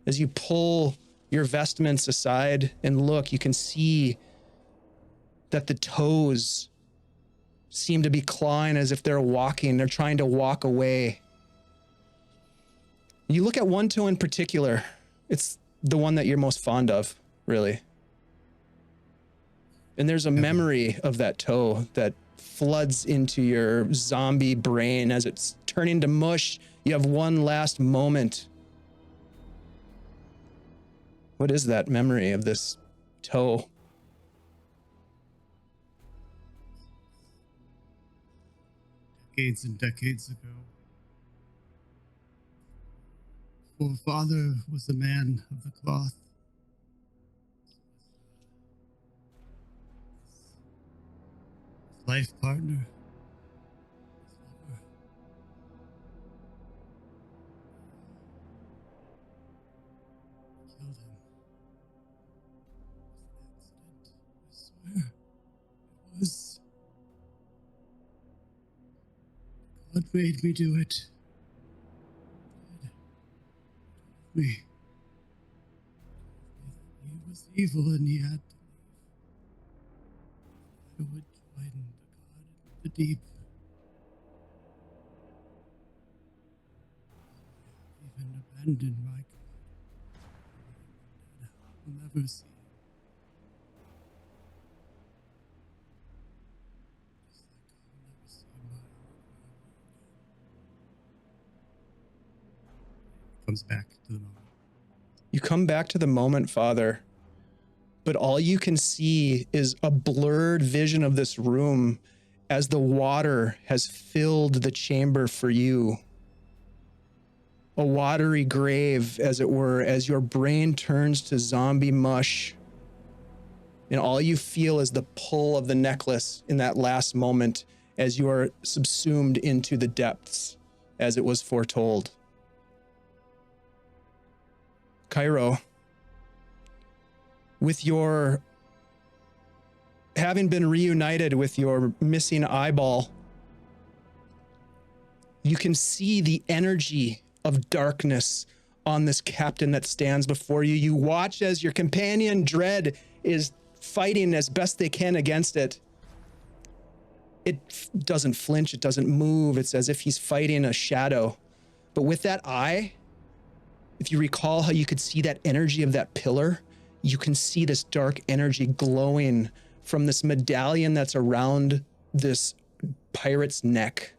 A: As you pull your vestments aside and look, you can see that the toes seem to be clawing as if they're walking. They're trying to walk away. You look at one toe in particular. It's the one that you're most fond of, really. And there's a memory of that toe that floods into your zombie brain as it's turning to mush. You have one last moment. What is that memory of this toe?
E: Decades and decades ago. For father was a man of the cloth. His life partner. His lover. Killed him. It was an accident. I swear. It was. God made me do it. Me. He was evil and he had to leave. I would join the God in the deep. I even abandoned my God. I'll never see him. Just like I'll never see my own again. Comes back to the moment.
A: You come back to the moment, Father, but all you can see is a blurred vision of this room as the water has filled the chamber for you. A watery grave, as it were, as your brain turns to zombie mush. And all you feel is the pull of the necklace in that last moment as you are subsumed into the depths, as it was foretold. Cairo, with your having been reunited with your missing eyeball, you can see the energy of darkness on this captain that stands before you. You watch as your companion Dread is fighting as best they can against it. It doesn't flinch, it doesn't move. It's as if he's fighting a shadow. But with that eye, if you recall how you could see that energy of that pillar, you can see this dark energy glowing from this medallion that's around this pirate's neck.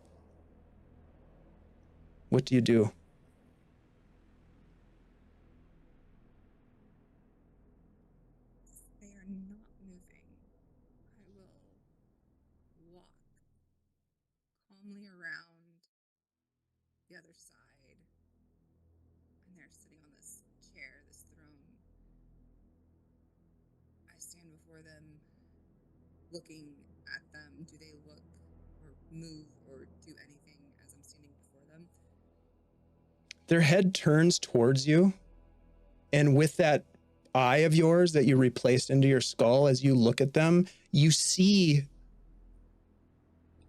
A: What do you do?
D: They are not moving. I will walk calmly around the other side. And they're sitting on this chair, this throne. I stand before them, looking at them. Do they look or move or do anything as I'm standing before them?
A: Their head turns towards you, and with that eye of yours that you replaced into your skull, as you look at them, you see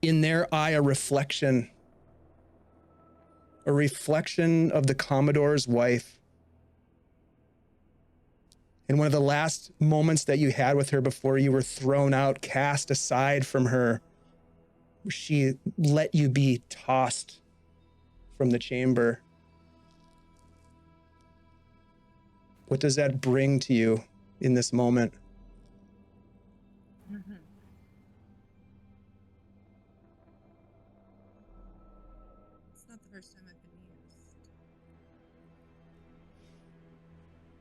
A: in their eye a reflection of the Commodore's wife. And one of the last moments that you had with her before you were thrown out, cast aside from her, she let you be tossed from the chamber. What does that bring to you in this moment?
D: Mm-hmm. It's not the first time I've been used.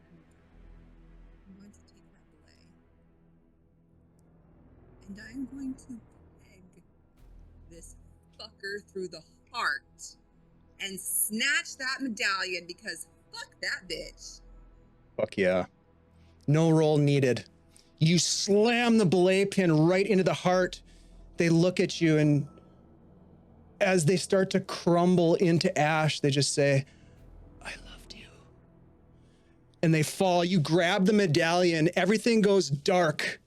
D: And I'm going to take that belay. And I'm going to peg this fucker through the heart and snatch that medallion because fuck that bitch.
A: Fuck yeah. No roll needed. You slam the belay pin right into the heart. They look at you, and as they start to crumble into ash, they just say, "I loved you." And they fall. You grab the medallion. Everything goes dark.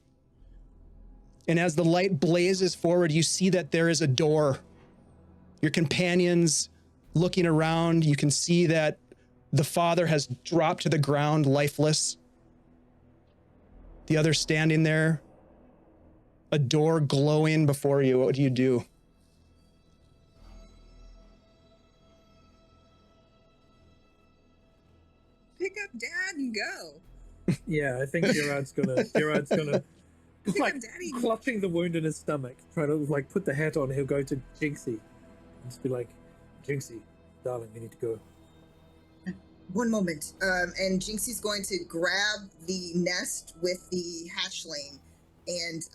A: And as the light blazes forward, you see that there is a door. Your companions looking around, you can see that the father has dropped to the ground, lifeless. The other standing there, a door glowing before you. What do you do?
D: Pick up Dad and go.
C: Yeah, I think Gerard's gonna
D: Pick
C: like
D: up Daddy.
C: clutching the wound in his stomach, trying to like put the hat on. He'll go to Jinxie and just be like, Jinxie, darling, we need to go.
B: One moment. And Jinxie's going to grab the nest with the hatchling and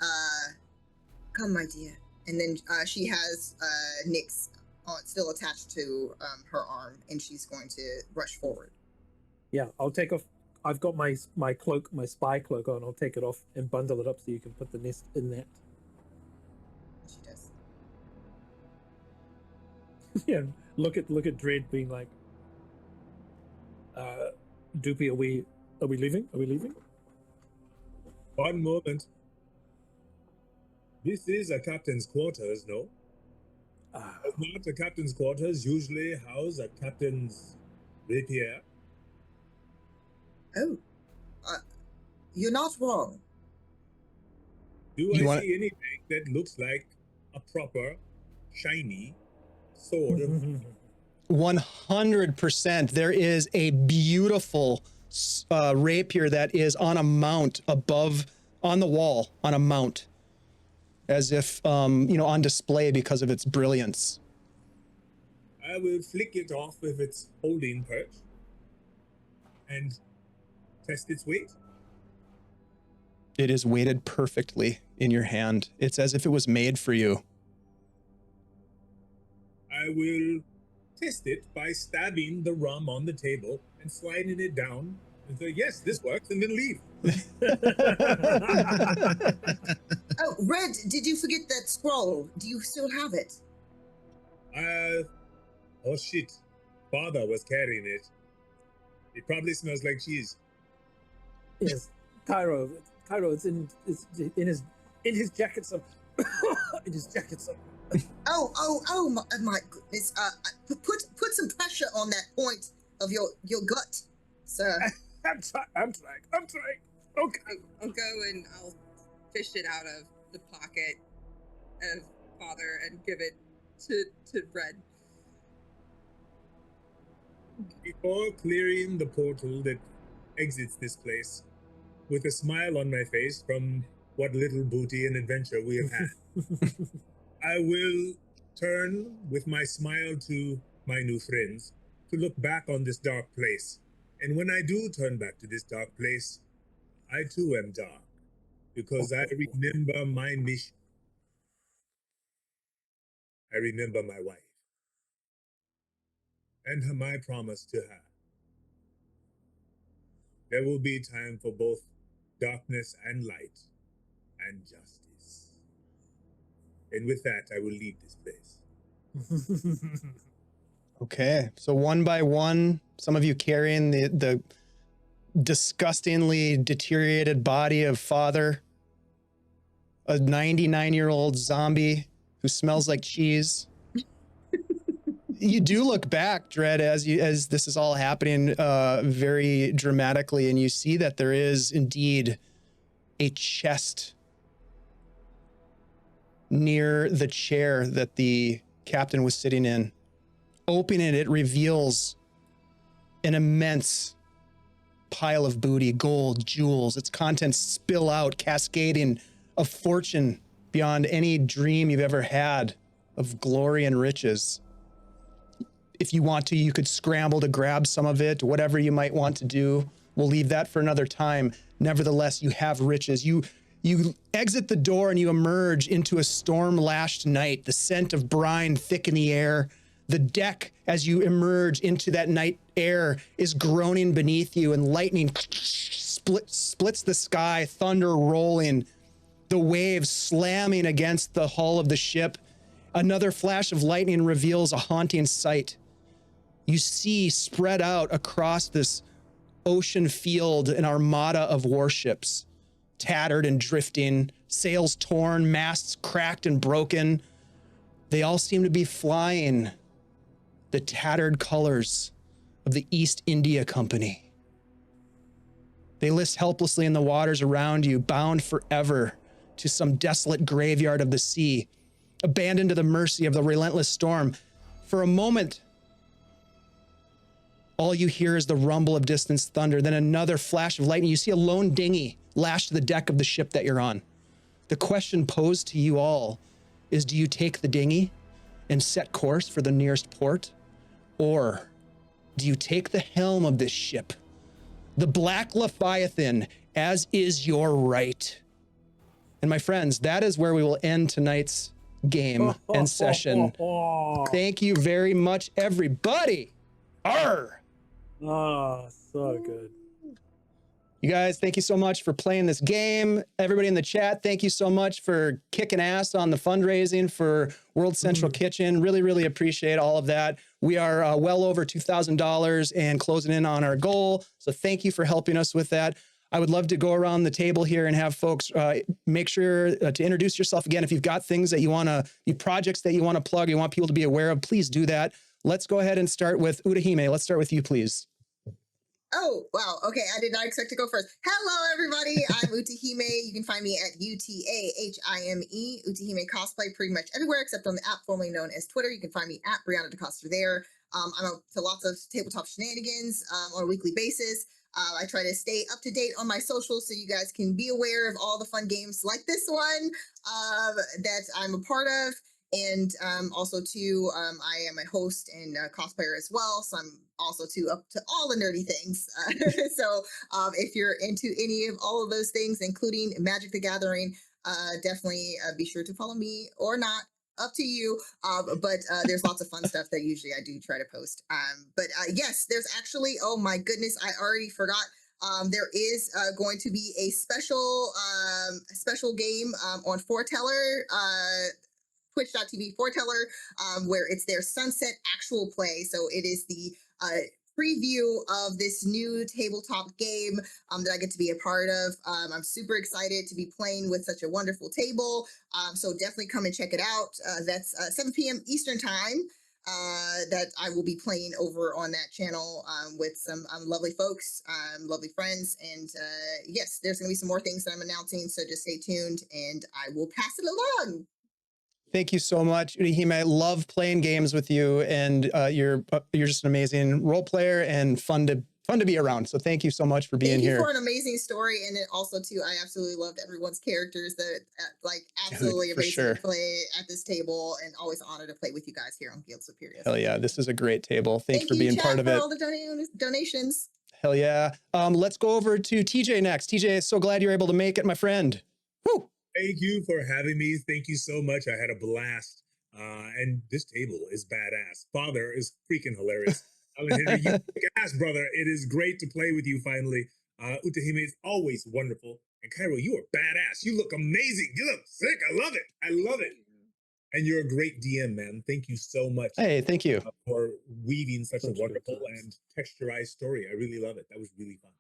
B: come, my dear. And then she has Nyx still attached to her arm, and she's going to rush forward.
C: Yeah, I'll take off. I've got my cloak, my spy cloak on. I'll take it off and bundle it up so you can put the nest in that.
B: She does.
C: Yeah, look at Dread being like, Doopy, are we leaving? Are we leaving?
F: One moment. This is a captain's quarters, no? Does not a captain's quarters usually house a captain's rapier?
B: Oh, you're not wrong.
F: Do I see anything that looks like a proper, shiny sword?
A: 100%. There is a beautiful rapier that is on a mount above, on the wall, on a mount, as if, on display because of its brilliance.
F: I will flick it off with its holding perch and test its weight.
A: It is weighted perfectly in your hand. It's as if it was made for you.
F: I will test it by stabbing the rum on the table and sliding it down and say, yes, this works, and then leave.
B: Oh, Red, did you forget that scroll? Do you still have it?
F: Oh shit. Father was carrying it. It probably smells like cheese.
C: Yes, Cairo, it's in his jacket some. In his jacket some.
B: Oh my goodness. Put some pressure on that point of your gut, sir.
C: I'm trying. Okay.
D: I'll go and I'll fish it out of the pocket of Father and give it to Red.
F: Before clearing the portal that exits this place, with a smile on my face from what little booty and adventure we have had, I will turn with my smile to my new friends to look back on this dark place. And when I do turn back to this dark place, I too am dark, because I remember my mission. I remember my wife and my promise to her. There will be time for both darkness and light and justice. And with that, I will leave this place.
A: Okay, so one by one, some of you carrying the disgustingly deteriorated body of Father, a 99-year-old zombie who smells like cheese. You do look back, Dread, as this is all happening very dramatically, and you see that there is indeed a chest near the chair that the captain was sitting in. Opening it, it reveals an immense pile of booty, gold, jewels. Its contents spill out, cascading of fortune beyond any dream you've ever had of glory and riches. If you want to, you could scramble to grab some of it, whatever you might want to do. We'll leave that for another time. Nevertheless, you have riches. You exit the door and you emerge into a storm-lashed night, the scent of brine thick in the air. The deck, as you emerge into that night air, is groaning beneath you, and lightning splits the sky, thunder rolling, the waves slamming against the hull of the ship. Another flash of lightning reveals a haunting sight. You see spread out across this ocean field an armada of warships, tattered and drifting, sails torn, masts cracked and broken. They all seem to be flying the tattered colors of the East India Company. They list helplessly in the waters around you, bound forever to some desolate graveyard of the sea, abandoned to the mercy of the relentless storm. For a moment, all you hear is the rumble of distant thunder, then another flash of lightning. You see a lone dinghy lashed to the deck of the ship that you're on. The question posed to you all is, do you take the dinghy and set course for the nearest port? Or do you take the helm of this ship, the Black Leviathan, as is your right? And my friends, that is where we will end tonight's game and session. Thank you very much, everybody. Arr!
C: Oh, so good.
A: You guys, thank you so much for playing this game. Everybody in the chat, thank you so much for kicking ass on the fundraising for World Central Kitchen. Really, really appreciate all of that. We are well over $2,000 and closing in on our goal. So thank you for helping us with that. I would love to go around the table here and have folks make sure to introduce yourself again. If you've got things that you want to, projects that you want to plug, you want people to be aware of, please do that. Let's go ahead and start with Utahime. Let's start with you, please.
B: Oh, wow. Okay. I did not expect to go first. Hello, everybody. I'm Utahime. You can find me at UTAHIME, Utahime Cosplay, pretty much everywhere except on the app formerly known as Twitter. You can find me at Brianna DeCosta there. I'm up to lots of tabletop shenanigans on a weekly basis. I try to stay up to date on my socials so you guys can be aware of all the fun games like this one that I'm a part of. And also, too, I am a host and a cosplayer as well. So I'm also, too, up to all the nerdy things. So if you're into any of all of those things, including Magic the Gathering, definitely be sure to follow me or not. Up to you. But there's lots of fun stuff that usually I do try to post. But yes, there's actually, oh my goodness, I already forgot. There is going to be a special game on Foreteller, twitch.tv Foreteller, where it's their Sunset actual play. So it is the preview of this new tabletop game that I get to be a part of. I'm super excited to be playing with such a wonderful table. So definitely come and check it out. That's 7 p.m. Eastern time that I will be playing over on that channel with some lovely folks, lovely friends. And yes, there's going to be some more things that I'm announcing. So just stay tuned and I will pass it along.
A: Thank you so much, Utahime. I love playing games with you, and you're just an amazing role player and fun to be around. So thank you so much for being here.
B: Thank you for an amazing story, and then also too, I absolutely loved everyone's characters. That absolutely amazing
A: sure.
B: to play at this table, and always an honor to play with you guys here on Guild Superior.
A: Hell yeah, this is a great table. Thank you for being part of it.
B: All the donations.
A: Hell yeah. Let's go over to TJ next. TJ, so glad you're able to make it, my friend. Woo.
F: Thank you for having me. Thank you so much. I had a blast. And this table is badass. Father is freaking hilarious. You kick ass, brother. It is great to play with you finally. Utahime is always wonderful. And Cairo, you are badass. You look amazing. You look sick. I love it. I love it. And you're a great DM, man. Thank you so much.
A: Hey, thank you.
F: For weaving such a wonderful and texturized story. I really love it. That was really fun.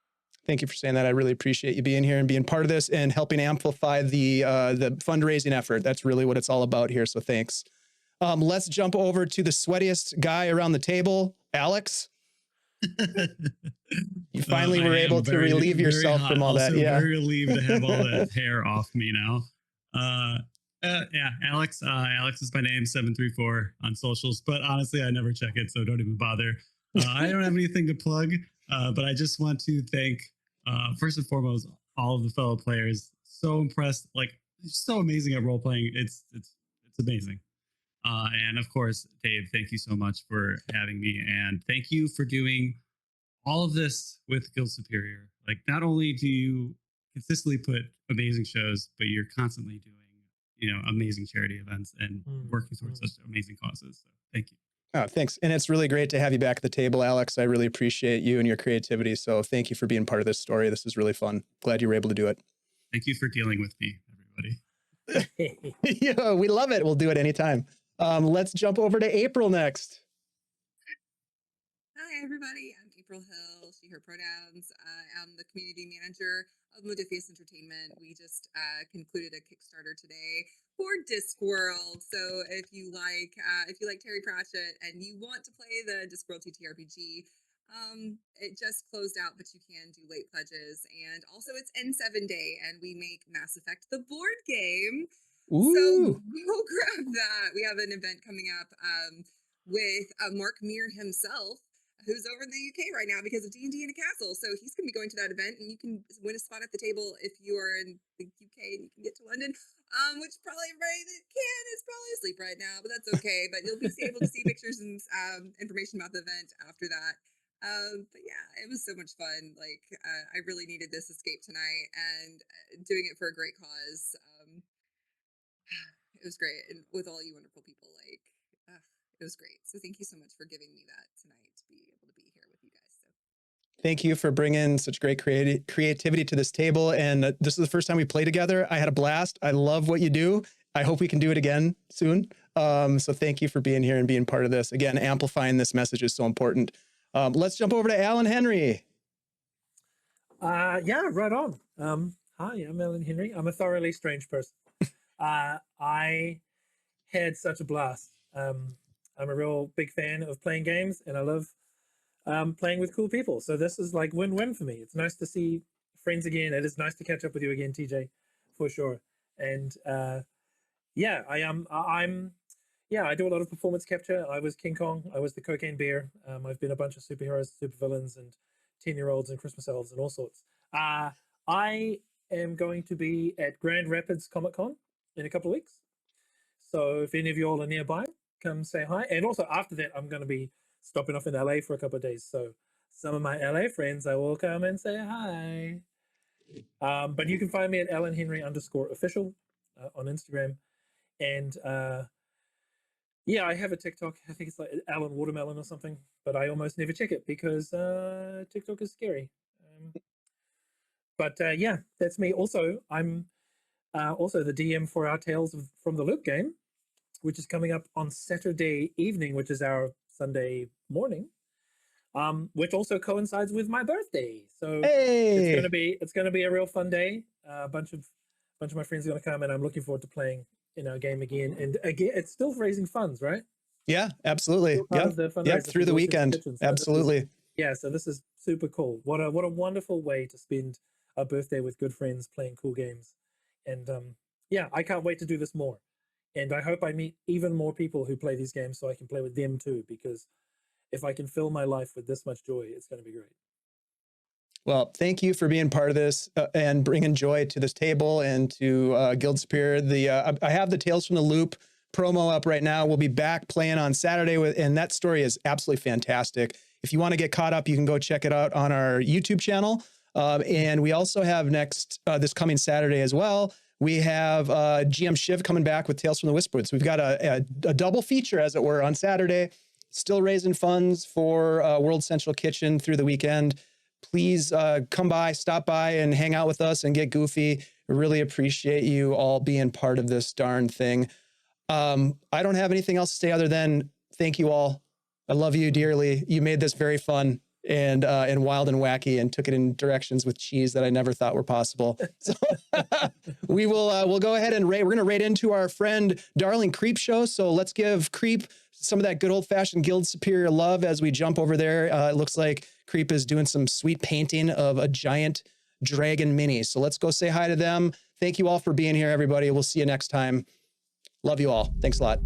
A: Thank you for saying that. I really appreciate you being here and being part of this and helping amplify the fundraising effort. That's really what it's all about here. So thanks. Let's jump over to the sweatiest guy around the table, Alex. You finally were able to relieve yourself from all that. Yeah.
E: Very relieved to have all that hair off me now. Yeah, Alex. Alex is my name, 734 on socials. But honestly, I never check it, so don't even bother. I don't have anything to plug, but I just want to thank, first and foremost, all of the fellow players. So impressed, like so amazing at role playing. It's amazing. And of course, Dave, thank you so much for having me, and thank you for doing all of this with Guild Superior. Like, not only do you consistently put amazing shows, but you're constantly doing, amazing charity events and working towards such amazing causes. So thank you.
A: Oh, thanks. And it's really great to have you back at the table, Alex. I really appreciate you and your creativity. So thank you for being part of this story. This is really fun. Glad you were able to do it.
E: Thank you for dealing with me, everybody.
A: Yeah, we love it. We'll do it anytime. Let's jump over to April next.
D: Hi, everybody. I'm April Hill, she, her pronouns. I'm the community manager of Modifius Entertainment. We just concluded a Kickstarter today for Discworld. So if you like Terry Pratchett and you want to play the Discworld TTRPG, It just closed out, but you can do late pledges. And also it's N7 day, and we make Mass Effect the board game. So
A: Ooh.
D: go grab that. We have an event coming up with Mark Meir himself, who's over in the UK right now because of D&D in a Castle. So he's going to be going to that event, and you can win a spot at the table if you are in the UK and you can get to London, which probably everybody that can is probably asleep right now, but that's okay. But you'll be able to see pictures and information about the event after that. But yeah, it was so much fun. Like, I really needed this escape tonight, and doing it for a great cause. It was great, and with all you wonderful people, like, it was great. So thank you so much for giving me that tonight to be able to be here with you guys. So
A: Thank you for bringing such great creativity to this table. And this is the first time we play together. I had a blast. I love what you do. I hope we can do it again soon. So thank you for being here and being part of this. Again, amplifying this message is so important. Let's jump over to Alan Henry.
C: Yeah, right on. Hi, I'm Alan Henry. I'm a thoroughly strange person. I had such a blast. I'm a real big fan of playing games, and I love playing with cool people. So this is like win-win for me. It's nice to see friends again. It is nice to catch up with you again, TJ, for sure. And yeah, I do a lot of performance capture. I was King Kong. I was the Cocaine Bear. I've been a bunch of superheroes, supervillains, and 10-year-olds and Christmas elves and all sorts. I am going to be at Grand Rapids Comic Con in a couple of weeks. So if any of you all are nearby, come say hi. And also after that, I'm going to be stopping off in LA for a couple of days. So some of my LA friends, I will come and say hi. But you can find me at AlanHenry_official on Instagram. And yeah, I have a TikTok. I think it's like Alan Watermelon or something, but I almost never check it because TikTok is scary. But yeah, that's me. Also, I'm also the DM for our Tales from the Loop game, which is coming up on Saturday evening, which is our Sunday morning, which also coincides with my birthday. So
A: Hey.
C: it's gonna be a real fun day. A bunch of my friends are gonna come, and I'm looking forward to playing in our game again. And again, it's still raising funds, right?
A: Yeah, absolutely. Yep, through the weekend. So absolutely.
C: So this is super cool. What a wonderful way to spend a birthday with good friends playing cool games. And yeah, I can't wait to do this more. And I hope I meet even more people who play these games so I can play with them too, because if I can fill my life with this much joy, it's going to be great.
A: Well, thank you for being part of this and bringing joy to this table and to Guild Superior. I have the Tales from the Loop promo up right now. We'll be back playing on Saturday and that story is absolutely fantastic. If you want to get caught up, you can go check it out on our YouTube channel. And we also have this coming Saturday as well. We have GM Shiv coming back with Tales from the Whisperwoods. We've got a double feature, as it were, on Saturday. Still raising funds for World Central Kitchen through the weekend. Please stop by and hang out with us and get goofy. We really appreciate you all being part of this darn thing. I don't have anything else to say other than thank you all. I love you dearly. You made this very fun and wild and wacky and took it in directions with cheese that I never thought were possible. So we'll go ahead and we're going to raid into our friend Darling Creep Show. So let's give Creep some of that good old fashioned Guild Superior love as we jump over there. It looks like Creep is doing some sweet painting of a giant dragon mini. So let's go say hi to them. Thank you all for being here, everybody. We'll see you next time. Love you all. Thanks a lot.